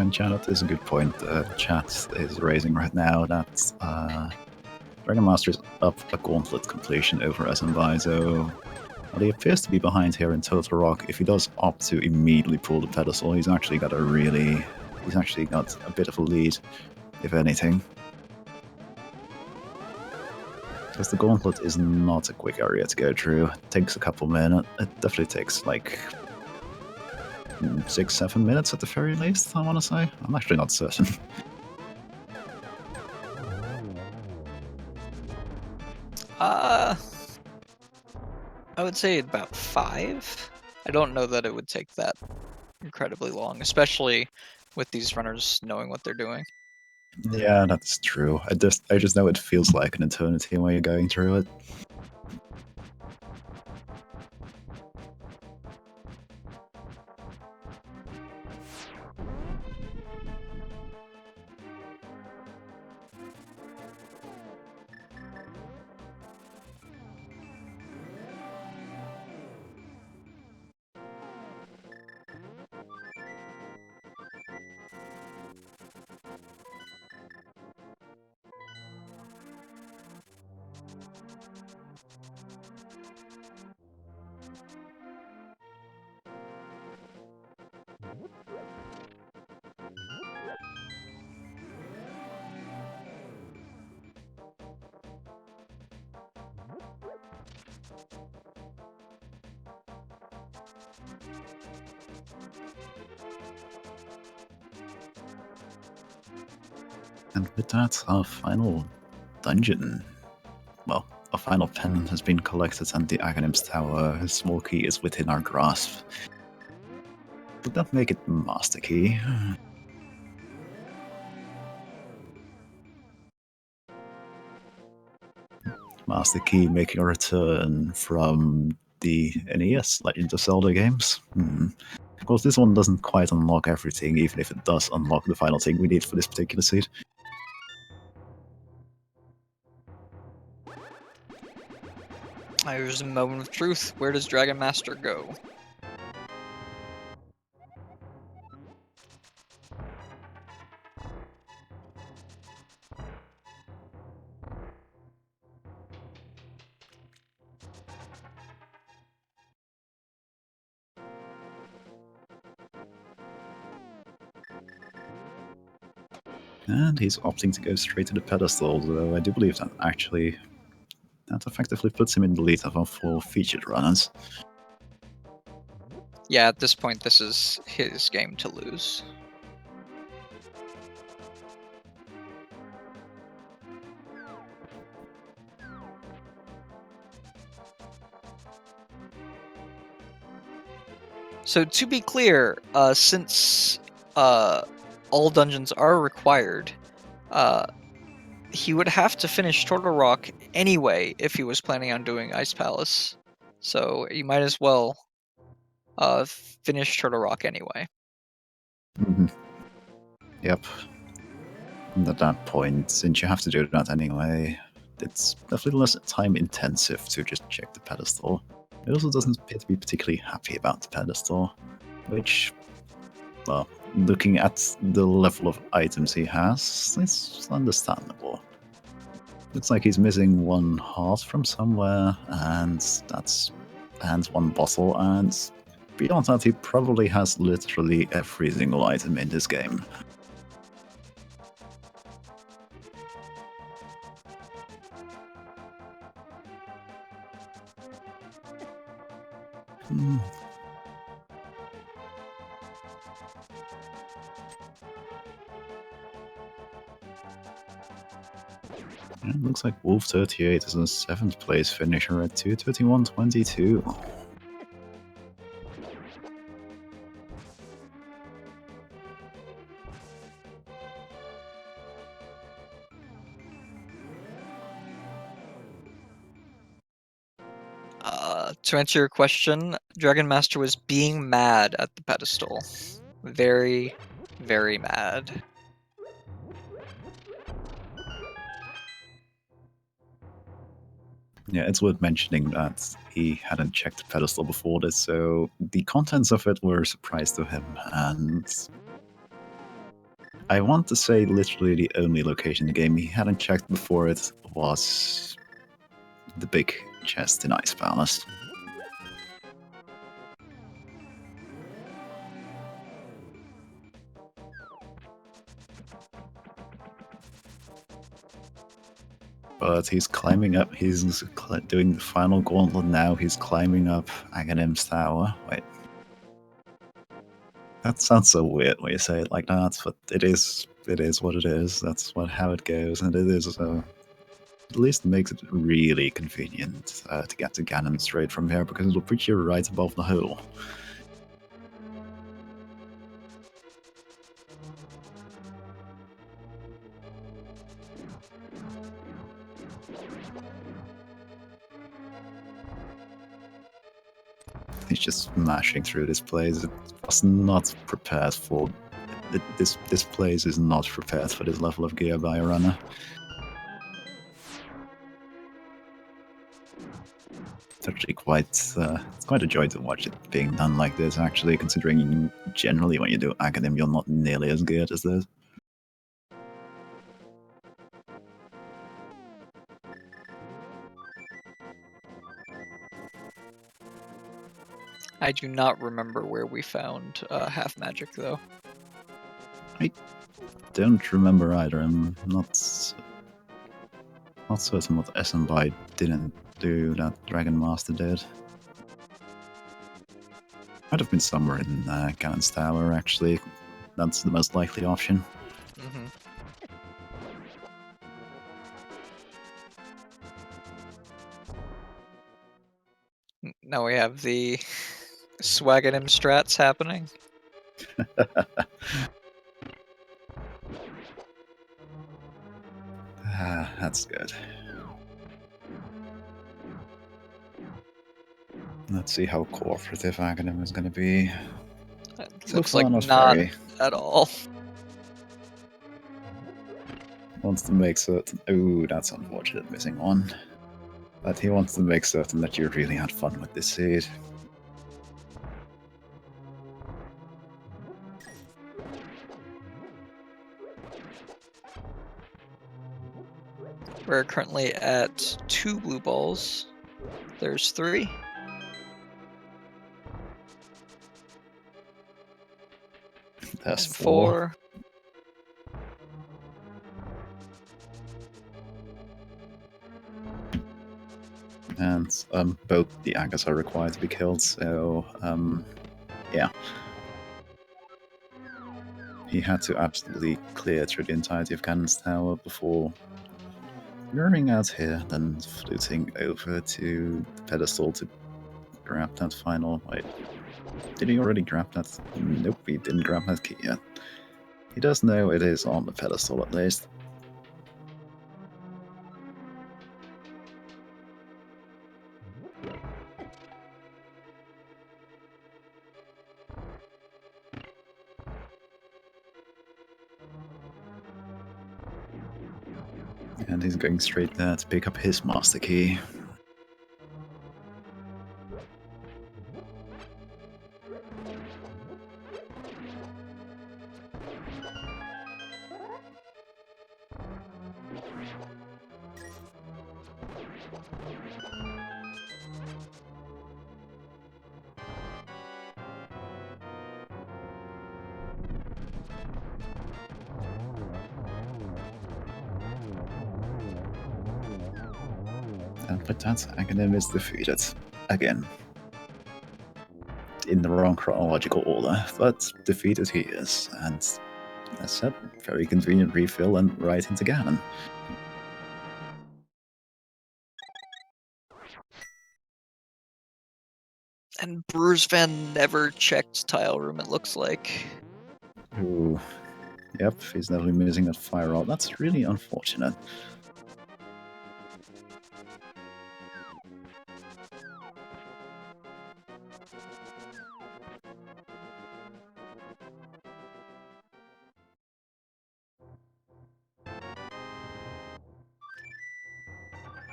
And chat, that is a good point. Chat is raising right now that Dragon Master is up a gauntlet completion over Smbai, so while he appears to be behind here in Total Rock, if he does opt to immediately pull the pedestal, he's actually got a bit of a lead, if anything. Because the gauntlet is not a quick area to go through. It takes a couple minutes. It definitely takes like 6-7 minutes at the very least, I want to say. I'm actually not certain. I would say about 5. I don't know that it would take that incredibly long, especially with these runners knowing what they're doing. Yeah, that's true. I just know it feels like an eternity when you're going through it. And with that, our final dungeon. Well, our final pen has been collected and the Aghanim's Tower, his small key is within our grasp. Would that make it Master Key? Master Key making a return from the NES Legend of Zelda games. Of course, this one doesn't quite unlock everything, even if it does unlock the final thing we need for this particular seed. There's a moment of truth. Where does Dragon Master go? And he's opting to go straight to the pedestal, though I do believe that that effectively puts him in the lead of our 4 featured runners. Yeah, at this point, this is his game to lose. So to be clear, since all dungeons are required, he would have to finish Turtle Rock anyway if he was planning on doing Ice Palace. So you might as well finish Turtle Rock anyway. Yep. And at that point, since you have to do that anyway, it's definitely less time intensive to just check the pedestal. It also doesn't appear to be particularly happy about the pedestal, which, well, looking at the level of items he has, it's understandable. Looks like he's missing one heart from somewhere, and one bottle, and beyond that, he probably has literally every single item in this game. It looks like Wolf38 is a 7th place finisher at 2:31:22. To answer your question, Dragon Master was being mad at the pedestal. Very, very mad. Yeah, it's worth mentioning that he hadn't checked the pedestal before this, so the contents of it were a surprise to him, and I want to say literally the only location in the game he hadn't checked before it was the big chest in Ice Palace. But he's climbing up, he's doing the final gauntlet now, he's climbing up Aghanim's tower. Wait. That sounds so weird when you say it like that, but it is what it is. That's how it goes, and it is at least makes it really convenient to get to Ganon straight from here, because it'll put you right above the hole. He's just smashing through this place. It was not prepared for... This place is not prepared for this level of gear by a runner. It's actually it's quite a joy to watch it being done like this, actually, considering generally when you do Aghanim, you're not nearly as geared as this. I do not remember where we found half magic, though. I don't remember either. I'm not certain what Smbai didn't do that Dragon Master did. Might have been somewhere in Ganon's Tower, actually. That's the most likely option. Mm-hmm. Now we have the Swaganim strats happening. That's good. Let's see how cooperative Aghanim is going to be. It So looks far, like not very. at all. Wants to make certain... Oh, that's unfortunate, missing one. But he wants to make certain that you really had fun with this seed. We're currently at 2 blue balls. There's 3. There's And 4. 4. And both the Agas are required to be killed, so yeah. He had to absolutely clear through the entirety of Ganon's Tower before luring out here, then fluting over to the pedestal to grab that final... Wait, did he already grab that? Nope, he didn't grab that key yet. He does know it is on the pedestal at least. And he's going straight there to pick up his master key. And with that, Aghanim is defeated. Again. In the wrong chronological order, but defeated he is. And as I said, very convenient refill and right into Ganon. And Brewers Fan never checked Tile Room, it looks like. Ooh. Yep, he's definitely missing that fire rod. That's really unfortunate.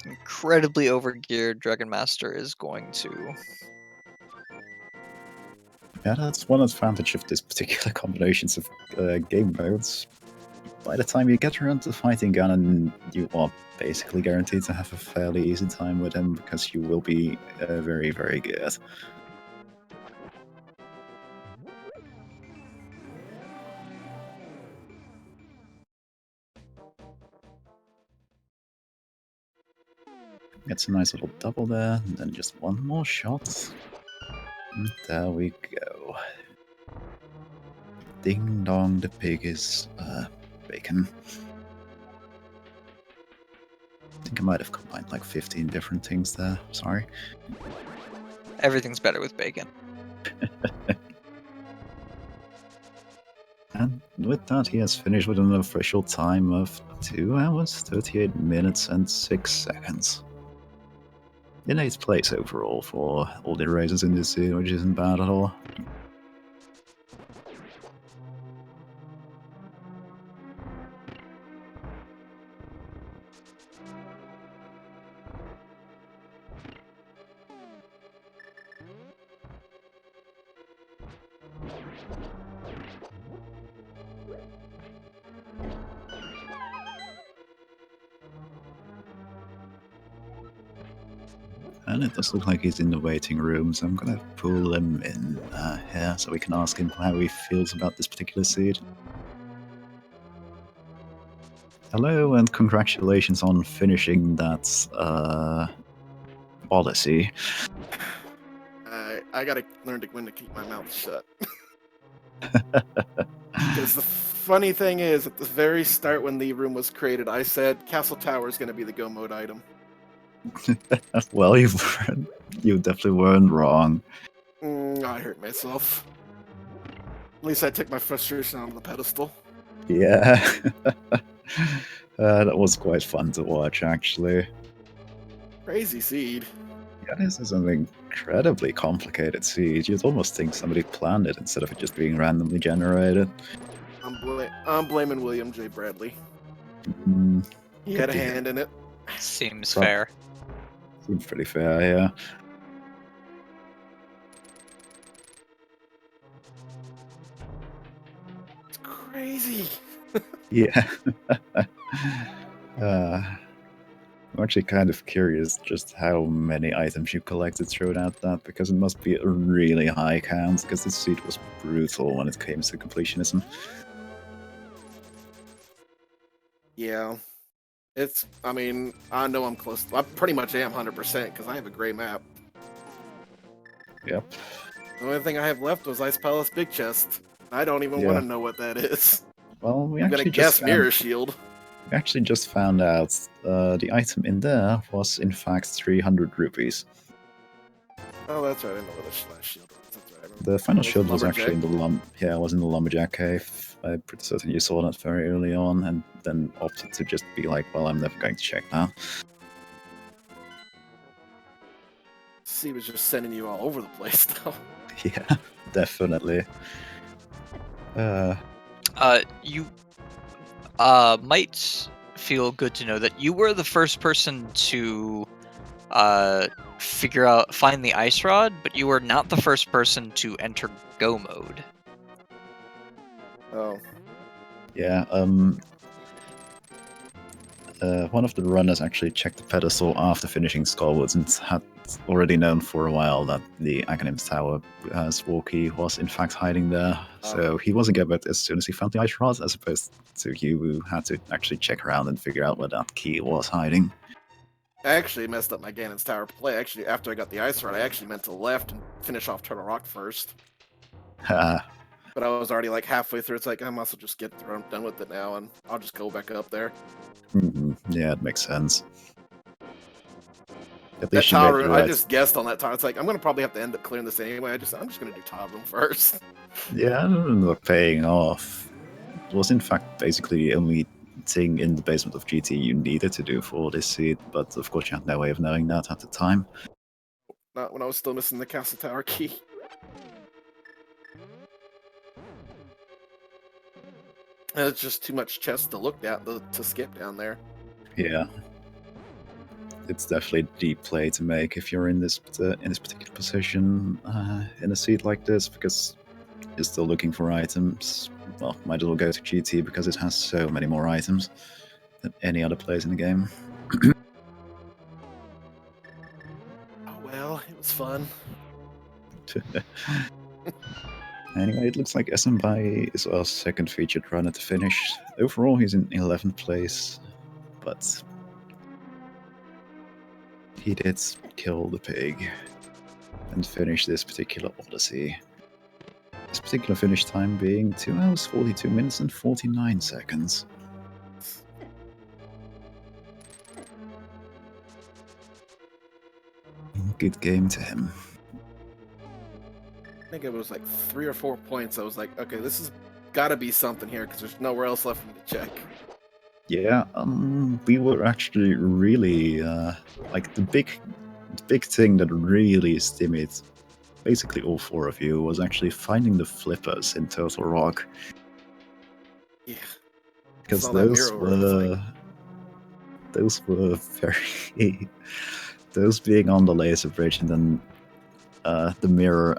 Incredibly overgeared Dragonmaster is going to... Yeah, that's one advantage of this particular combinations of game modes. By the time you get around to fighting Ganon, you are basically guaranteed to have a fairly easy time with him, because you will be very, very good. Gets a nice little double there, and then just one more shot. And there we go. Ding dong, the pig is bacon. I think I might have combined like 15 different things there, sorry. Everything's better with bacon. And with that, he has finished with an official time of 2 hours, 38 minutes, and 6 seconds. In 8th place overall for all the races in this scene, which isn't bad at all. And it does look like he's in the waiting room, so I'm gonna pull him in here so we can ask him how he feels about this particular seed. Hello, and congratulations on finishing that policy. I gotta learn when to keep my mouth shut. Because the funny thing is, at the very start when the room was created, I said Castle Tower is going to be the go mode item. Well, you definitely weren't wrong. I hurt myself. At least I took my frustration onto the pedestal. Yeah. That was quite fun to watch, actually. Crazy seed. Yeah, this is an incredibly complicated seed. You'd almost think somebody planned it instead of it just being randomly generated. I'm blaming William J. Bradley. He had a hand in it. Seems fair. Seems pretty fair, yeah. It's crazy. Yeah. I'm actually kind of curious just how many items you collected throughout that, because it must be a really high count, because the seed was brutal when it came to completionism. Yeah. I mean, I know I'm close. I pretty much am 100% because I have a gray map. Yep. The only thing I have left was Ice Palace Big Chest. I don't even want to know what that is. Well, I'm gonna guess Mirror Shield. We actually just found out the item in there was in fact 300 rupees. Oh, that's right. I know where the Slash Shield was. That's right. The final shield was actually in the was in the Lumberjack Cave. I'm pretty certain you saw that very early on, and then opted to just be like, well, I'm never going to check that. C was just sending you all over the place, though. Yeah, definitely. You might feel good to know that you were the first person to find the ice rod, but you were not the first person to enter go mode. Oh. Yeah, one of the runners actually checked the pedestal after finishing Skullwoods and had already known for a while that the Aghanim's Tower Walkie was in fact hiding there. So he wasn't good, but as soon as he found the ice rod, as opposed to you who had to actually check around and figure out where that key was hiding. I actually messed up my Ganon's Tower play. Actually, after I got the ice rod, I actually meant to left and finish off Turtle Rock first. But I was already like halfway through. It's like, I might as well just get through. I'm done with it now, and I'll just go back up there. Yeah, it makes sense. At That least you tower made room, your I right. just guessed on that tower. It's like, I'm going to probably have to end up clearing this anyway. I'm just going to do tower room first. Yeah, I don't know, paying off. It was in fact basically the only thing in the basement of GT you needed to do for this seed, but of course you had no way of knowing that at the time. Not when I was still missing the castle tower key. And it's just too much chest to look at to skip down there. Yeah. It's definitely a deep play to make if you're in this particular position in a seat like this, because you're still looking for items. Well, might as well go to GT because it has so many more items than any other place in the game. Oh well, it was fun. Anyway, it looks like Smbai is our second featured runner to finish. Overall, he's in 11th place, but he did kill the pig and finish this particular Odyssey. This particular finish time being 2 hours, 42 minutes, and 49 seconds. Good game to him. I think it was like 3 or 4 points. I was like, okay, this has got to be something here because there's nowhere else left for me to check. Yeah, we were actually really like the big thing that really stymied basically all 4 of you was actually finding the flippers in Turtle Rock. Yeah. Because Saw that mirror where it's those were very those being on the laser bridge and then the mirror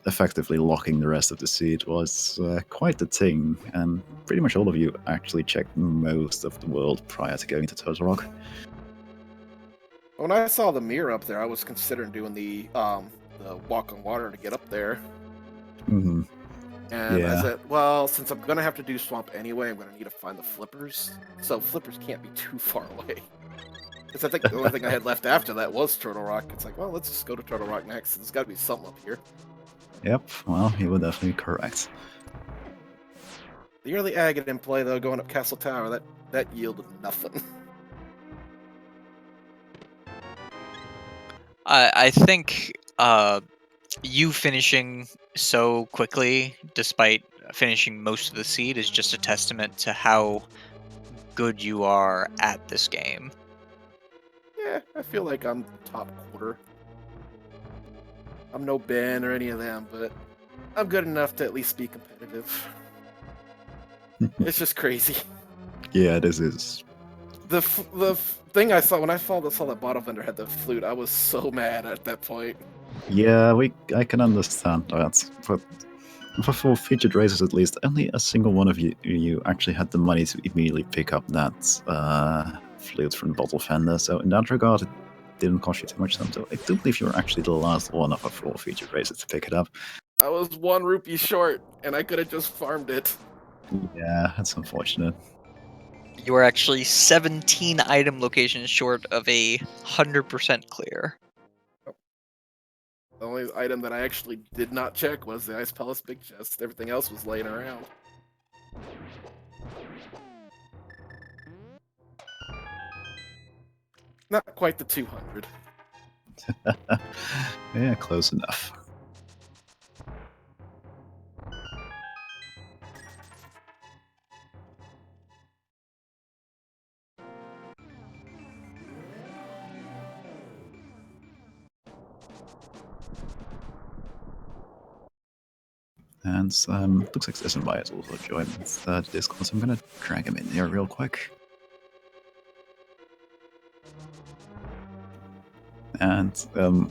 effectively locking the rest of the seat was quite the thing, and pretty much all of you actually checked most of the world prior to going to Turtle Rock. When I saw the mirror up there, I was considering doing the walk on water to get up there. Mm-hmm. And Yeah. I said, well, since I'm going to have to do swamp anyway, I'm going to need to find the flippers. So flippers can't be too far away. Because I think the only thing I had left after that was Turtle Rock. It's like, well, let's just go to Turtle Rock next. There's got to be something up here. Yep, well, you were definitely correct. The early agate in play, though, going up Castle Tower, that yielded nothing. I think you finishing so quickly, despite finishing most of the seed, is just a testament to how good you are at this game. Yeah, I feel like I'm top quarter. I'm no Ben or any of them, but I'm good enough to at least be competitive. It's just crazy. Yeah, this is. The thing I saw when I saw that bottle vendor had the flute, I was so mad at that point. Yeah, I can understand that, but for featured races at least, only a single one of you actually had the money to immediately pick up that flute from the bottle vendor. So in that regard, it didn't cost you too much time. So I do believe you were actually the last one of our 4 featured races to pick it up. I was 1 rupee short, and I could have just farmed it. Yeah, that's unfortunate. You are actually 17 item locations short of 100% clear. The only item that I actually did not check was the Ice Palace Big Chest. Everything else was laying around. Not quite the 200. Yeah, close enough. And looks like Smbai has also joined the Discord, so I'm gonna drag him in here real quick. And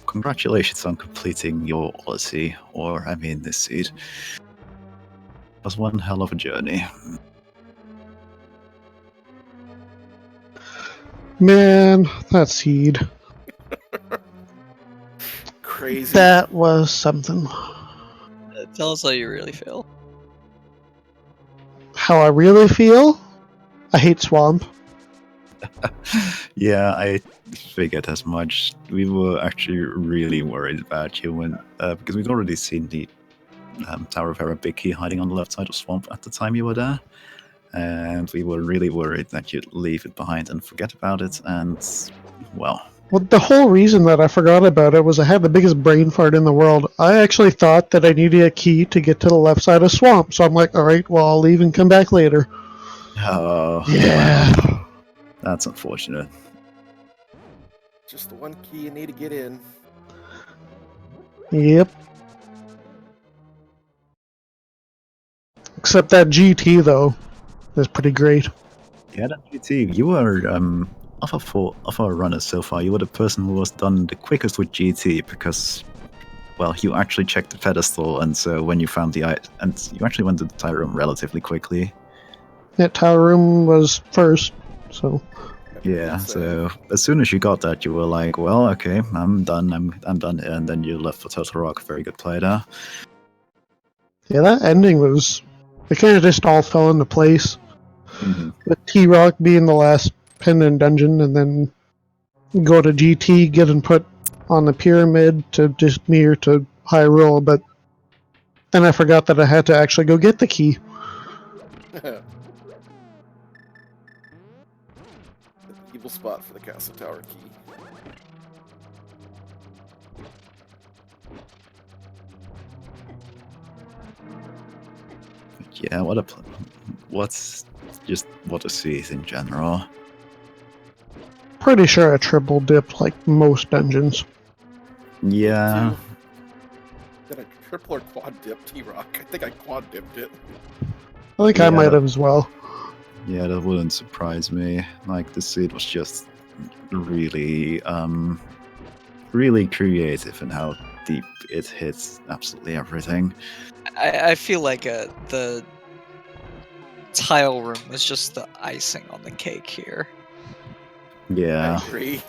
congratulations on completing your Odyssey, or I mean this seed. It was one hell of a journey. Man, that seed. Crazy. That was something. Tell us how you really feel. How I really feel? I hate Swamp. Yeah, I figured as much. We were actually really worried about you when because we'd already seen the Tower of Arabiki hiding on the left side of Swamp at the time you were there, and we were really worried that you'd leave it behind and forget about it. And well, Well, the whole reason that I forgot about it was I had the biggest brain fart in the world. I actually thought that I needed a key to get to the left side of Swamp, so I'm like, alright, well, I'll leave and come back later. oh, Yeah. well, that's unfortunate. Just the one key you need to get in. Yep. Except that GT, though, is pretty great. Yeah, that GT, you were of our runners so far, you were the person who was done the quickest with GT because, well, you actually checked the pedestal, and so when you found and you actually went to the tire room relatively quickly. That tower room was first, so Yeah, so as soon as you got that, you were like, well, okay, I'm done, I'm done here, and then you left for Total Rock. Very good play there. yeah, that ending was, it kind of just all fell into place. Mm-hmm. With T-Rock being the last pendant dungeon, and then go to GT, getting put on the pyramid to just near to Hyrule, but then I forgot that I had to actually go get the key. The evil spot for the Castle Tower key. Yeah, what a season in general. Pretty sure I triple dipped like most dungeons. Yeah, Did I triple or quad dip T-Rock? I think I quad dipped it. I think I might have as well. yeah, that wouldn't surprise me. Like the seed was just really, really creative in how deep it hits absolutely everything. I feel like the tile room was just the icing on the cake here. Yeah, I agree.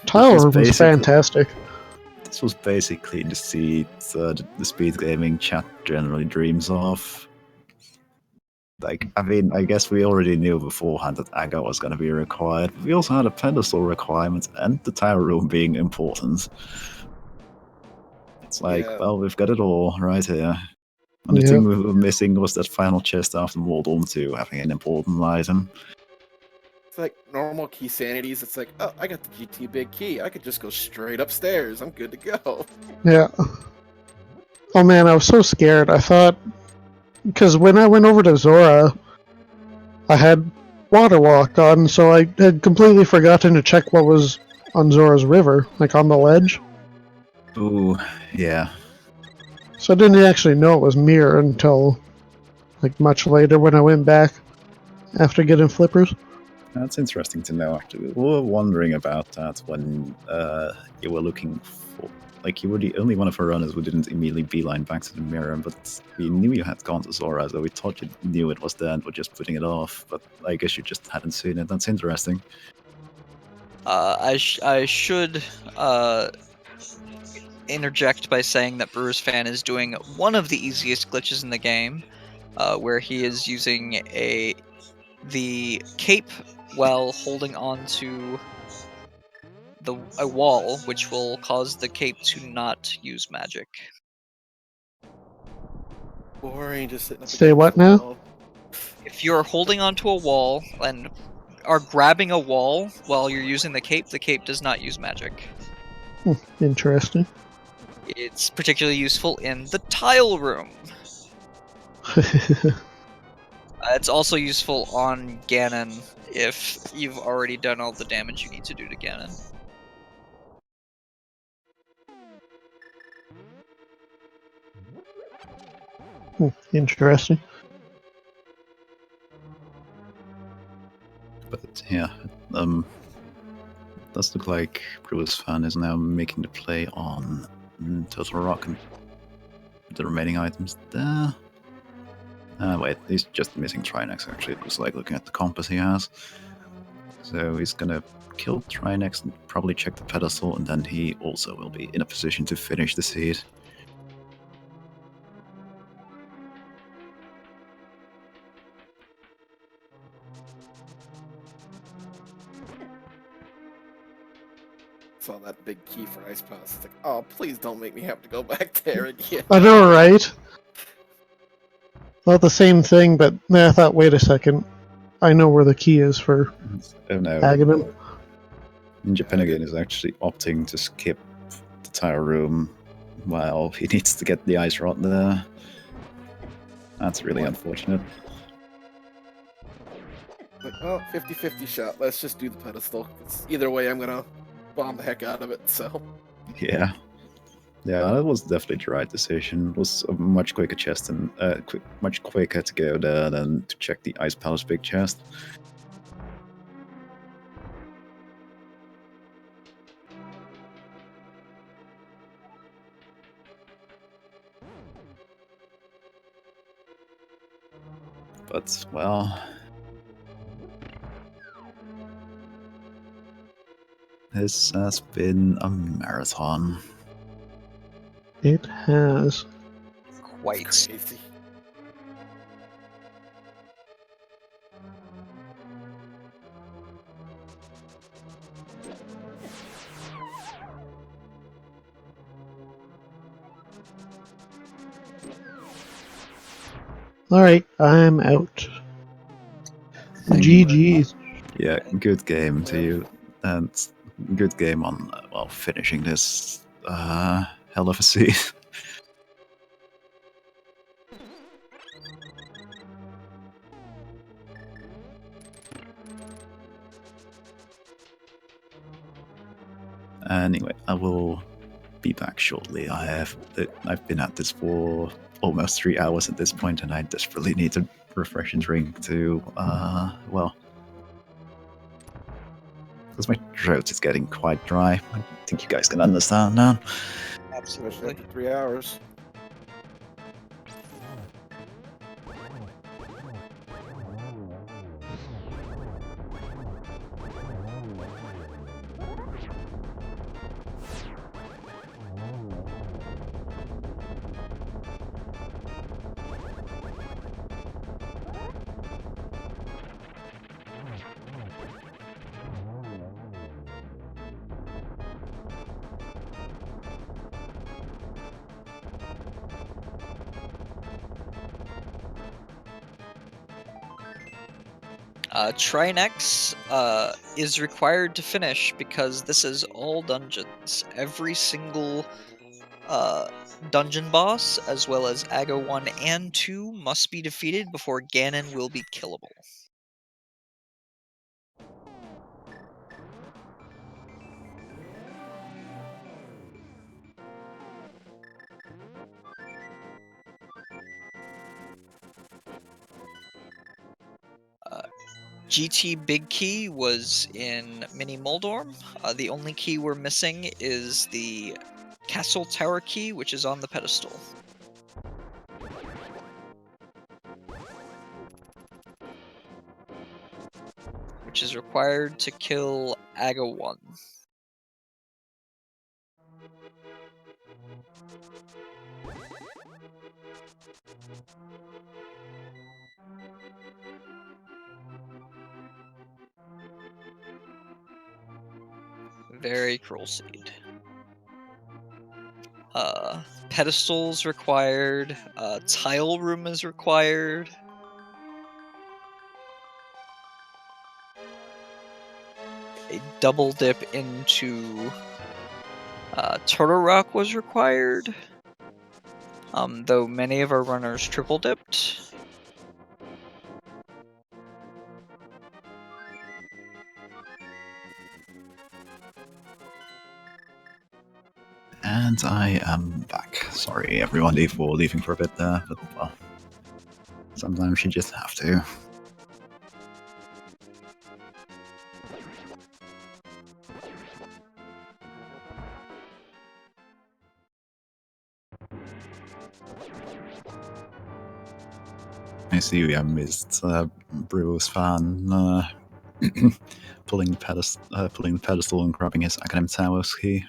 Tyler was fantastic. This was basically the seed the speed gaming chat generally dreams of. Like, I mean, I guess we already knew beforehand that Aga was going to be required. But we also had a pedestal requirement and the tire room being important. It's like, Yeah. well, we've got it all right here. And the Yep. thing we were missing was that final chest after Waldorm 2 having an important item. It's like normal key sanities. It's like, oh, I got the GT big key. I could just go straight upstairs. I'm good to go. Yeah. Oh man, I was so scared. I thought, because when I went over to Zora, I had water walk on, so I had completely forgotten to check what was on Zora's river, like on the ledge. Ooh, yeah. So I didn't actually know it was Mirror until like much later when I went back after getting flippers. That's interesting to know, actually. We were wondering about that when you were looking for... Like, you were the only one of our runners who didn't immediately beeline back to the mirror, but we knew you had gone to Zora, so we thought you knew it was there and were just putting it off, but I guess you just hadn't seen it. That's interesting. I should interject by saying that BrewersFan is doing one of the easiest glitches in the game, where he is using the cape while holding on to a wall, which will cause the cape to not use magic. Boring, just sitting up Say against what the now? wall. If you're holding onto a wall and are grabbing a wall while you're using the cape does not use magic. Interesting. It's particularly useful in the tile room. It's also useful on Ganon if you've already done all the damage you need to do to Ganon. Interesting. But yeah, does look like BrewersFan is now making the play on Total Rock and the remaining items there. Wait, he's just missing Trinex actually. It was like looking at the compass he has. So he's gonna kill Trinex and probably check the pedestal, and then he also will be in a position to finish the seed. big key for ice pass. It's like, oh, please don't make me have to go back there again. I know, right? Well, the same thing, but then I thought, wait a second. I know where the key is for Oh no. Aghanim. Ninjapenugin is actually opting to skip the entire room while he needs to get the ice rod there. That's really unfortunate. Like, oh, 50-50 shot. Let's just do the pedestal. 'Cause either way, I'm gonna bomb the heck out of it. So Yeah. Yeah, that was definitely the right decision. It was a much quicker chest and much quicker to go there than to check the Ice Palace big chest. But, well, this has been a marathon. It has. Quite. crazy. Alright, I'm out. GG's. Yeah, good game to you, and good game on well finishing this hell of a sea. Anyway, I will be back shortly. I've been at this for almost 3 hours at this point, and I desperately need a refreshing drink to well, because my throat is getting quite dry. I think you guys can understand now. Especially Absolutely. after 3 hours. Trinex is required to finish because this is all dungeons. Every single dungeon boss, as well as Aga 1 and 2, must be defeated before Ganon will be killable. GT Big Key was in Mini Moldorm. The only key we're missing is the Castle Tower key, which is on the pedestal. Which is required to kill Aga 1. Very cruel seed. Pedestals required. Tile room is required. A double dip into Turtle Rock was required. Though many of our runners triple dipped. And I am back. Sorry everyone for leaving for a bit there, but well, sometimes you just have to. I see we have missed Brewers fan pulling the pedestal and grabbing his Academ Towers key.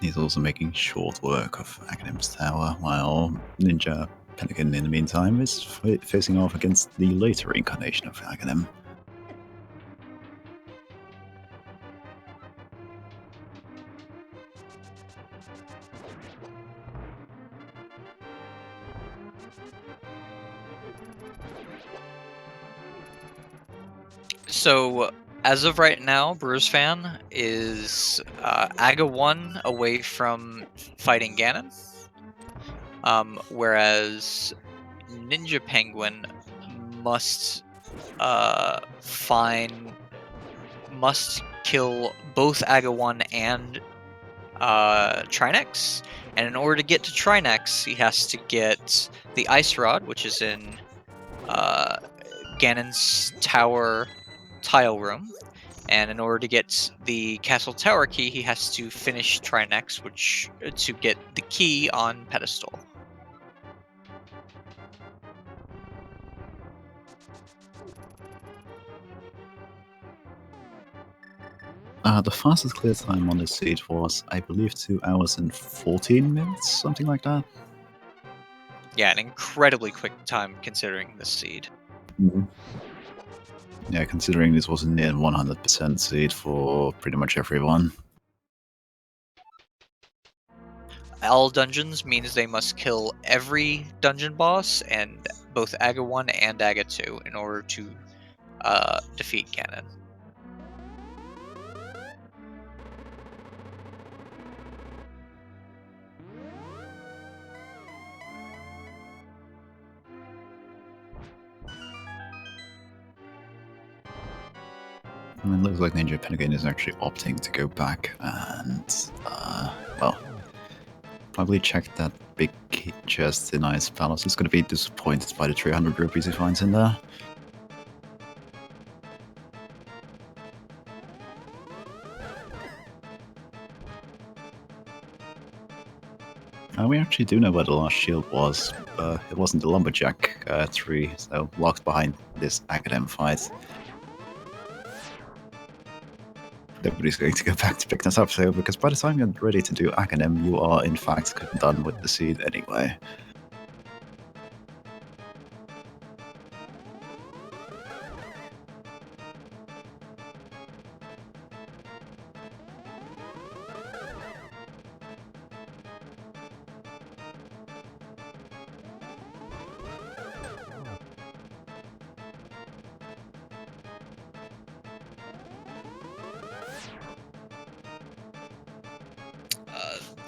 He's also making short work of Academ's Tower, while ninjapenugin, in the meantime, is facing off against the later incarnation of Academ. So, as of right now, BrewersFan is AGA 1 away from fighting Ganon. Whereas Ninja Penguin must kill both AGA 1 and Trinex. And in order to get to Trinex, he has to get the Ice Rod, which is in Ganon's tower tile room. And in order to get the castle tower key, he has to finish Trinex, which to get the key on pedestal. The fastest clear time on this seed was, I believe, 2 hours and 14 minutes, something like that. Yeah, an incredibly quick time considering this seed. Mm-hmm. Yeah, considering this was a near 100% seed for pretty much everyone. All dungeons means they must kill every dungeon boss and both AGA 1 and AGA 2 in order to defeat Ganon. I mean, it looks like ninjapenugin is actually opting to go back and, well, probably check that big chest in Ice Palace. He's going to be disappointed by the 300 rupees he finds in there. We actually do know where the last shield was. It wasn't the Lumberjack tree, so locked behind this Academ fight. Nobody's going to go back to pick this up, so because by the time you're ready to do Academ, you are in fact done with the seed anyway.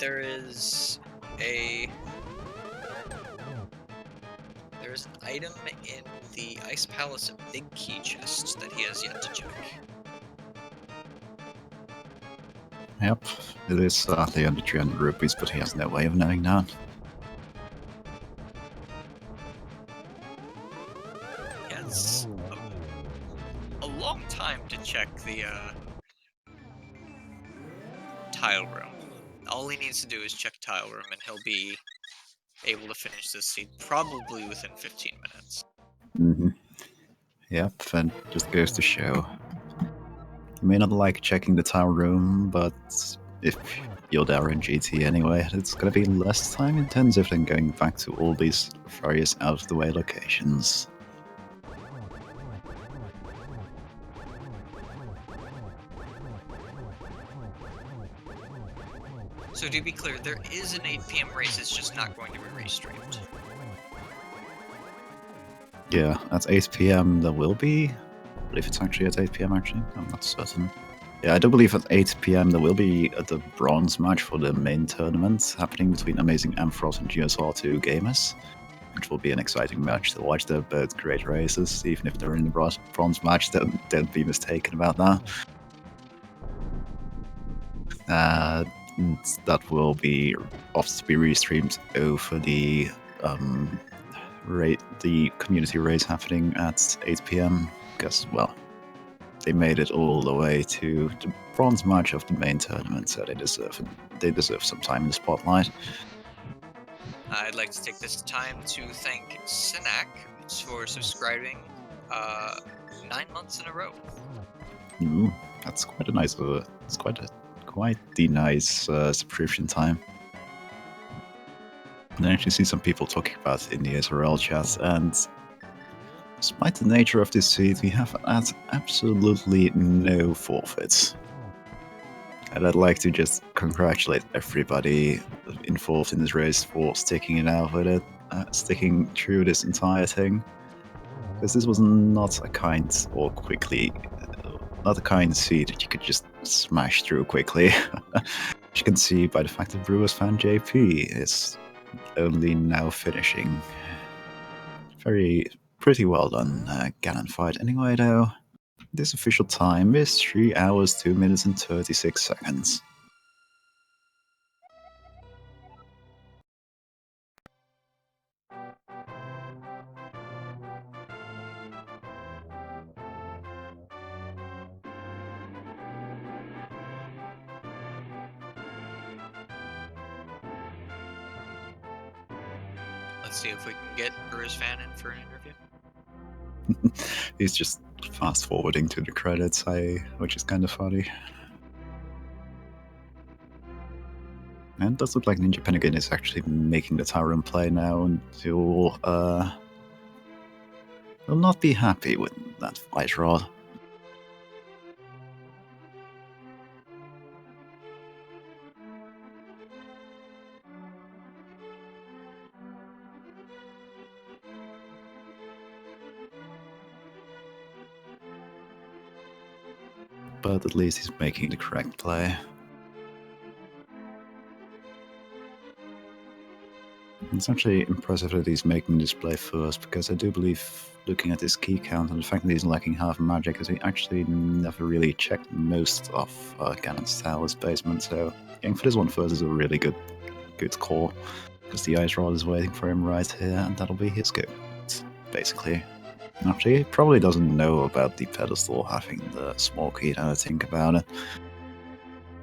There's an item in the Ice Palace big key chest that he has yet to check. Yep, it is the under 300 rupees, but he has no way of knowing that. Yeah, it's a long time to check the tile room. All he needs to do is check tile room and he'll be able to finish this seed probably within 15 minutes. Mm-hmm. Yep, and just goes to show. You may not like checking the tile room, but if you're there in GT anyway, it's gonna be less time intensive than going back to all these various out-of-the-way locations. So to be clear, there is an 8 PM race, it's just not going to be restreamed. Yeah, at 8 PM there will be. I believe it's actually at 8 PM actually, I'm not certain. Yeah, I do believe at 8 PM there will be the bronze match for the main tournament happening between Amazing Ampharos and GSR2 gamers, which will be an exciting match to watch. They're both great races, even if they're in the bronze match, don't be mistaken about that. That will be opted to be restreamed over the community race happening at 8 PM, because, well, they made it all the way to the bronze match of the main tournament, so they deserve some time in the spotlight. I'd like to take this time to thank Sinak for subscribing 9 months in a row. Ooh, that's quite a nice. It's quite the nice subscription time. And I actually see some people talking about it in the SRL chat, and despite the nature of this seed, we have had absolutely no forfeits. And I'd like to just congratulate everybody involved in this race for sticking it out with it, sticking through this entire thing. Because this was not a kind seed that you could just smash through quickly. As you can see by the fact that BrewersFanJP is only now finishing. Pretty well done, Ganon fight. Anyway, though, this official time is 3 hours, 2 minutes, and 36 seconds. Let's see if we can get BrewersFan in for an interview. He's just fast forwarding to the credits, which is kind of funny. And it does look like ninjapenugin is actually making the Tyrant play now, and he'll not be happy with that ice rod. But at least he's making the correct play. It's actually impressive that he's making this play first, because I do believe, looking at his key count and the fact that he's lacking half magic, is he actually never really checked most of Ganon's tower's basement, so going for this one first is a really good call, because the ice rod is waiting for him right here, and that'll be his go, basically. Actually, he probably doesn't know about the pedestal having the small key, now that I think about it.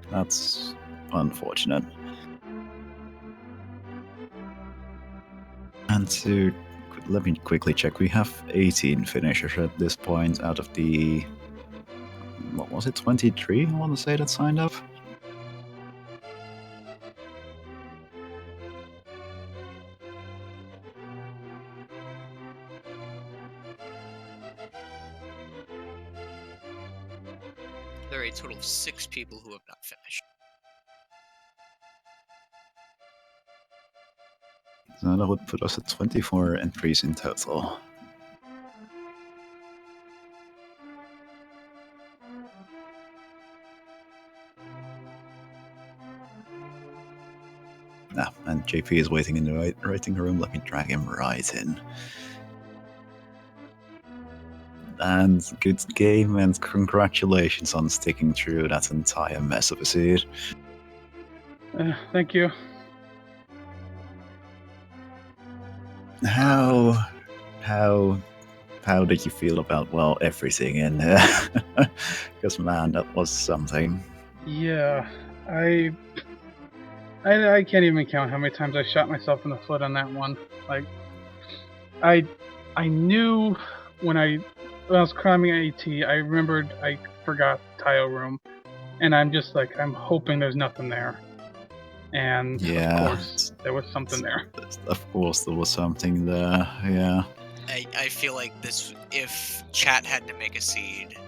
That's unfortunate. And let me quickly check. We have 18 finishers at this point out of the, what was it, 23? I want to say that signed up. There are a total of 6 people who have not finished. So that would put us at 24 entries in total. And JP is waiting in the waiting room. Let me drag him right in. And good game, and congratulations on sticking through that entire mess of a seed. Thank you. How did you feel about, well, everything in there? Because man, that was something. Yeah, I can't even count how many times I shot myself in the foot on that one. Like, I knew when I was climbing AT, I remembered I forgot tile room, and I'm just like, I'm hoping there's nothing there. And yeah, of course, there was something there. Of course, there was something there. Yeah. I feel like this, if chat had to make a seed,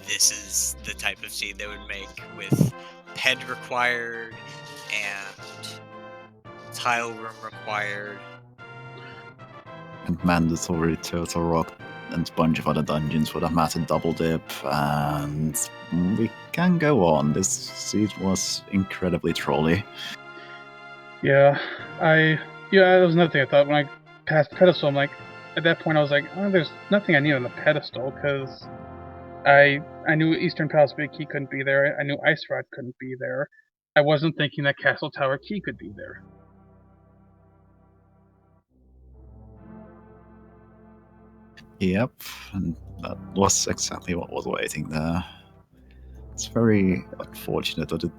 this is the type of seed they would make, with ped required and tile room required. And mandatory Turtle Rock and a bunch of other dungeons for that matter, double dip, and we can go on. This seed was incredibly trolly. Yeah, that was another thing I thought when I passed the pedestal. I'm like, at that point I was like, oh, there's nothing I need on the pedestal, because I knew Eastern Palace Big Key couldn't be there. I knew Ice Rod couldn't be there. I wasn't thinking that Castle Tower Key could be there. Yep, and That was exactly what was waiting there. It's very unfortunate that it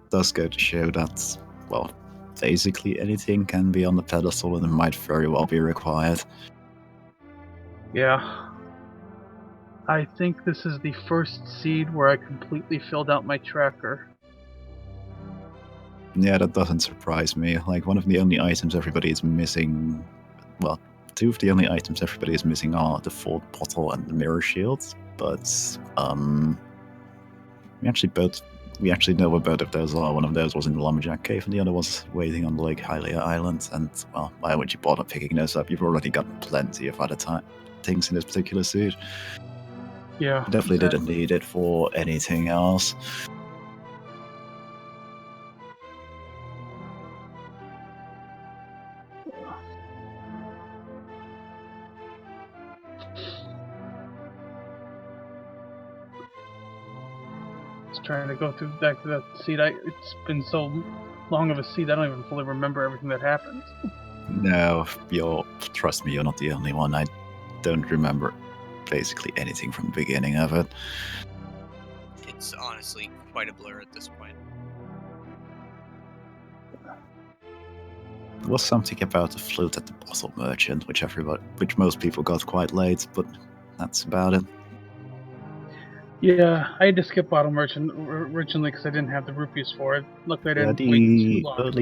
does go to show that, well, basically anything can be on the pedestal and it might very well be required. Yeah. I think this is the first seed where I completely filled out my tracker. Yeah, that doesn't surprise me. Like, one of the only items everybody is missing, well, two of the only items everybody is missing are the Ford bottle and the mirror shields, but we actually know where both of those are. One of those was in the Lumberjack Cave, and the other was waiting on Lake Hylia Island. And, well, why would you bother picking those up? You've already got plenty of other things in this particular suit. Yeah. You definitely exactly. didn't need it for anything else. Just trying to go back to that seed. It's been so long of a seed, I don't even fully remember everything that happened. No, trust me, you're not the only one. I don't remember basically anything from the beginning of it. It's honestly quite a blur at this point. There was something about the flute at the bottle merchant, which most people got quite late, but that's about it. Yeah, I had to skip Bottle Merchant originally because I didn't have the rupees for it. Luckily, I Yeah, didn't wait too long.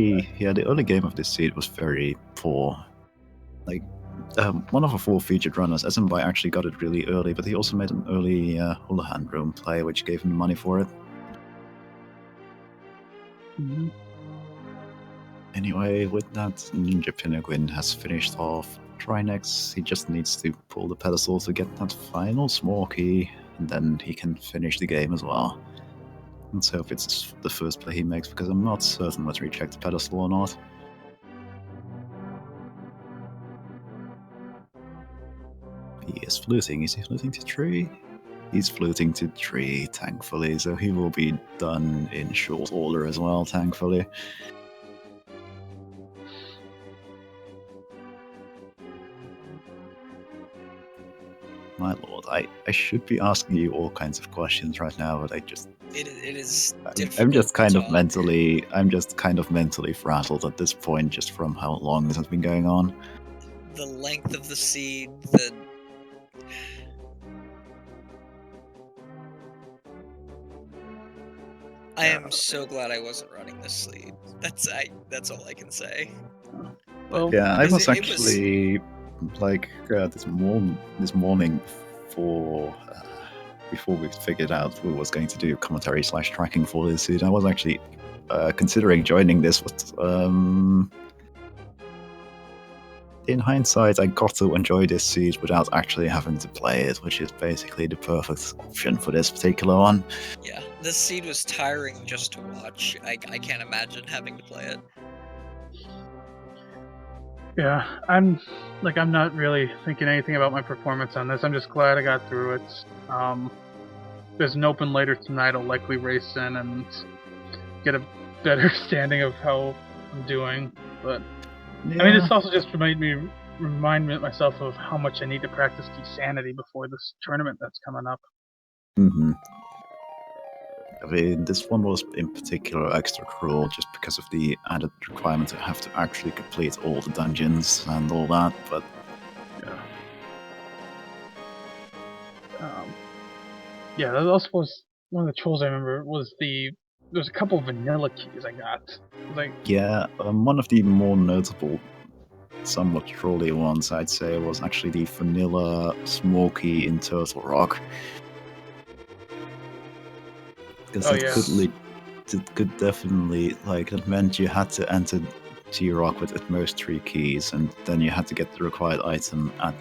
the early game of this seed was very poor. Like, one of the 4 featured runners, Smbai, actually got it really early, but he also made an early Houlihan room play, which gave him the money for it. Mm-hmm. Anyway, with that, ninjapenugin has finished off Trinex. He just needs to pull the pedestal to get that final small key, and then he can finish the game as well. Let's hope it's the first play he makes, because I'm not certain whether he checked the pedestal or not. He is fluting. Is he fluting to tree? He's fluting to tree, thankfully, so he will be done in short order as well, thankfully. My lord, I should be asking you all kinds of questions right now, but it is difficult. I'm just kind of mentally frazzled at this point, just from how long this has been going on. The length of the seed, I am so glad I wasn't running this sleeve. That's all I can say. Well, yeah, I was actually this morning before we figured out who was going to do commentary / tracking for this seed. I was actually considering joining this, but in hindsight, I got to enjoy this seed without actually having to play it, which is basically the perfect option for this particular one. Yeah, this seed was tiring just to watch. I can't imagine having to play it. Yeah, I'm not really thinking anything about my performance on this. I'm just glad I got through it. There's an open later tonight. I'll likely race in and get a better standing of how I'm doing. But Yeah. I mean, this also just remind myself of how much I need to practice Keysanity before this tournament that's coming up. Mm-hmm. I mean, this one was in particular extra cruel just because of the added requirement to have to actually complete all the dungeons and all that, but yeah, that also was one of the trolls I remember was there's a couple of vanilla keys I got. Yeah, one of the more notable, somewhat trolly ones, I'd say, was actually the vanilla smoky in Turtle Rock. Because it could definitely, it meant you had to enter T-Rock with at most 3 keys, and then you had to get the required item at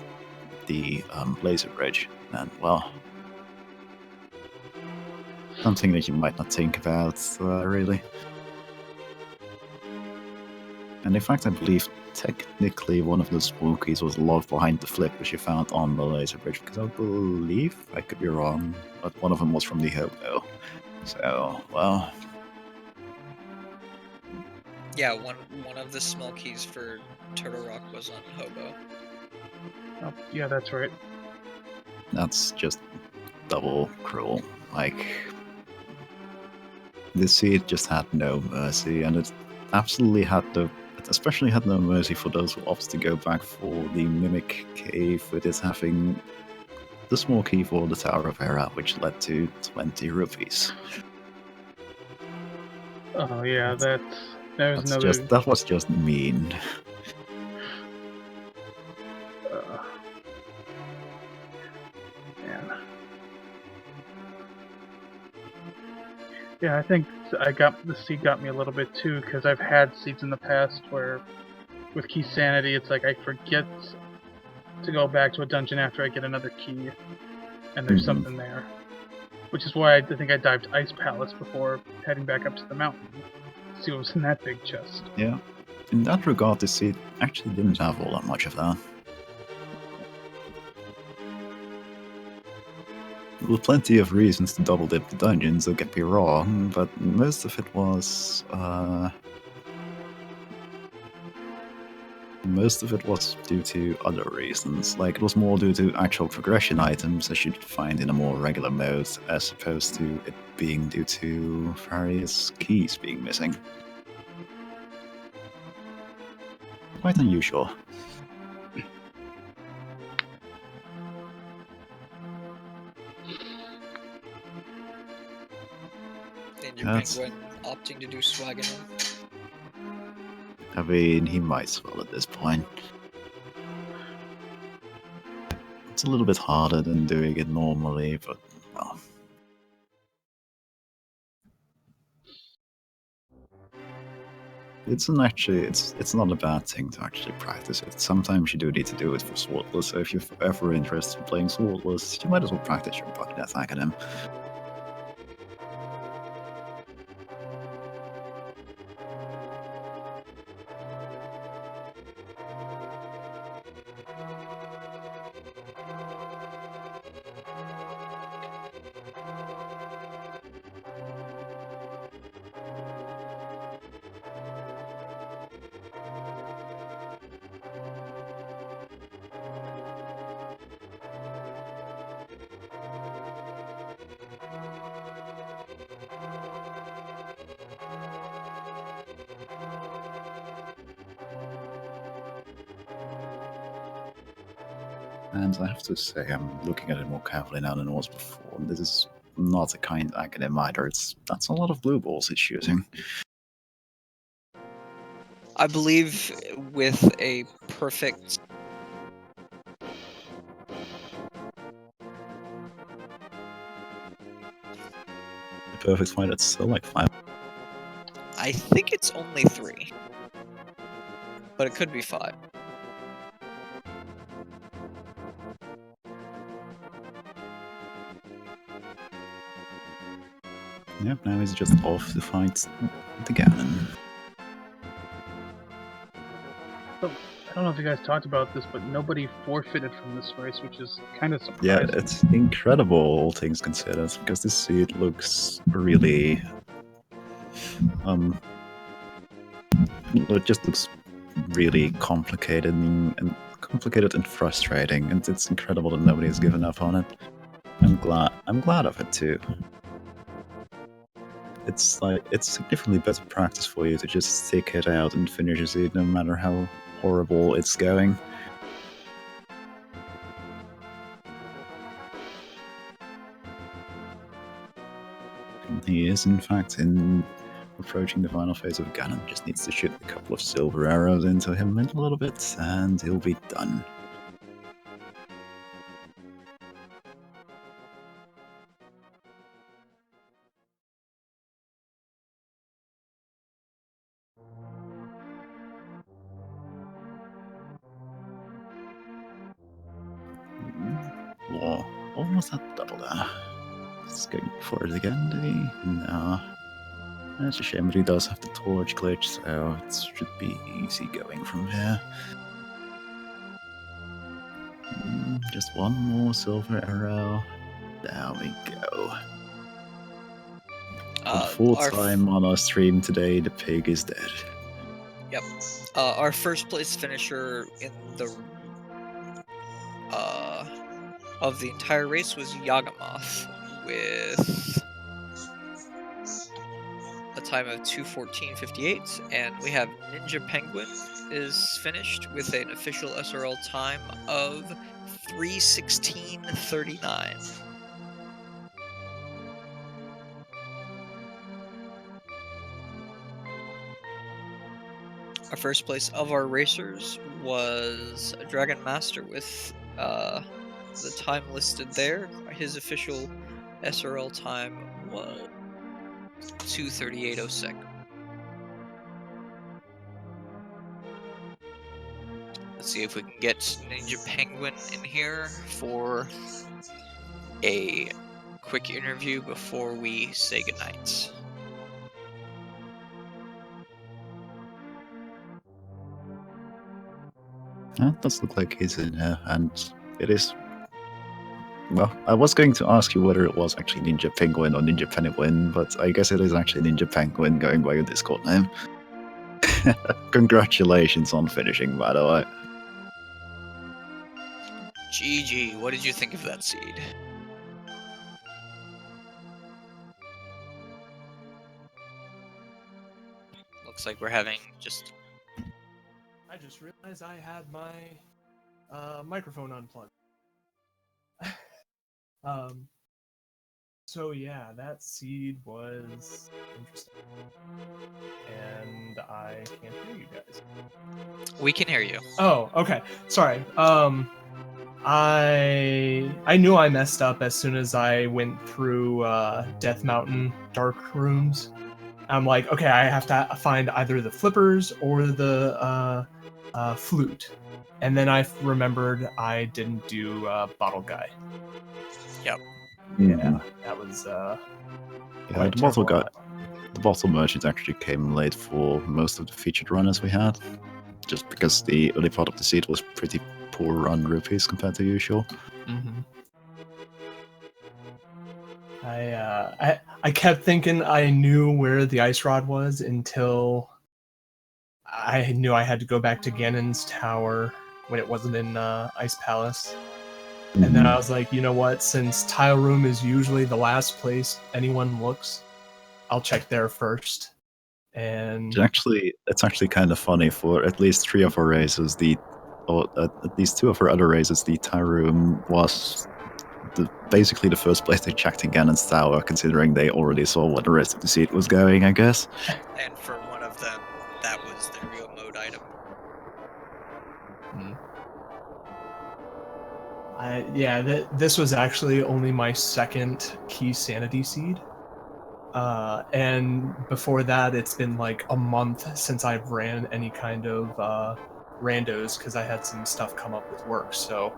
the laser bridge. And, well, something that you might not think about, really. And in fact, I believe technically one of the smokies was logged behind the flip which you found on the laser bridge, because I believe, I could be wrong, but one of them was from the hobo. So, well... Yeah, one of the small keys for Turtle Rock was on Hobo. Oh, yeah, that's right. That's just double cruel. Like, this seed just had no mercy, and it absolutely had no. It especially had no mercy for those who opted to go back for the Mimic Cave, with it having the small key for the Tower of Hera, which led to 20 rupees. Oh yeah, that was another. That was just mean. Man. Yeah, I think the seed got me a little bit too, because I've had seeds in the past where, with Keysanity, it's like I forget to go back to a dungeon after I get another key, and there's something there. Which is why I think I dived Ice Palace before heading back up to the mountain to see what was in that big chest. Yeah. In that regard, the seed actually didn't have all that much of that. There were plenty of reasons to double dip the dungeons, don't get me wrong, but most of it was due to other reasons. Like, it was more due to actual progression items that you'd find in a more regular mode, as opposed to it being due to various keys being missing. Quite unusual. Ninja Penguin opting to do swagging. I mean, he might as well at this point. It's a little bit harder than doing it normally, but well. It's not a bad thing to actually practice it. Sometimes you do need to do it for Swordless, so if you're ever interested in playing Swordless, you might as well practice your Bug Death Academ. And I have to say, I'm looking at it more carefully now than it was before. This is not a kind academ either. That's a lot of blue balls it's using. I believe with a perfect... The perfect fight, it's still like 5. I think it's only 3. But it could be 5. Yep, now he's just off to fight the Ganon. So, I don't know if you guys talked about this, but nobody forfeited from this race, which is kind of surprising. Yeah, it's incredible, all things considered, because this seed looks really... it just looks really complicated and frustrating, and it's incredible that nobody has given up on it. I'm glad of it too. It's significantly better practice for you to just stick it out and finish a seed, no matter how horrible it's going. And he is, in fact, approaching the final phase of Ganon. Just needs to shoot a couple of silver arrows into him in a little bit, and he'll be done. Almost at double there. Let's go for it again, do we? No. That's a shame, but he does have the torch glitch, so it should be easy going from here. Just one more silver arrow. There we go. For the fourth time on our stream today, the pig is dead. Yep. Our first place finisher in the of the entire race was Yagamoth with a time of 2:14:58, and we have Ninja Penguin is finished with an official SRL time of 3:16:39. Our first place of our racers was a Dragon Master with the time listed there. His official SRL time was 2:38:06. Let's see if we can get Ninja Penguin in here for a quick interview before we say goodnight. It does look like he's in here, and it is. Well, I was going to ask you whether it was actually Ninja Penguin or Ninja Penguin, but I guess it is actually Ninja Penguin going by your Discord name. Congratulations on finishing, by the way. GG, what did you think of that seed? Looks like we're having just... I just realized I had my microphone unplugged. So yeah, that seed was interesting, and I can't hear you guys. We can hear you. Oh, okay. Sorry. I knew I messed up as soon as I went through Death Mountain dark rooms. I'm like, okay, I have to find either the flippers or the flute, and then I remembered I didn't do Bottle Guy. Yep. Yeah, that was Yeah, quite the bottle terrible. the bottle merchant actually came late for most of the featured runners we had, just because the early part of the seed was pretty poor on rupees compared to usual. Mm-hmm. I kept thinking I knew where the ice rod was until I knew I had to go back to Ganon's tower when it wasn't in Ice Palace. And then I was like, you know what? Since Tile Room is usually the last place anyone looks, I'll check there first. And It's actually kind of funny. For at least 3 of our races, at least 2 of our other races, the Tile Room was basically the first place they checked in Ganon's tower, considering they already saw what the rest of the seed was going, I guess. And for one of them, that was the real mode item. This was actually only my second Keysanity seed. And before that, it's been like a month since I've ran any kind of randos because I had some stuff come up with work. So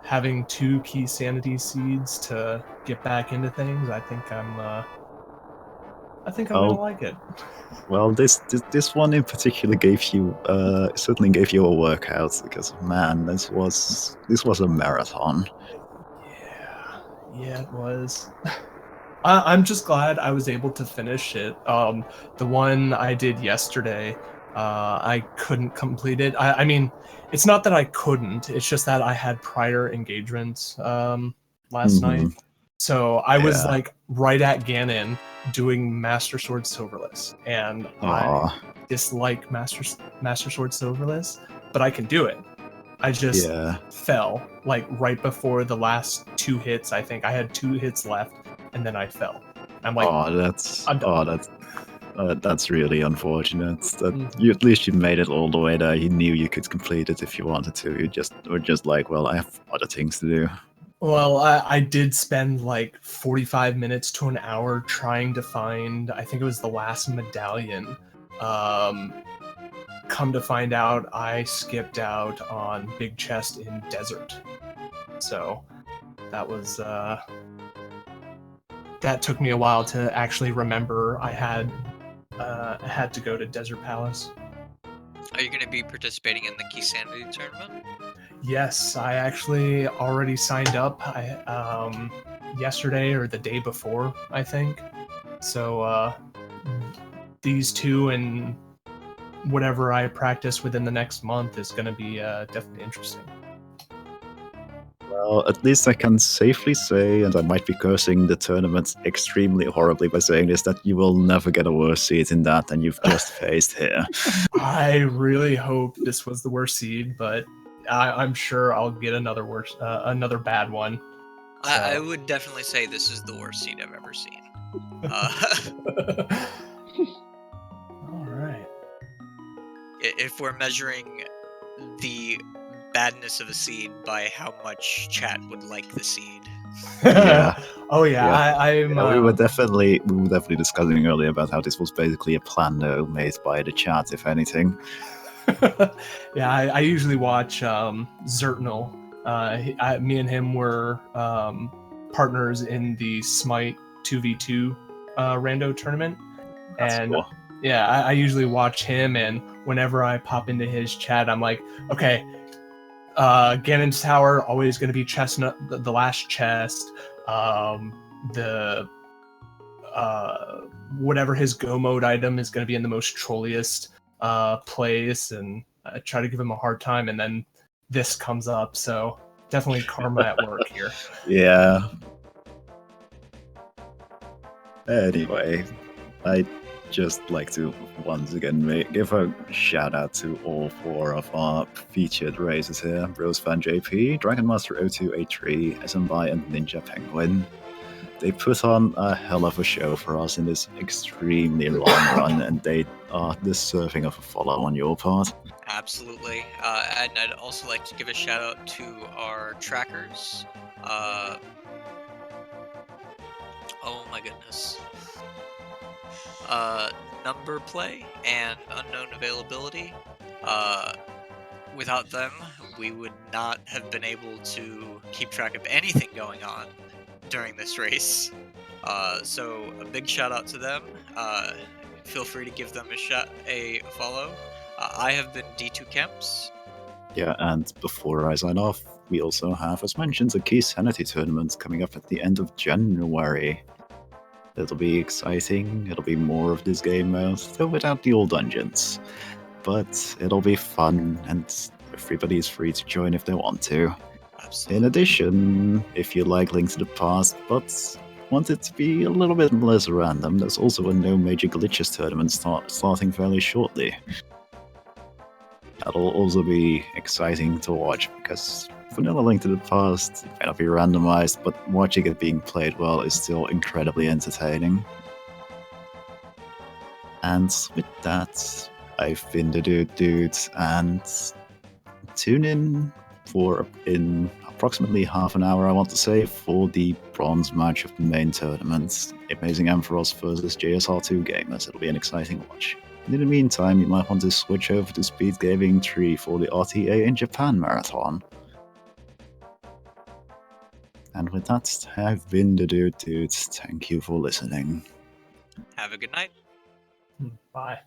having 2 Keysanity seeds to get back into things, I think I'm gonna like it. Well, this one in particular gave you certainly gave you a workout, because man, this was a marathon. Yeah, it was. I'm just glad I was able to finish it. The one I did yesterday, I couldn't complete it. I mean, it's not that I couldn't. It's just that I had prior engagements last night. So I was like right at Ganon doing Master Sword Silverless, and I dislike Master Sword Silverless, but I can do it. I just fell like right before the last 2 hits. I think I had 2 hits left, and then I fell. I'm like, that's really unfortunate. At least you made it all the way there. You knew you could complete it if you wanted to. You just were just like, well, I have other things to do. Well, I did spend like 45 minutes to an hour trying to find, I think it was the last medallion. Come to find out, I skipped out on Big Chest in Desert. So that was that took me a while to actually remember I had to go to Desert Palace. Are you going to be participating in the Keysanity tournament? Yes, I actually already signed up. Yesterday or the day before, I think. So these 2 and whatever I practice within the next month is going to be definitely interesting. Well, Well, at least I can safely say, and I might be cursing the tournament extremely horribly by saying this, that you will never get a worse seed in that than you've just faced here. I really hope this was the worst seed, but I'm sure I'll get another another bad one. I would definitely say this is the worst seed I've ever seen. All right. If we're measuring the badness of a seed by how much chat would like the seed. Yeah. Oh yeah, Yeah. I'm. Yeah, we were definitely discussing earlier about how this was basically a plano made by the chat, if anything. Yeah, I usually watch Zertnal. Me and him were partners in the Smite 2v2 rando tournament. That's And cool. yeah, I usually watch him, and whenever I pop into his chat, I'm like, okay, Ganon's Tower always going to be chestnut, the last chest. Whatever his go mode item is going to be in the most trolliest place, and I try to give him a hard time, and then this comes up, so definitely karma at work here. Yeah. Anyway, I'd just like to once again give a shout out to all 4 of our featured races here: BrewersFanJP, dragonmaster0283, Smbai, and ninjapenugin. They put on a hell of a show for us in this extremely long run, and they are deserving of a follow on your part. Absolutely. And I'd also like to give a shout out to our trackers. Oh my goodness. Number play and unknown availability. Without them, we would not have been able to keep track of anything going on during this race. So a big shout out to them. Feel free to give them a follow. I have been D2 Kemps. Yeah, and before I sign off, we also have, as mentioned, a Keysanity tournament coming up at the end of January. It'll be exciting, it'll be more of this game mode, though without the old dungeons. But it'll be fun, and everybody is free to join if they want to. Absolutely. In addition, if you like Link to the Past, but want it to be a little bit less random, there's also a No Major Glitches tournament starting fairly shortly. That'll also be exciting to watch, because vanilla Link to the Past may not be randomized, but watching it being played well is still incredibly entertaining. And with that, I've been the Dude, and tune in approximately half an hour, I want to say, for the bronze match of the main tournament, Amazing Ampharos versus JSR2 Gamers. It'll be an exciting watch. In the meantime, you might want to switch over to Speed Gaming 3 for the RTA in Japan marathon. And with that, I've been the Dude. Thank you for listening. Have a good night. Bye.